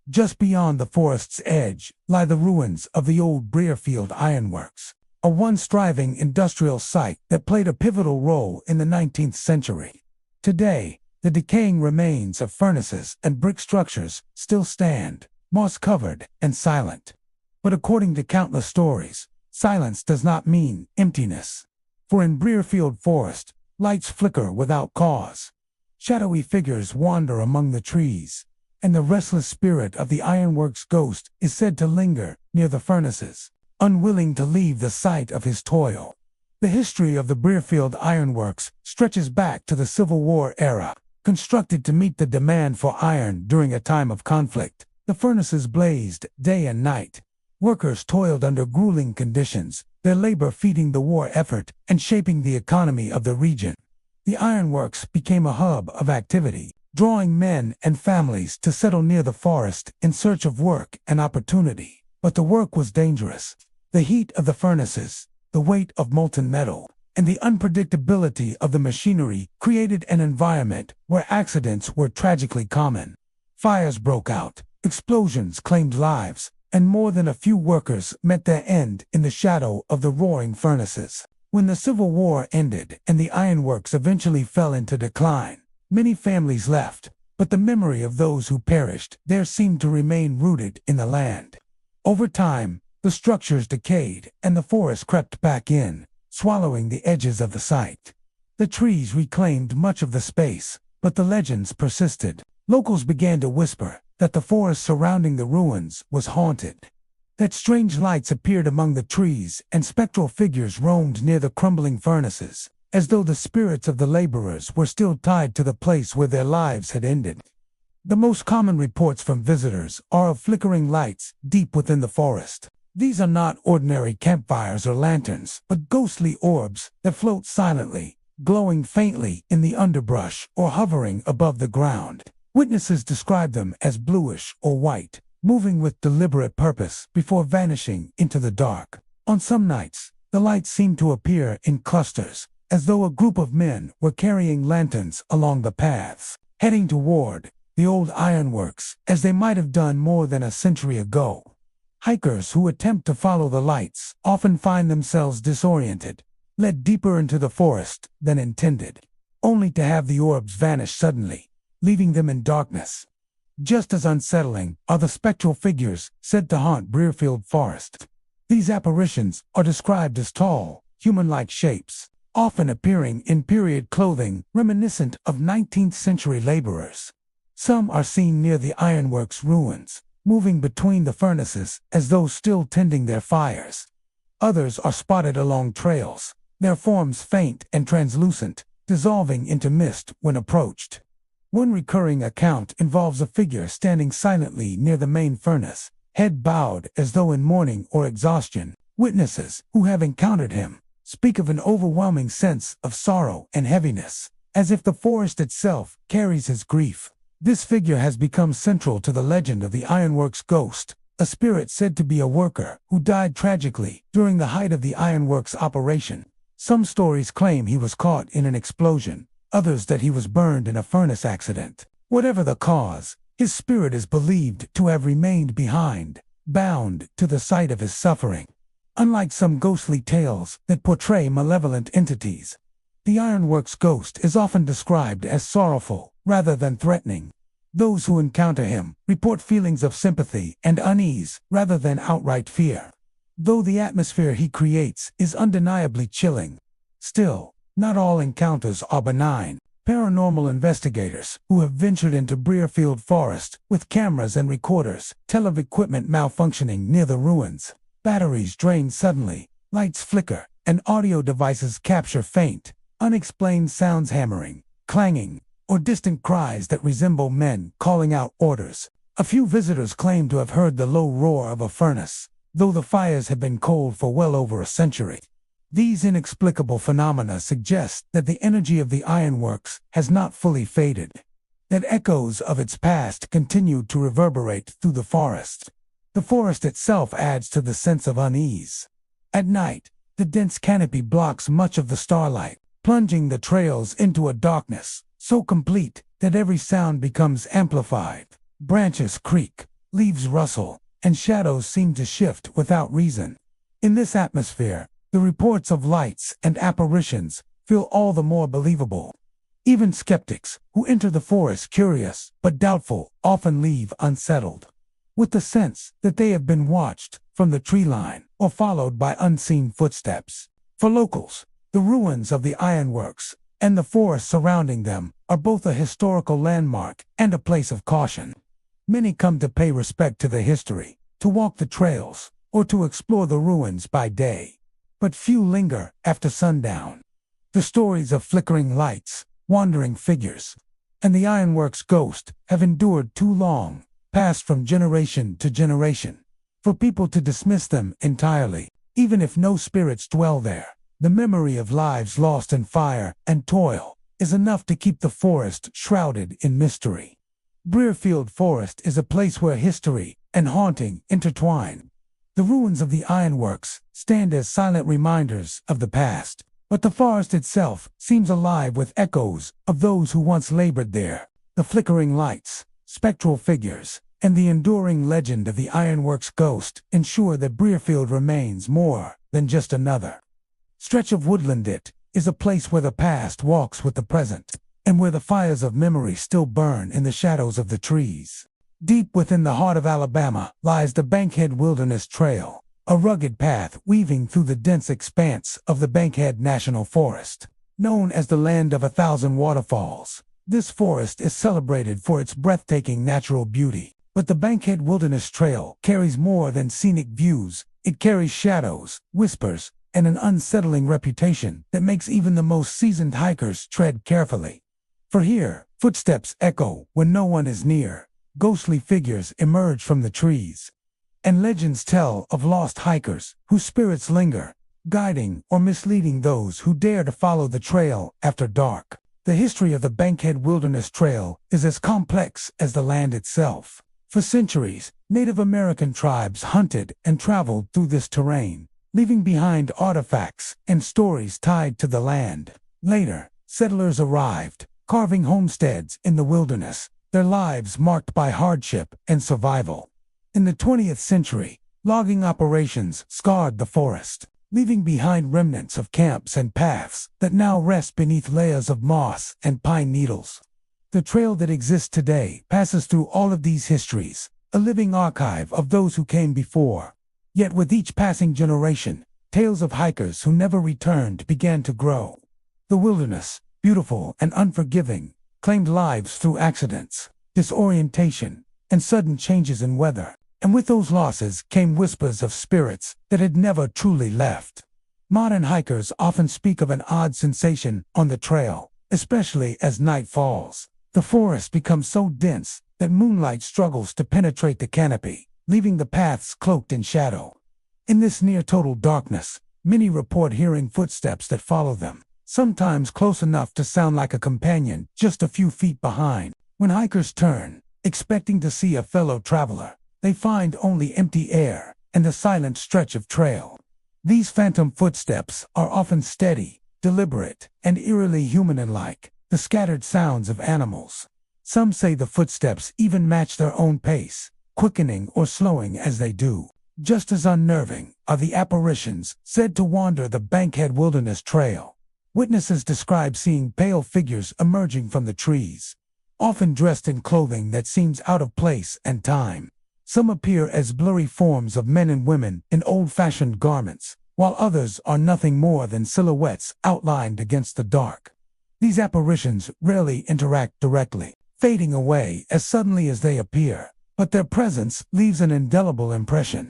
Just beyond the forest's edge lie the ruins of the old Breerfield Ironworks, a once thriving industrial site that played a pivotal role in the 19th century. Today, the decaying remains of furnaces and brick structures still stand, moss-covered and silent. But according to countless stories, silence does not mean emptiness. For in Breerfield Forest, lights flicker without cause. Shadowy figures wander among the trees, and the restless spirit of the ironworks ghost is said to linger near the furnaces, unwilling to leave the site of his toil. The history of the Breerfield Ironworks stretches back to the Civil War era. Constructed to meet the demand for iron during a time of conflict, the furnaces blazed day and night. Workers toiled under grueling conditions, their labor feeding the war effort and shaping the economy of the region. The ironworks became a hub of activity, drawing men and families to settle near the forest in search of work and opportunity. But the work was dangerous. The heat of the furnaces, the weight of molten metal, and the unpredictability of the machinery created an environment where accidents were tragically common. Fires broke out, explosions claimed lives, and more than a few workers met their end in the shadow of the roaring furnaces. When the Civil War ended and the ironworks eventually fell into decline, many families left, but the memory of those who perished there seemed to remain rooted in the land. Over time, the structures decayed and the forest crept back in, swallowing the edges of the site. The trees reclaimed much of the space, but the legends persisted. Locals began to whisper that the forest surrounding the ruins was haunted, that strange lights appeared among the trees and spectral figures roamed near the crumbling furnaces, as though the spirits of the laborers were still tied to the place where their lives had ended. The most common reports from visitors are of flickering lights deep within the forest. These are not ordinary campfires or lanterns, but ghostly orbs that float silently, glowing faintly in the underbrush or hovering above the ground. Witnesses describe them as bluish or white, moving with deliberate purpose before vanishing into the dark. On some nights, the lights seem to appear in clusters, as though a group of men were carrying lanterns along the paths, heading toward the old ironworks, as they might have done more than a century ago. Hikers who attempt to follow the lights often find themselves disoriented, led deeper into the forest than intended, only to have the orbs vanish suddenly, leaving them in darkness. Just as unsettling are the spectral figures said to haunt Breerfield Forest. These apparitions are described as tall, human-like shapes, often appearing in period clothing reminiscent of 19th-century laborers. Some are seen near the ironworks ruins, moving between the furnaces as though still tending their fires. Others are spotted along trails, their forms faint and translucent, dissolving into mist when approached. One recurring account involves a figure standing silently near the main furnace, head bowed as though in mourning or exhaustion. Witnesses who have encountered him speak of an overwhelming sense of sorrow and heaviness, as if the forest itself carries his grief. This figure has become central to the legend of the ironworks ghost, a spirit said to be a worker who died tragically during the height of the ironworks operation. Some stories claim he was caught in an explosion, others that he was burned in a furnace accident. Whatever the cause, his spirit is believed to have remained behind, bound to the site of his suffering. Unlike some ghostly tales that portray malevolent entities, the ironworks ghost is often described as sorrowful rather than threatening. Those who encounter him report feelings of sympathy and unease rather than outright fear. Though the atmosphere he creates is undeniably chilling, still, not all encounters are benign. Paranormal investigators who have ventured into Breerfield Forest with cameras and recorders tell of equipment malfunctioning near the ruins. Batteries drain suddenly, lights flicker, and audio devices capture faint, unexplained sounds, hammering, clanging, or distant cries that resemble men calling out orders. A few visitors claim to have heard the low roar of a furnace, though the fires have been cold for well over a century. These inexplicable phenomena suggest that the energy of the ironworks has not fully faded, that echoes of its past continue to reverberate through the forest. The forest itself adds to the sense of unease. At night, the dense canopy blocks much of the starlight, plunging the trails into a darkness so complete that every sound becomes amplified. Branches creak, leaves rustle, and shadows seem to shift without reason. In this atmosphere, the reports of lights and apparitions feel all the more believable. Even skeptics who enter the forest curious but doubtful often leave unsettled, with the sense that they have been watched from the tree line or followed by unseen footsteps. For locals, the ruins of the ironworks and the forest surrounding them are both a historical landmark and a place of caution. Many come to pay respect to the history, to walk the trails, or to explore the ruins by day. But few linger after sundown. The stories of flickering lights, wandering figures, and the ironworks ghost have endured too long, passed from generation to generation, for people to dismiss them entirely. Even if no spirits dwell there, the memory of lives lost in fire and toil is enough to keep the forest shrouded in mystery. Breerfield Forest is a place where history and haunting intertwine. The ruins of the ironworks stand as silent reminders of the past, But the forest itself seems alive with echoes of those who once labored there. The flickering lights, spectral figures, and the enduring legend of the ironworks ghost ensure that Breerfield remains more than just another stretch of woodland. It is a place where the past walks with the present, and where the fires of memory still burn in the shadows of the trees. Deep within the heart of Alabama lies the Bankhead Wilderness Trail, a rugged path weaving through the dense expanse of the Bankhead National Forest. Known as the Land of 1,000 Waterfalls, this forest is celebrated for its breathtaking natural beauty. But the Bankhead Wilderness Trail carries more than scenic views. It carries shadows, whispers, and an unsettling reputation that makes even the most seasoned hikers tread carefully. For here, footsteps echo when no one is near, ghostly figures emerge from the trees, and legends tell of lost hikers whose spirits linger, guiding or misleading those who dare to follow the trail after dark. The history of the Bankhead Wilderness Trail is as complex as the land itself. For centuries, Native American tribes hunted and traveled through this terrain, leaving behind artifacts and stories tied to the land. Later, settlers arrived, carving homesteads in the wilderness, their lives marked by hardship and survival. In the 20th century, logging operations scarred the forest, leaving behind remnants of camps and paths that now rest beneath layers of moss and pine needles. The trail that exists today passes through all of these histories, a living archive of those who came before. Yet with each passing generation, tales of hikers who never returned began to grow. The wilderness, beautiful and unforgiving, claimed lives through accidents, disorientation, and sudden changes in weather. And with those losses came whispers of spirits that had never truly left. Modern hikers often speak of an odd sensation on the trail, especially as night falls. The forest becomes so dense that moonlight struggles to penetrate the canopy, leaving the paths cloaked in shadow. In this near-total darkness, many report hearing footsteps that follow them, sometimes close enough to sound like a companion just a few feet behind. When hikers turn, expecting to see a fellow traveler, they find only empty air and the silent stretch of trail. These phantom footsteps are often steady, deliberate, and eerily human-like, the scattered sounds of animals. Some say the footsteps even match their own pace, quickening or slowing as they do. Just as unnerving are the apparitions said to wander the Bankhead Wilderness Trail. Witnesses describe seeing pale figures emerging from the trees, often dressed in clothing that seems out of place and time. Some appear as blurry forms of men and women in old-fashioned garments, while others are nothing more than silhouettes outlined against the dark. These apparitions rarely interact directly, fading away as suddenly as they appear, but their presence leaves an indelible impression.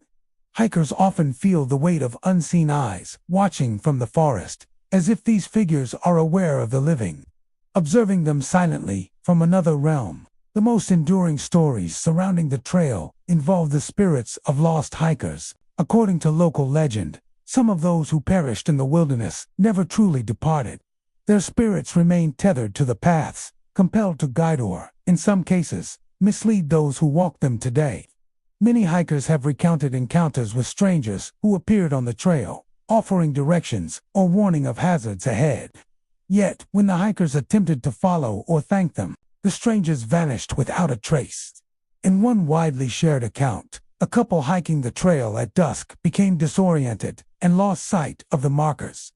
Hikers often feel the weight of unseen eyes watching from the forest, as if these figures are aware of the living, observing them silently from another realm. The most enduring stories surrounding the trail involve the spirits of lost hikers. According to local legend, some of those who perished in the wilderness never truly departed. Their spirits remain tethered to the paths, compelled to guide or, in some cases, mislead those who walk them today. Many hikers have recounted encounters with strangers who appeared on the trail, offering directions or warning of hazards ahead. Yet, when the hikers attempted to follow or thank them, the strangers vanished without a trace. In one widely shared account, a couple hiking the trail at dusk became disoriented and lost sight of the markers.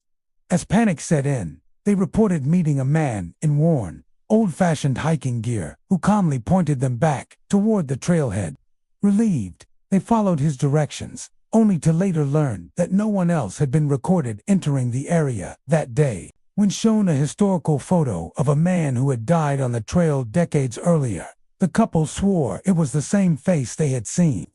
As panic set in, they reported meeting a man in worn, old-fashioned hiking gear who calmly pointed them back toward the trailhead. Relieved, they followed his directions, only to later learn that no one else had been recorded entering the area that day. When shown a historical photo of a man who had died on the trail decades earlier, the couple swore it was the same face they had seen.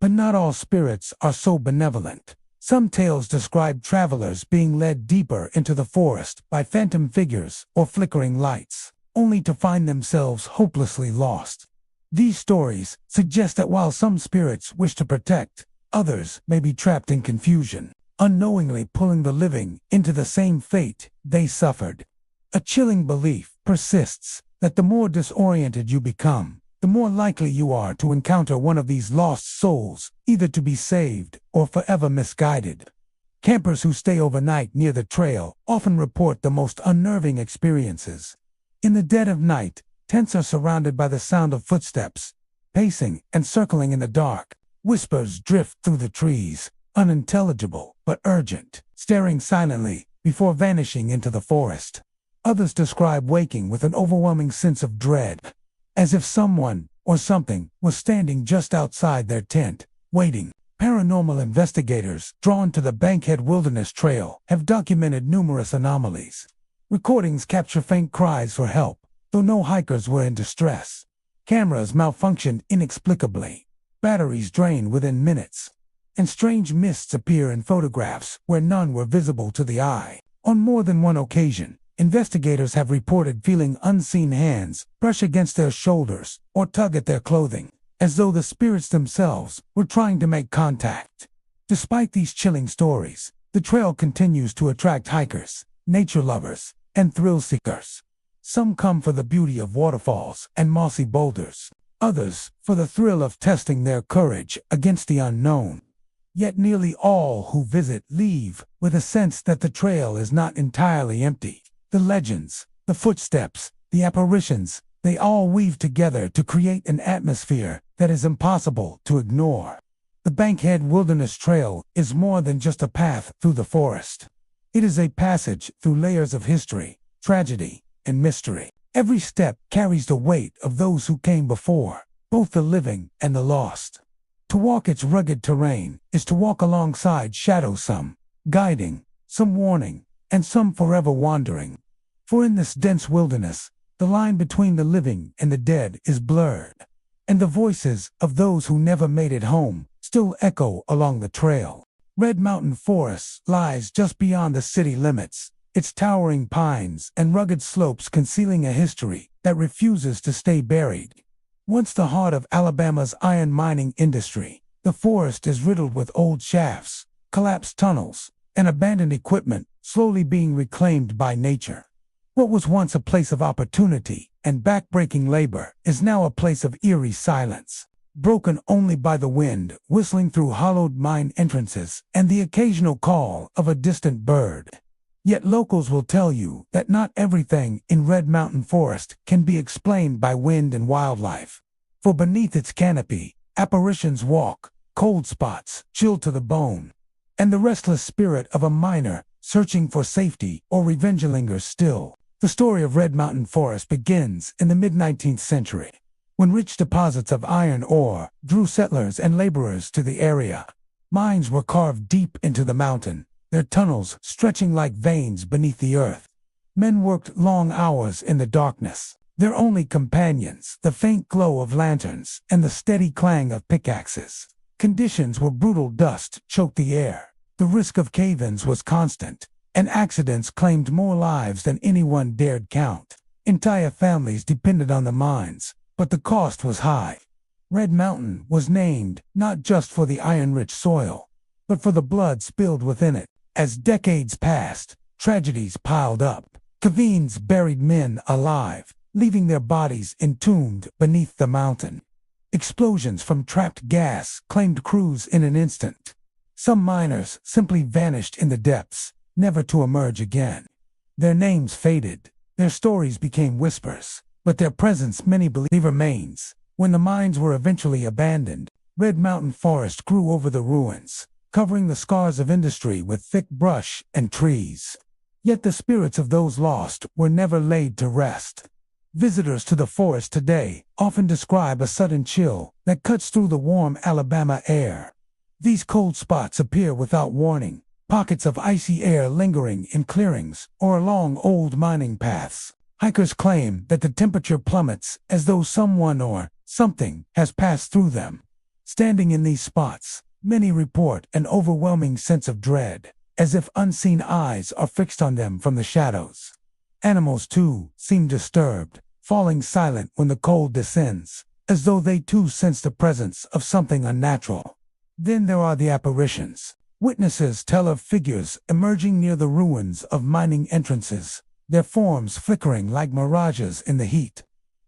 But not all spirits are so benevolent. Some tales describe travelers being led deeper into the forest by phantom figures or flickering lights, only to find themselves hopelessly lost. These stories suggest that while some spirits wish to protect, others may be trapped in confusion, unknowingly pulling the living into the same fate they suffered. A chilling belief persists that the more disoriented you become, the more likely you are to encounter one of these lost souls, either to be saved or forever misguided. Campers who stay overnight near the trail often report the most unnerving experiences. In the dead of night, tents are surrounded by the sound of footsteps, pacing and circling in the dark. Whispers drift through the trees, unintelligible but urgent, staring silently before vanishing into the forest. Others describe waking with an overwhelming sense of dread, as if someone or something was standing just outside their tent, waiting. Paranormal investigators drawn to the Bankhead Wilderness Trail have documented numerous anomalies. Recordings capture faint cries for help, though no hikers were in distress. Cameras malfunctioned inexplicably. Batteries drained within minutes. And strange mists appear in photographs where none were visible to the eye. On more than one occasion, investigators have reported feeling unseen hands brush against their shoulders or tug at their clothing, as though the spirits themselves were trying to make contact. Despite these chilling stories, the trail continues to attract hikers, nature lovers, and thrill seekers. Some come for the beauty of waterfalls and mossy boulders, others for the thrill of testing their courage against the unknown. Yet nearly all who visit leave with a sense that the trail is not entirely empty. The legends, the footsteps, the apparitions, they all weave together to create an atmosphere that is impossible to ignore. The Bankhead Wilderness Trail is more than just a path through the forest. It is a passage through layers of history, tragedy, and mystery. Every step carries the weight of those who came before, both the living and the lost. To walk its rugged terrain is to walk alongside shadows, some guiding, some warning, and some forever wandering. For in this dense wilderness, the line between the living and the dead is blurred, and the voices of those who never made it home still echo along the trail. Red Mountain Forest lies just beyond the city limits, its towering pines and rugged slopes concealing a history that refuses to stay buried. Once the heart of Alabama's iron mining industry, the forest is riddled with old shafts, collapsed tunnels, and abandoned equipment slowly being reclaimed by nature. What was once a place of opportunity and backbreaking labor is now a place of eerie silence, broken only by the wind whistling through hollowed mine entrances and the occasional call of a distant bird. Yet locals will tell you that not everything in Red Mountain Forest can be explained by wind and wildlife. For beneath its canopy, apparitions walk, cold spots chill to the bone, and the restless spirit of a miner searching for safety or revenge lingers still. The story of Red Mountain Forest begins in the mid-19th century, when rich deposits of iron ore drew settlers and laborers to the area. Mines were carved deep into the mountain, their tunnels stretching like veins beneath the earth. Men worked long hours in the darkness, their only companions the faint glow of lanterns and the steady clang of pickaxes. Conditions were brutal. Dust choked the air. The risk of cave-ins was constant, and accidents claimed more lives than anyone dared count. Entire families depended on the mines, but the cost was high. Red Mountain was named not just for the iron-rich soil, but for the blood spilled within it. As decades passed, tragedies piled up. Cavines buried men alive, leaving their bodies entombed beneath the mountain. Explosions from trapped gas claimed crews in an instant. Some miners simply vanished in the depths, never to emerge again. Their names faded, their stories became whispers, but their presence many believe remains. When the mines were eventually abandoned, Red Mountain Forest grew over the ruins, covering the scars of industry with thick brush and trees. Yet the spirits of those lost were never laid to rest. Visitors to the forest today often describe a sudden chill that cuts through the warm Alabama air. These cold spots appear without warning, pockets of icy air lingering in clearings or along old mining paths. Hikers claim that the temperature plummets as though someone or something has passed through them. Standing in these spots, many report an overwhelming sense of dread, as if unseen eyes are fixed on them from the shadows. Animals, too, seem disturbed, falling silent when the cold descends, as though they too sense the presence of something unnatural. Then there are the apparitions. Witnesses tell of figures emerging near the ruins of mining entrances, their forms flickering like mirages in the heat.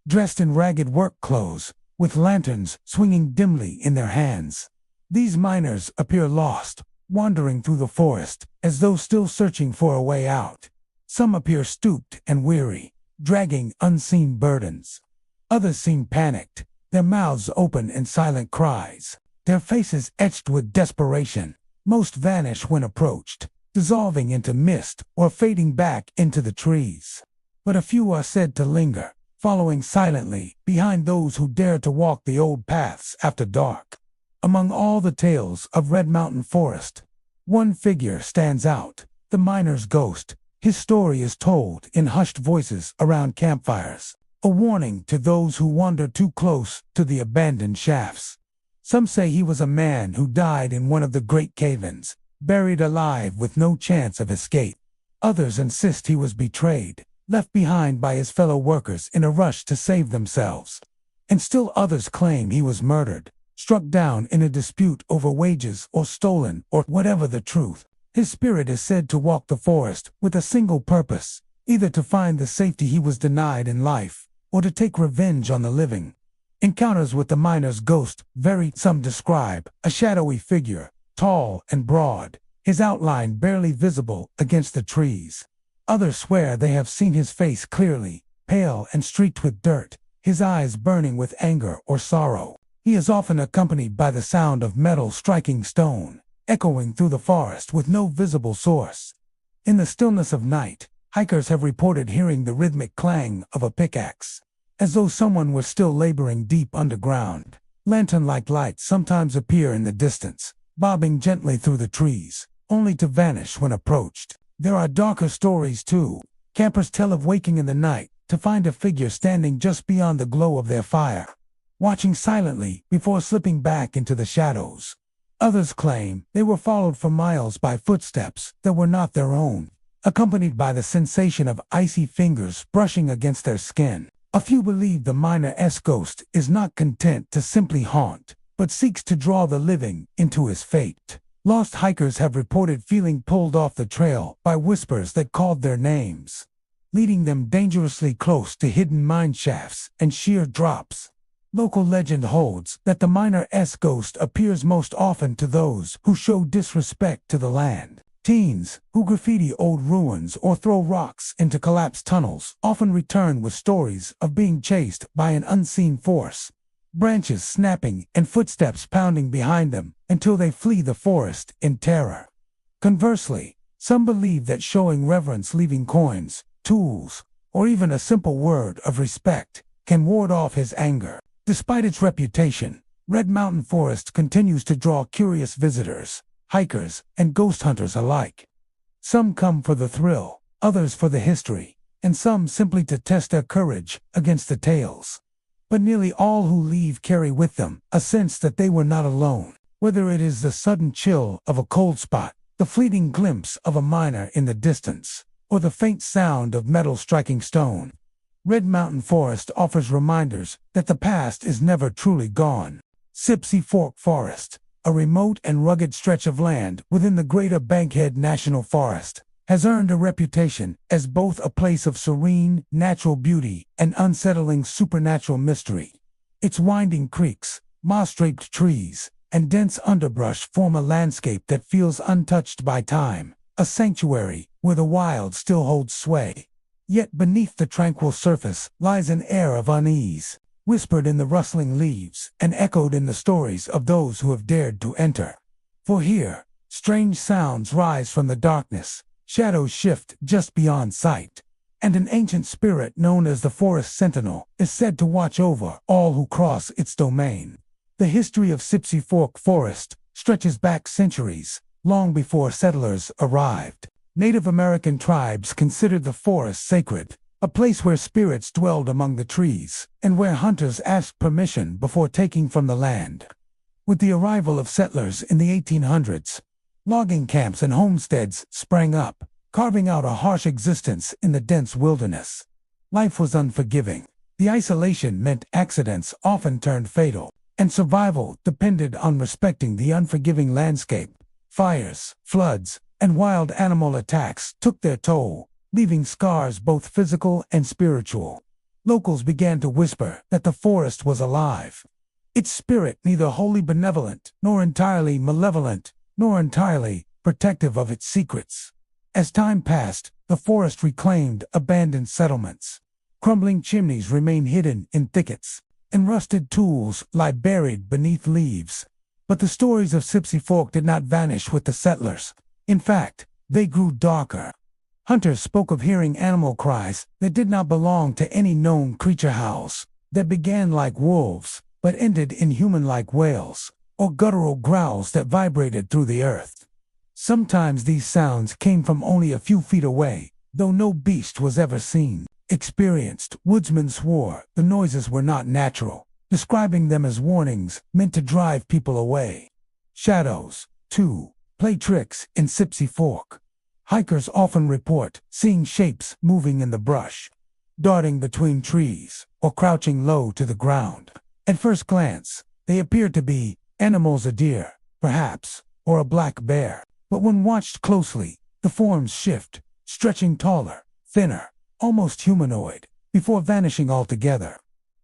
Dressed in ragged work clothes, with lanterns swinging dimly in their hands, these miners appear lost, wandering through the forest as though still searching for a way out. Some appear stooped and weary, dragging unseen burdens. Others seem panicked, their mouths open in silent cries, their faces etched with desperation. Most vanish when approached, dissolving into mist or fading back into the trees. But a few are said to linger, following silently behind those who dare to walk the old paths after dark. Among all the tales of Red Mountain Forest, one figure stands out, the miner's ghost. His story is told in hushed voices around campfires, a warning to those who wander too close to the abandoned shafts. Some say he was a man who died in one of the great cave-ins, buried alive with no chance of escape. Others insist he was betrayed, left behind by his fellow workers in a rush to save themselves. And still others claim he was murdered, struck down in a dispute over wages or stolen or whatever the truth. His spirit is said to walk the forest with a single purpose, either to find the safety he was denied in life, or to take revenge on the living. Encounters with the miner's ghost vary. Some describe a shadowy figure, tall and broad, his outline barely visible against the trees. Others swear they have seen his face clearly, pale and streaked with dirt, his eyes burning with anger or sorrow. He is often accompanied by the sound of metal striking stone, echoing through the forest with no visible source. In the stillness of night, hikers have reported hearing the rhythmic clang of a pickaxe, as though someone were still laboring deep underground. Lantern-like lights sometimes appear in the distance, bobbing gently through the trees, only to vanish when approached. There are darker stories too. Campers tell of waking in the night to find a figure standing just beyond the glow of their fire, watching silently before slipping back into the shadows. Others claim they were followed for miles by footsteps that were not their own, accompanied by the sensation of icy fingers brushing against their skin. A few believe the miner's ghost is not content to simply haunt, but seeks to draw the living into his fate. Lost hikers have reported feeling pulled off the trail by whispers that called their names, leading them dangerously close to hidden mine shafts and sheer drops. Local legend holds that the miner's ghost appears most often to those who show disrespect to the land. Teens, who graffiti old ruins or throw rocks into collapsed tunnels, often return with stories of being chased by an unseen force, branches snapping and footsteps pounding behind them until they flee the forest in terror. Conversely, some believe that showing reverence, leaving coins, tools, or even a simple word of respect can ward off his anger. Despite its reputation, Red Mountain Forest continues to draw curious visitors, hikers, and ghost hunters alike. Some come for the thrill, others for the history, and some simply to test their courage against the tales. But nearly all who leave carry with them a sense that they were not alone, whether it is the sudden chill of a cold spot, the fleeting glimpse of a miner in the distance, or the faint sound of metal striking stone. Red Mountain Forest offers reminders that the past is never truly gone. Sipsey Fork Forest, a remote and rugged stretch of land within the Greater Bankhead National Forest, has earned a reputation as both a place of serene, natural beauty and unsettling supernatural mystery. Its winding creeks, moss-draped trees, and dense underbrush form a landscape that feels untouched by time, a sanctuary where the wild still holds sway. Yet beneath the tranquil surface lies an air of unease, whispered in the rustling leaves and echoed in the stories of those who have dared to enter. For here, strange sounds rise from the darkness, shadows shift just beyond sight, and an ancient spirit known as the Forest Sentinel is said to watch over all who cross its domain. The history of Sipsey Fork Forest stretches back centuries, long before settlers arrived. Native American tribes considered the forest sacred, a place where spirits dwelled among the trees, and where hunters asked permission before taking from the land. With the arrival of settlers in the 1800s, logging camps and homesteads sprang up, carving out a harsh existence in the dense wilderness. Life was unforgiving. The isolation meant accidents often turned fatal, and survival depended on respecting the unforgiving landscape. Fires, floods, and wild animal attacks took their toll, leaving scars both physical and spiritual. Locals began to whisper that the forest was alive, its spirit neither wholly benevolent nor entirely malevolent, nor entirely protective of its secrets. As time passed, the forest reclaimed abandoned settlements. Crumbling chimneys remain hidden in thickets, and rusted tools lie buried beneath leaves. But the stories of Sipsey Fork did not vanish with the settlers. In fact, they grew darker. Hunters spoke of hearing animal cries that did not belong to any known creature, howls that began like wolves but ended in human-like wails, or guttural growls that vibrated through the earth. Sometimes these sounds came from only a few feet away, though no beast was ever seen. Experienced woodsmen swore the noises were not natural, describing them as warnings meant to drive people away. Shadows, too, play tricks in Sipsey Fork. Hikers often report seeing shapes moving in the brush, darting between trees, or crouching low to the ground. At first glance, they appear to be animals, a deer, perhaps, or a black bear. But when watched closely, the forms shift, stretching taller, thinner, almost humanoid, before vanishing altogether.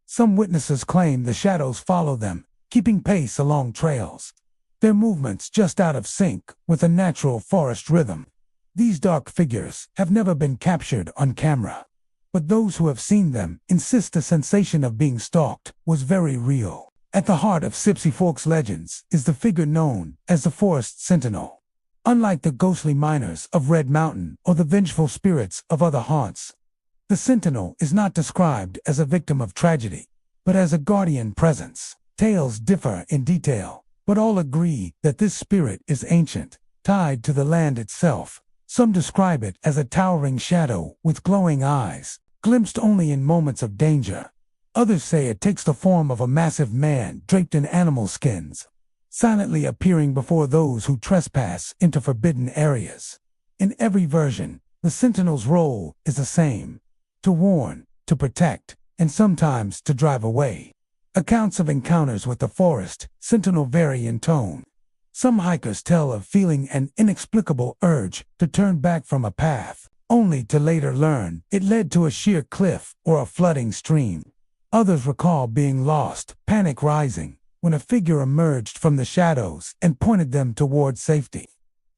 Some witnesses claim the shadows follow them, keeping pace along trails, their movements just out of sync with a natural forest rhythm. These dark figures have never been captured on camera, but those who have seen them insist the sensation of being stalked was very real. At the heart of Sipsey Fork's legends is the figure known as the Forest Sentinel. Unlike the ghostly miners of Red Mountain or the vengeful spirits of other haunts, the Sentinel is not described as a victim of tragedy, but as a guardian presence. Tales differ in detail, but all agree that this spirit is ancient, tied to the land itself. Some describe it as a towering shadow with glowing eyes, glimpsed only in moments of danger. Others say it takes the form of a massive man draped in animal skins, silently appearing before those who trespass into forbidden areas. In every version, the Sentinel's role is the same: to warn, to protect, and sometimes to drive away. Accounts of encounters with the Forest Sentinel vary in tone. Some hikers tell of feeling an inexplicable urge to turn back from a path, only to later learn it led to a sheer cliff or a flooding stream. Others recall being lost, panic rising, when a figure emerged from the shadows and pointed them toward safety.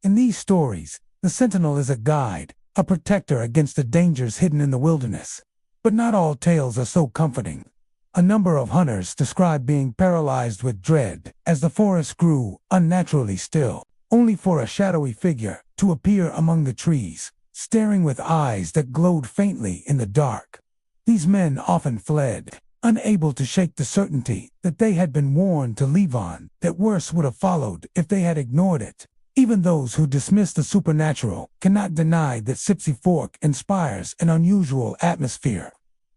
In these stories, the Sentinel is a guide, a protector against the dangers hidden in the wilderness. But not all tales are so comforting. A number of hunters describe being paralyzed with dread as the forest grew unnaturally still, only for a shadowy figure to appear among the trees, staring with eyes that glowed faintly in the dark. These men often fled, unable to shake the certainty that they had been warned to leave on, that worse would have followed if they had ignored it. Even those who dismiss the supernatural cannot deny that Sipsey Fork inspires an unusual atmosphere.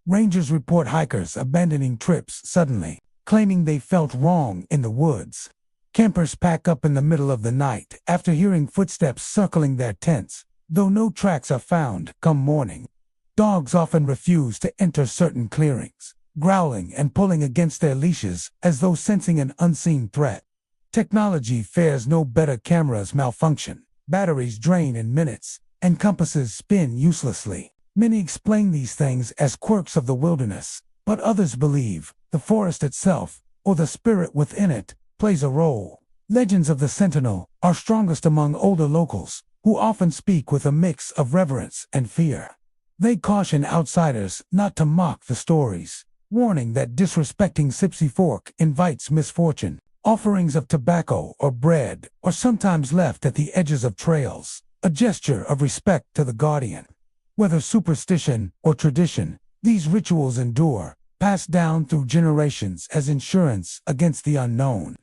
Rangers report hikers abandoning trips suddenly, claiming they felt wrong in the woods. Campers pack up in the middle of the night after hearing footsteps circling their tents, though no tracks are found come morning. Dogs often refuse to enter certain clearings, growling and pulling against their leashes as though sensing an unseen threat. Technology fares no better. Cameras malfunction, batteries drain in minutes, and compasses spin uselessly. Many explain these things as quirks of the wilderness, but others believe the forest itself, or the spirit within it, plays a role. Legends of the Sentinel are strongest among older locals, who often speak with a mix of reverence and fear. They caution outsiders not to mock the stories, warning that disrespecting Sipsey Fork invites misfortune. Offerings of tobacco or bread are sometimes left at the edges of trails, a gesture of respect to the guardian. Whether superstition or tradition, these rituals endure, passed down through generations as insurance against the unknown.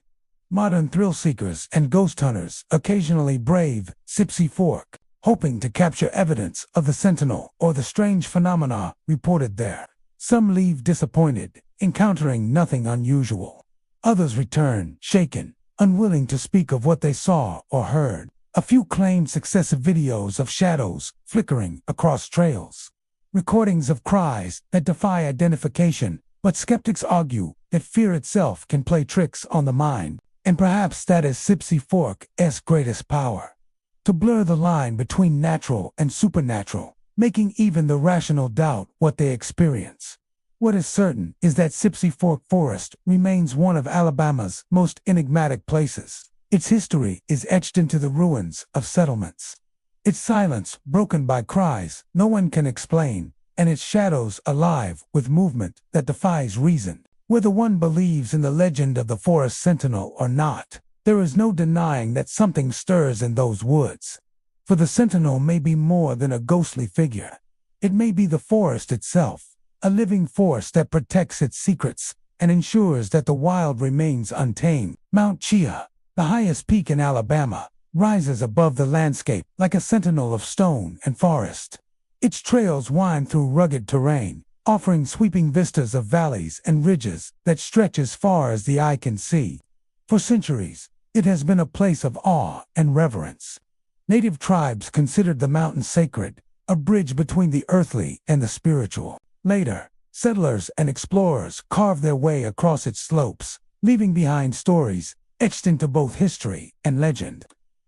Modern thrill seekers and ghost hunters occasionally brave Sipsey Fork, hoping to capture evidence of the Sentinel or the strange phenomena reported there. Some leave disappointed, encountering nothing unusual. Others return, shaken, unwilling to speak of what they saw or heard. A few claim successive videos of shadows flickering across trails, recordings of cries that defy identification, but skeptics argue that fear itself can play tricks on the mind, and perhaps that is Sipsey Fork's greatest power: to blur the line between natural and supernatural, making even the rational doubt what they experience. What is certain is that Sipsey Fork Forest remains one of Alabama's most enigmatic places. Its history is etched into the ruins of settlements. Its silence broken by cries no one can explain, and its shadows alive with movement that defies reason. Whether one believes in the legend of the forest sentinel or not, there is no denying that something stirs in those woods. For the sentinel may be more than a ghostly figure. It may be the forest itself, a living force that protects its secrets and ensures that the wild remains untamed. Mount Chia, the highest peak in Alabama, rises above the landscape like a sentinel of stone and forest. Its trails wind through rugged terrain, offering sweeping vistas of valleys and ridges that stretch as far as the eye can see. For centuries, it has been a place of awe and reverence. Native tribes considered the mountain sacred, a bridge between the earthly and the spiritual. Later, settlers and explorers carved their way across its slopes, leaving behind stories etched into both history and legend.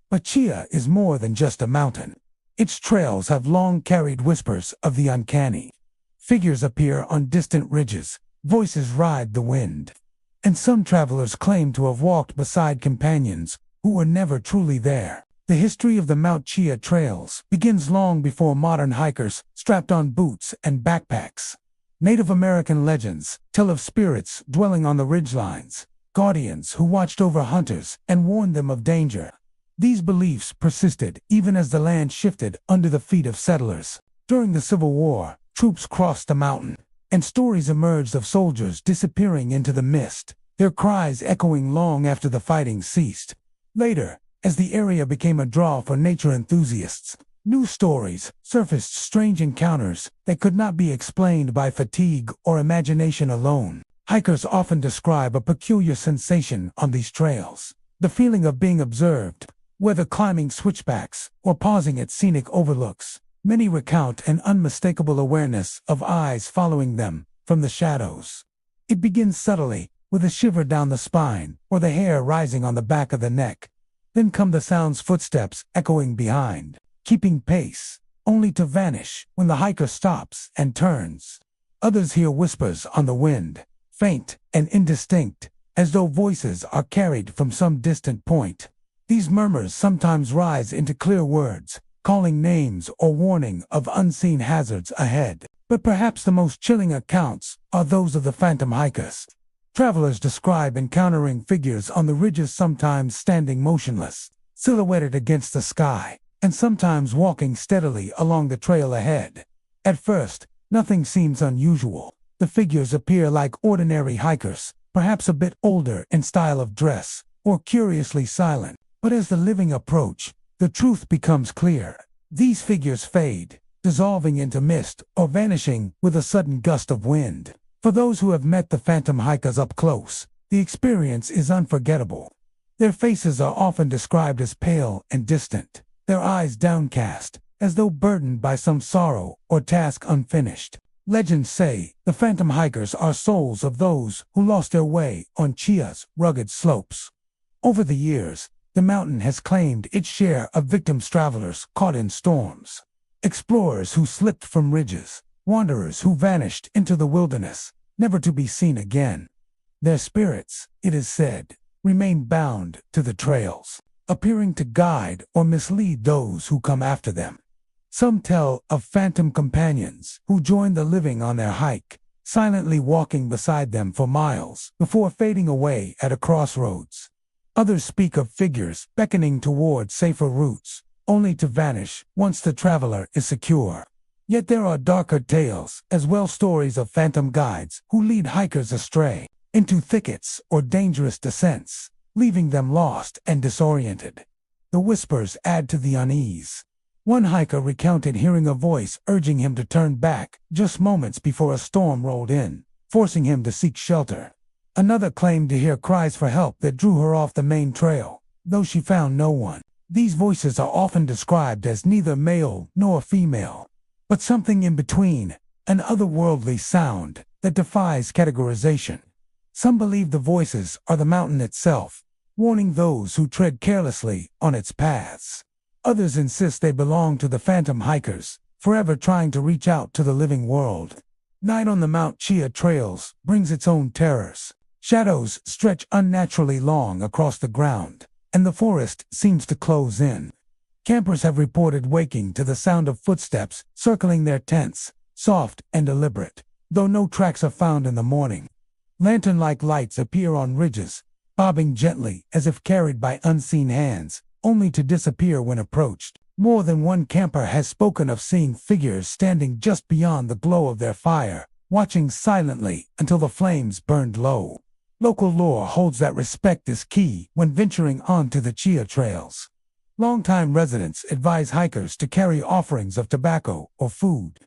But Chia is more than just a mountain. Its trails have long carried whispers of the uncanny. Figures appear on distant ridges, voices ride the wind. And some travelers claim to have walked beside companions who were never truly there. The history of the Mount Chia trails begins long before modern hikers strapped on boots and backpacks. Native American legends tell of spirits dwelling on the ridgelines, guardians who watched over hunters and warned them of danger. These beliefs persisted even as the land shifted under the feet of settlers. During the Civil War, troops crossed the mountain, and stories emerged of soldiers disappearing into the mist, their cries echoing long after the fighting ceased. Later, as the area became a draw for nature enthusiasts, new stories surfaced, strange encounters that could not be explained by fatigue or imagination alone. Hikers often describe a peculiar sensation on these trails, the feeling of being observed, whether climbing switchbacks or pausing at scenic overlooks. Many recount an unmistakable awareness of eyes following them from the shadows. It begins subtly, with a shiver down the spine or the hair rising on the back of the neck. Then come the sounds, footsteps echoing behind, keeping pace, only to vanish when the hiker stops and turns. Others hear whispers on the wind, faint and indistinct, as though voices are carried from some distant point. These murmurs sometimes rise into clear words, calling names or warning of unseen hazards ahead. But perhaps the most chilling accounts are those of the phantom hikers. Travelers describe encountering figures on the ridges, sometimes standing motionless, silhouetted against the sky, and sometimes walking steadily along the trail ahead. At first, nothing seems unusual. The figures appear like ordinary hikers, perhaps a bit older in style of dress, or curiously silent. But as the living approach, the truth becomes clear. These figures fade, dissolving into mist or vanishing with a sudden gust of wind. For those who have met the phantom hikers up close, the experience is unforgettable. Their faces are often described as pale and distant, their eyes downcast, as though burdened by some sorrow or task unfinished. Legends say the phantom hikers are souls of those who lost their way on Chia's rugged slopes. Over the years, the mountain has claimed its share of victims, travelers caught in storms, explorers who slipped from ridges, wanderers who vanished into the wilderness, never to be seen again. Their spirits, it is said, remain bound to the trails, appearing to guide or mislead those who come after them. Some tell of phantom companions who join the living on their hike, silently walking beside them for miles before fading away at a crossroads. Others speak of figures beckoning toward safer routes, only to vanish once the traveler is secure. Yet there are darker tales as well, stories of phantom guides who lead hikers astray, into thickets or dangerous descents, leaving them lost and disoriented. The whispers add to the unease. One hiker recounted hearing a voice urging him to turn back just moments before a storm rolled in, forcing him to seek shelter. Another claimed to hear cries for help that drew her off the main trail, though she found no one. These voices are often described as neither male nor female, but something in between, an otherworldly sound that defies categorization. Some believe the voices are the mountain itself, warning those who tread carelessly on its paths. Others insist they belong to the phantom hikers, forever trying to reach out to the living world. Night on the Mount Chia trails brings its own terrors. Shadows stretch unnaturally long across the ground, and the forest seems to close in. Campers have reported waking to the sound of footsteps circling their tents, soft and deliberate, though no tracks are found in the morning. Lantern-like lights appear on ridges, bobbing gently as if carried by unseen hands, only to disappear when approached. More than one camper has spoken of seeing figures standing just beyond the glow of their fire, watching silently until the flames burned low. Local lore holds that respect is key when venturing onto the Chia trails. Longtime residents advise hikers to carry offerings of tobacco or food,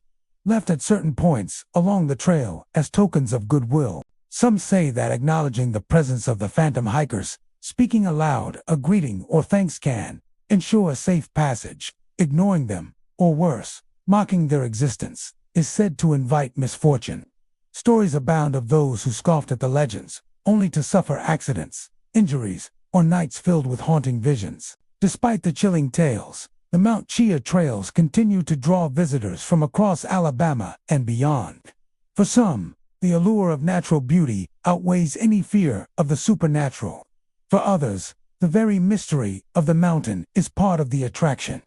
left at certain points along the trail as tokens of goodwill. Some say that acknowledging the presence of the phantom hikers, speaking aloud a greeting or thanks can ensure a safe passage. Ignoring them, or worse, mocking their existence, is said to invite misfortune. Stories abound of those who scoffed at the legends, only to suffer accidents, injuries, or nights filled with haunting visions. Despite the chilling tales, the Mount Chia trails continue to draw visitors from across Alabama and beyond. For some, the allure of natural beauty outweighs any fear of the supernatural. For others, the very mystery of the mountain is part of the attraction.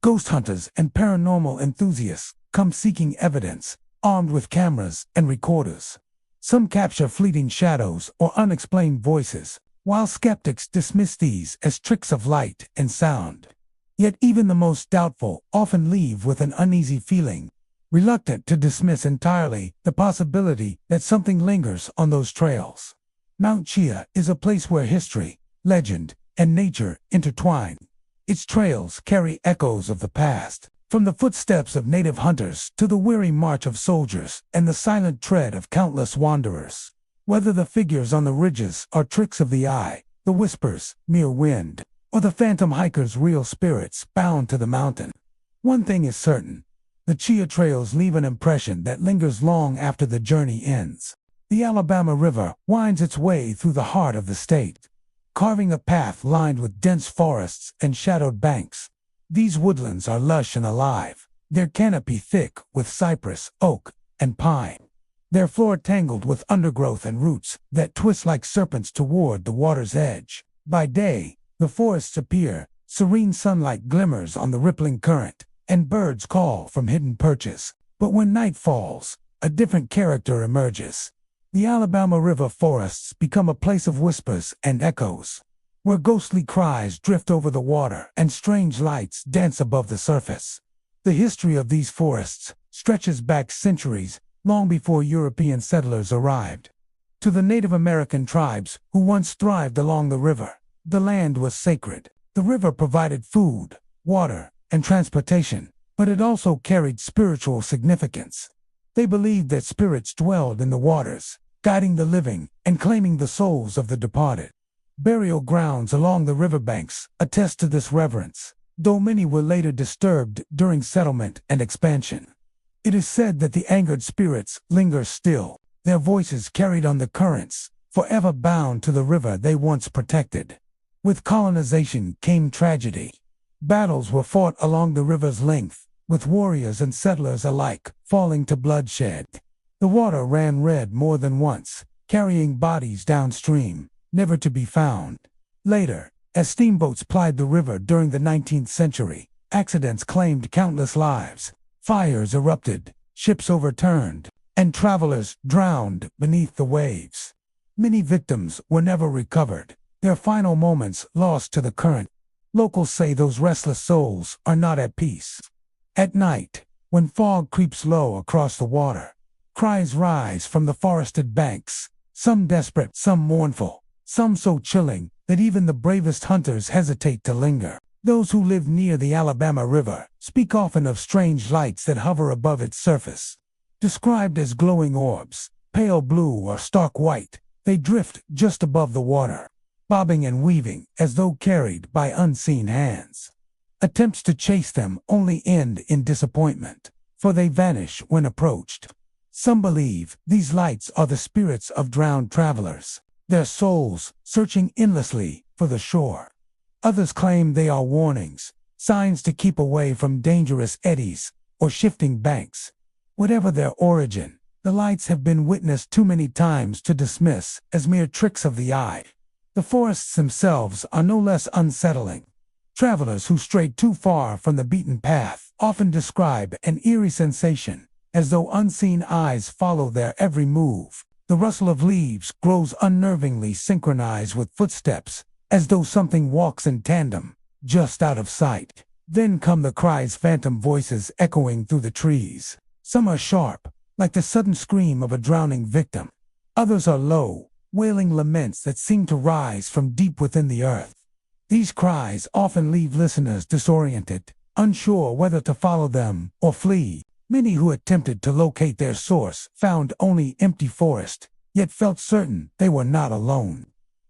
Ghost hunters and paranormal enthusiasts come seeking evidence, armed with cameras and recorders. Some capture fleeting shadows or unexplained voices, while skeptics dismiss these as tricks of light and sound. Yet even the most doubtful often leave with an uneasy feeling, reluctant to dismiss entirely the possibility that something lingers on those trails. Mount Chia is a place where history, legend, and nature intertwine. Its trails carry echoes of the past, from the footsteps of native hunters to the weary march of soldiers and the silent tread of countless wanderers. Whether the figures on the ridges are tricks of the eye, the whispers, mere wind, or the phantom hikers' real spirits bound to the mountain, one thing is certain: the Chia trails leave an impression that lingers long after the journey ends. The Alabama River winds its way through the heart of the state, carving a path lined with dense forests and shadowed banks. These woodlands are lush and alive, their canopy thick with cypress, oak, and pine, their floor tangled with undergrowth and roots that twist like serpents toward the water's edge. By day, the forests appear, serene sunlight glimmers on the rippling current, and birds call from hidden perches. But when night falls, a different character emerges. The Alabama River forests become a place of whispers and echoes, where ghostly cries drift over the water and strange lights dance above the surface. The history of these forests stretches back centuries, long before European settlers arrived. To the Native American tribes who once thrived along the river, the land was sacred. The river provided food, water, and transportation, but it also carried spiritual significance. They believed that spirits dwelled in the waters, guiding the living and claiming the souls of the departed. Burial grounds along the riverbanks attest to this reverence, though many were later disturbed during settlement and expansion. It is said that the angered spirits linger still, their voices carried on the currents, forever bound to the river they once protected. With colonization came tragedy. Battles were fought along the river's length, with warriors and settlers alike falling to bloodshed. The water ran red more than once, carrying bodies downstream, never to be found. Later, as steamboats plied the river during the 19th century, accidents claimed countless lives. Fires erupted, ships overturned, and travelers drowned beneath the waves. Many victims were never recovered, their final moments lost to the current. Locals say those restless souls are not at peace. At night, when fog creeps low across the water, cries rise from the forested banks, some desperate, some mournful, some so chilling that even the bravest hunters hesitate to linger. Those who live near the Alabama River speak often of strange lights that hover above its surface. Described as glowing orbs, pale blue or stark white, they drift just above the water, bobbing and weaving as though carried by unseen hands. Attempts to chase them only end in disappointment, for they vanish when approached. Some believe these lights are the spirits of drowned travelers, their souls searching endlessly for the shore. Others claim they are warnings, signs to keep away from dangerous eddies or shifting banks. Whatever their origin, the lights have been witnessed too many times to dismiss as mere tricks of the eye. The forests themselves are no less unsettling. Travelers who stray too far from the beaten path often describe an eerie sensation, as though unseen eyes follow their every move. The rustle of leaves grows unnervingly synchronized with footsteps, as though something walks in tandem, just out of sight. Then come the cries, phantom voices echoing through the trees. Some are sharp, like the sudden scream of a drowning victim. Others are low, wailing laments that seem to rise from deep within the earth. These cries often leave listeners disoriented, unsure whether to follow them or flee. Many who attempted to locate their source found only empty forest, yet felt certain they were not alone.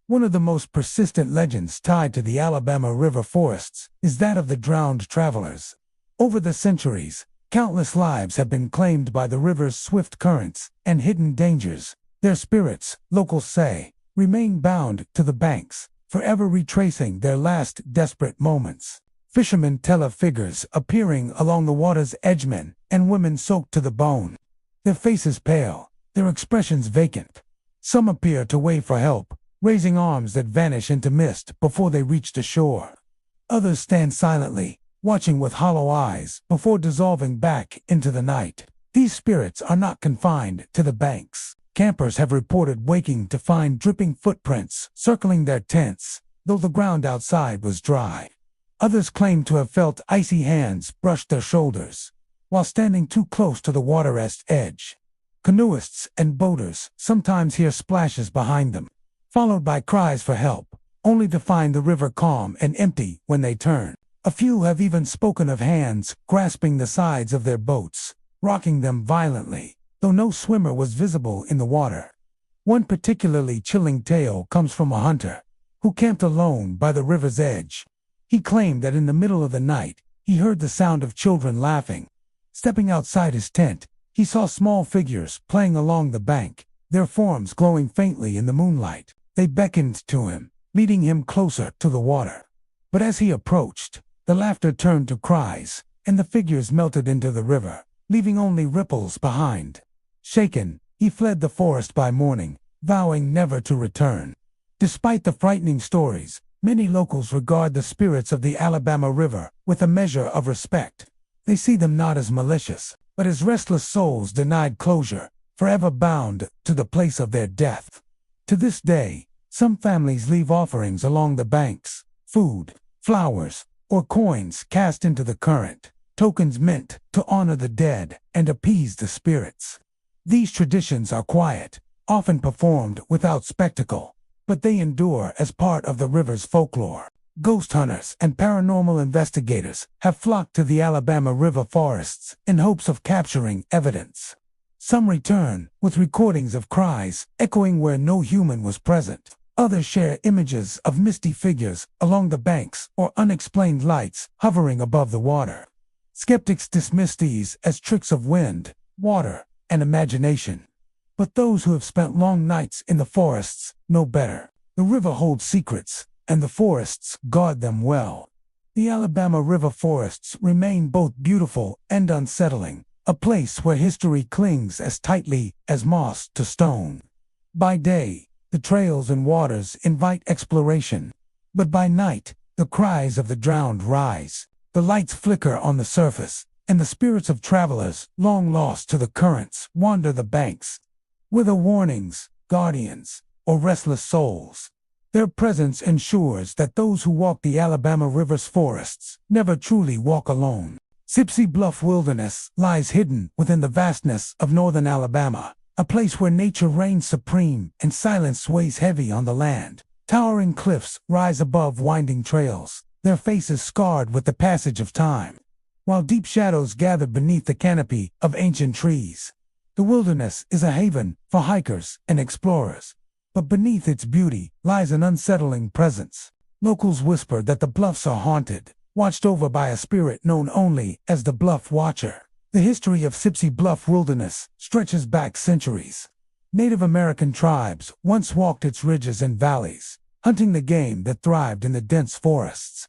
One of the most persistent legends tied to the Alabama River forests is that of the drowned travelers. Over the centuries, countless lives have been claimed by the river's swift currents and hidden dangers. Their spirits, locals say, remain bound to the banks, forever retracing their last desperate moments. Fishermen tell of figures appearing along the water's edge, men and women soaked to the bone. Their faces pale, their expressions vacant. Some appear to wave for help, raising arms that vanish into mist before they reach the shore. Others stand silently, watching with hollow eyes before dissolving back into the night. These spirits are not confined to the banks. Campers have reported waking to find dripping footprints circling their tents, though the ground outside was dry. Others claim to have felt icy hands brush their shoulders, while standing too close to the water's edge. Canoeists and boaters sometimes hear splashes behind them, followed by cries for help, only to find the river calm and empty when they turn. A few have even spoken of hands grasping the sides of their boats, rocking them violently, though no swimmer was visible in the water. One particularly chilling tale comes from a hunter who camped alone by the river's edge. He claimed that in the middle of the night, he heard the sound of children laughing. Stepping outside his tent, he saw small figures playing along the bank, their forms glowing faintly in the moonlight. They beckoned to him, leading him closer to the water. But as he approached, the laughter turned to cries, and the figures melted into the river, leaving only ripples behind. Shaken, he fled the forest by morning, vowing never to return. Despite the frightening stories, many locals regard the spirits of the Alabama River with a measure of respect. They see them not as malicious, but as restless souls denied closure, forever bound to the place of their death. To this day, some families leave offerings along the banks, food, flowers, or coins cast into the current, tokens meant to honor the dead and appease the spirits. These traditions are quiet, often performed without spectacle, but they endure as part of the river's folklore. Ghost hunters and paranormal investigators have flocked to the Alabama River forests in hopes of capturing evidence. Some return with recordings of cries echoing where no human was present. Others share images of misty figures along the banks or unexplained lights hovering above the water. Skeptics dismiss these as tricks of wind, water, and imagination. But those who have spent long nights in the forests know better. The river holds secrets, and the forests guard them well. The Alabama River forests remain both beautiful and unsettling, a place where history clings as tightly as moss to stone. By day, the trails and waters invite exploration, but by night, the cries of the drowned rise. The lights flicker on the surface, and the spirits of travelers, long lost to the currents, wander the banks. Whether warnings, guardians, or restless souls, their presence ensures that those who walk the Alabama River's forests never truly walk alone. Gypsy Bluff Wilderness lies hidden within the vastness of northern Alabama, a place where nature reigns supreme and silence weighs heavy on the land. Towering cliffs rise above winding trails, their faces scarred with the passage of time, while deep shadows gather beneath the canopy of ancient trees. The wilderness is a haven for hikers and explorers, but beneath its beauty lies an unsettling presence. Locals whisper that the bluffs are haunted, watched over by a spirit known only as the Bluff Watcher. The history of Gypsy Bluff Wilderness stretches back centuries. Native American tribes once walked its ridges and valleys, hunting the game that thrived in the dense forests.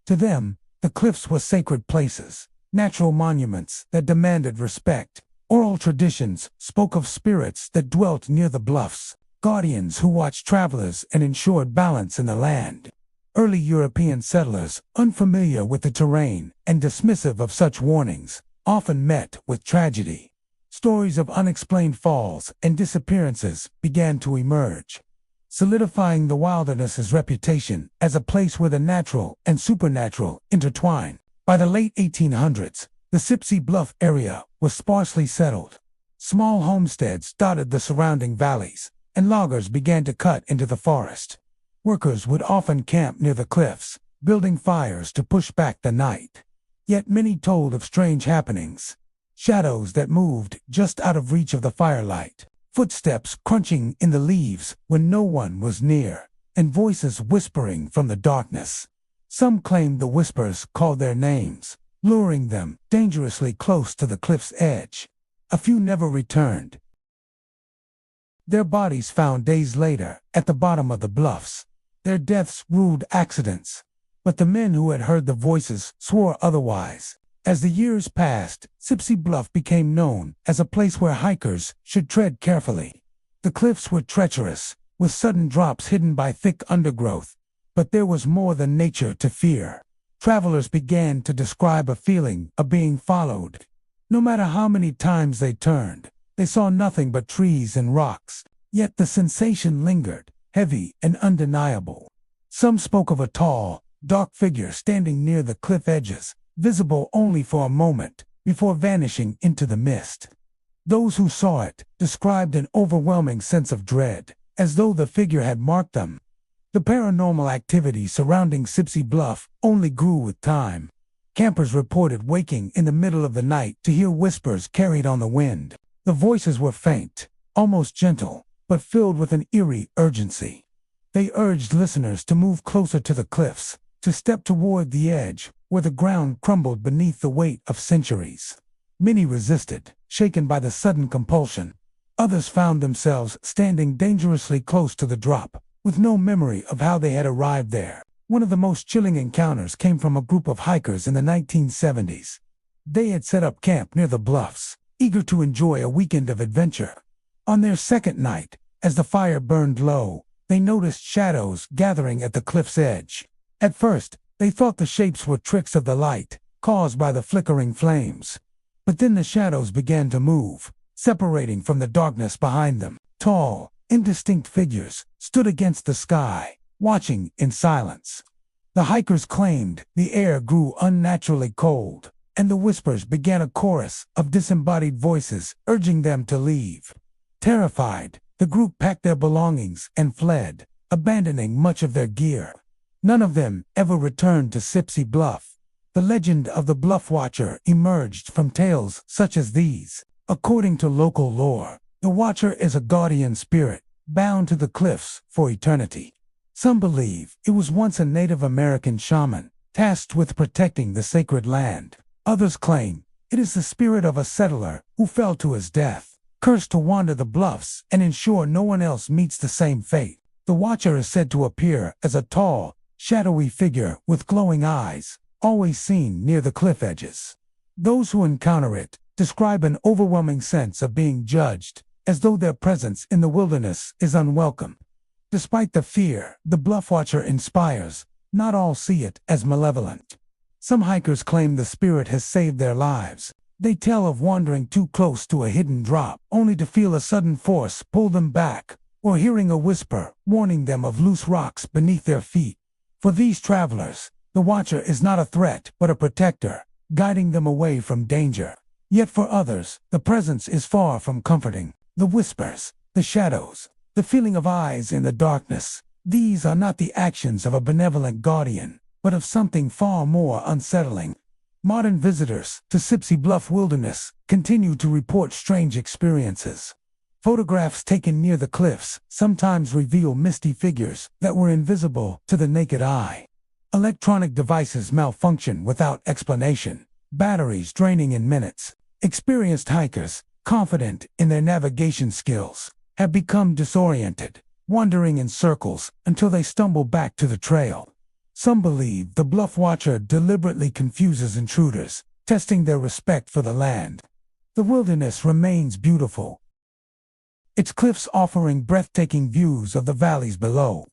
To them, the cliffs were sacred places, natural monuments that demanded respect. Oral traditions spoke of spirits that dwelt near the bluffs, guardians who watched travelers and ensured balance in the land. Early European settlers, unfamiliar with the terrain and dismissive of such warnings, often met with tragedy. Stories of unexplained falls and disappearances began to emerge, solidifying the wilderness's reputation as a place where the natural and supernatural intertwine. By the late 1800s, the Sipsey Bluff area was sparsely settled. Small homesteads dotted the surrounding valleys, and loggers began to cut into the forest. Workers would often camp near the cliffs, building fires to push back the night. Yet many told of strange happenings, shadows that moved just out of reach of the firelight, footsteps crunching in the leaves when no one was near, and voices whispering from the darkness. Some claimed the whispers called their names, luring them dangerously close to the cliff's edge. A few never returned, their bodies found days later at the bottom of the bluffs. Their deaths ruled accidents, but the men who had heard the voices swore otherwise. As the years passed, Sipsey Bluff became known as a place where hikers should tread carefully. The cliffs were treacherous, with sudden drops hidden by thick undergrowth, but there was more than nature to fear. Travelers began to describe a feeling of being followed. No matter how many times they turned, they saw nothing but trees and rocks, yet the sensation lingered, heavy and undeniable. Some spoke of a tall, dark figure standing near the cliff edges, visible only for a moment, before vanishing into the mist. Those who saw it described an overwhelming sense of dread, as though the figure had marked them. The paranormal activity surrounding Sipsey Bluff only grew with time. Campers reported waking in the middle of the night to hear whispers carried on the wind. The voices were faint, almost gentle, but filled with an eerie urgency. They urged listeners to move closer to the cliffs, to step toward the edge, where the ground crumbled beneath the weight of centuries. Many resisted, shaken by the sudden compulsion. Others found themselves standing dangerously close to the drop, with no memory of how they had arrived there. One of the most chilling encounters came from a group of hikers in the 1970s. They had set up camp near the bluffs, eager to enjoy a weekend of adventure. On their second night, as the fire burned low, they noticed shadows gathering at the cliff's edge. At first, they thought the shapes were tricks of the light, caused by the flickering flames. But then the shadows began to move, separating from the darkness behind them. Tall, indistinct figures stood against the sky, watching in silence. The hikers claimed the air grew unnaturally cold, and the whispers began a chorus of disembodied voices urging them to leave. Terrified, the group packed their belongings and fled, abandoning much of their gear. None of them ever returned to Sipsey Bluff. The legend of the Bluff Watcher emerged from tales such as these. According to local lore, the Watcher is a guardian spirit, bound to the cliffs for eternity. Some believe it was once a Native American shaman, tasked with protecting the sacred land. Others claim it is the spirit of a settler who fell to his death, cursed to wander the bluffs and ensure no one else meets the same fate. The Watcher is said to appear as a tall, shadowy figure with glowing eyes, always seen near the cliff edges. Those who encounter it describe an overwhelming sense of being judged, as though their presence in the wilderness is unwelcome. Despite the fear the Bluff Watcher inspires, not all see it as malevolent. Some hikers claim the spirit has saved their lives. They tell of wandering too close to a hidden drop, only to feel a sudden force pull them back, or hearing a whisper warning them of loose rocks beneath their feet. For these travelers, the Watcher is not a threat but a protector, guiding them away from danger. Yet for others, the presence is far from comforting. The whispers, the shadows, the feeling of eyes in the darkness, these are not the actions of a benevolent guardian, but of something far more unsettling. Modern visitors to Sipsey Bluff Wilderness continue to report strange experiences. Photographs taken near the cliffs sometimes reveal misty figures that were invisible to the naked eye. Electronic devices malfunction without explanation, batteries draining in minutes. Experienced hikers, confident in their navigation skills, have become disoriented, wandering in circles until they stumble back to the trail. Some believe the Bluff Watcher deliberately confuses intruders, testing their respect for the land. The wilderness remains beautiful. its cliffs offering breathtaking views of the valleys below.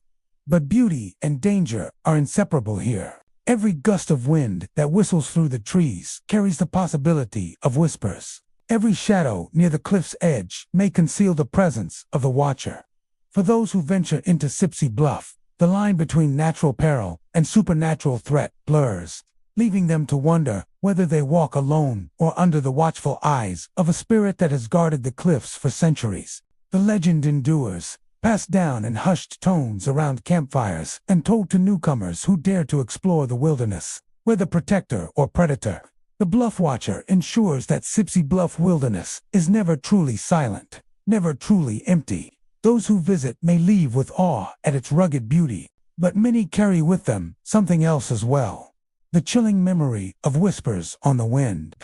But beauty and danger are inseparable here. Every gust of wind that whistles through the trees carries the possibility of whispers. Every shadow near the cliff's edge may conceal the presence of the watcher. For those who venture into Sipsey Bluff, the line between natural peril and supernatural threat blurs, leaving them to wonder whether they walk alone or under the watchful eyes of a spirit that has guarded the cliffs for centuries. The legend endures, passed down in hushed tones around campfires and told to newcomers who dare to explore the wilderness. Whether protector or predator, the Bluff Watcher ensures that Sipsey Bluff Wilderness is never truly silent, never truly empty. Those who visit may leave with awe at its rugged beauty, but many carry with them something else as well. The chilling memory of whispers on the wind,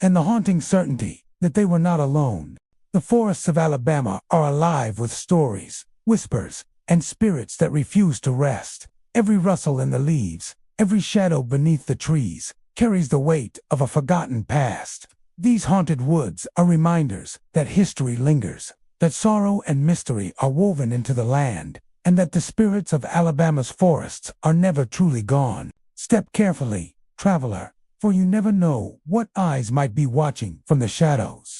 and the haunting certainty that they were not alone. The forests of Alabama are alive with stories, whispers, and spirits that refuse to rest. Every rustle in the leaves, every shadow beneath the trees, carries the weight of a forgotten past. These haunted woods are reminders that history lingers, that sorrow and mystery are woven into the land, and that the spirits of Alabama's forests are never truly gone. Step carefully, traveler, for you never know what eyes might be watching from the shadows.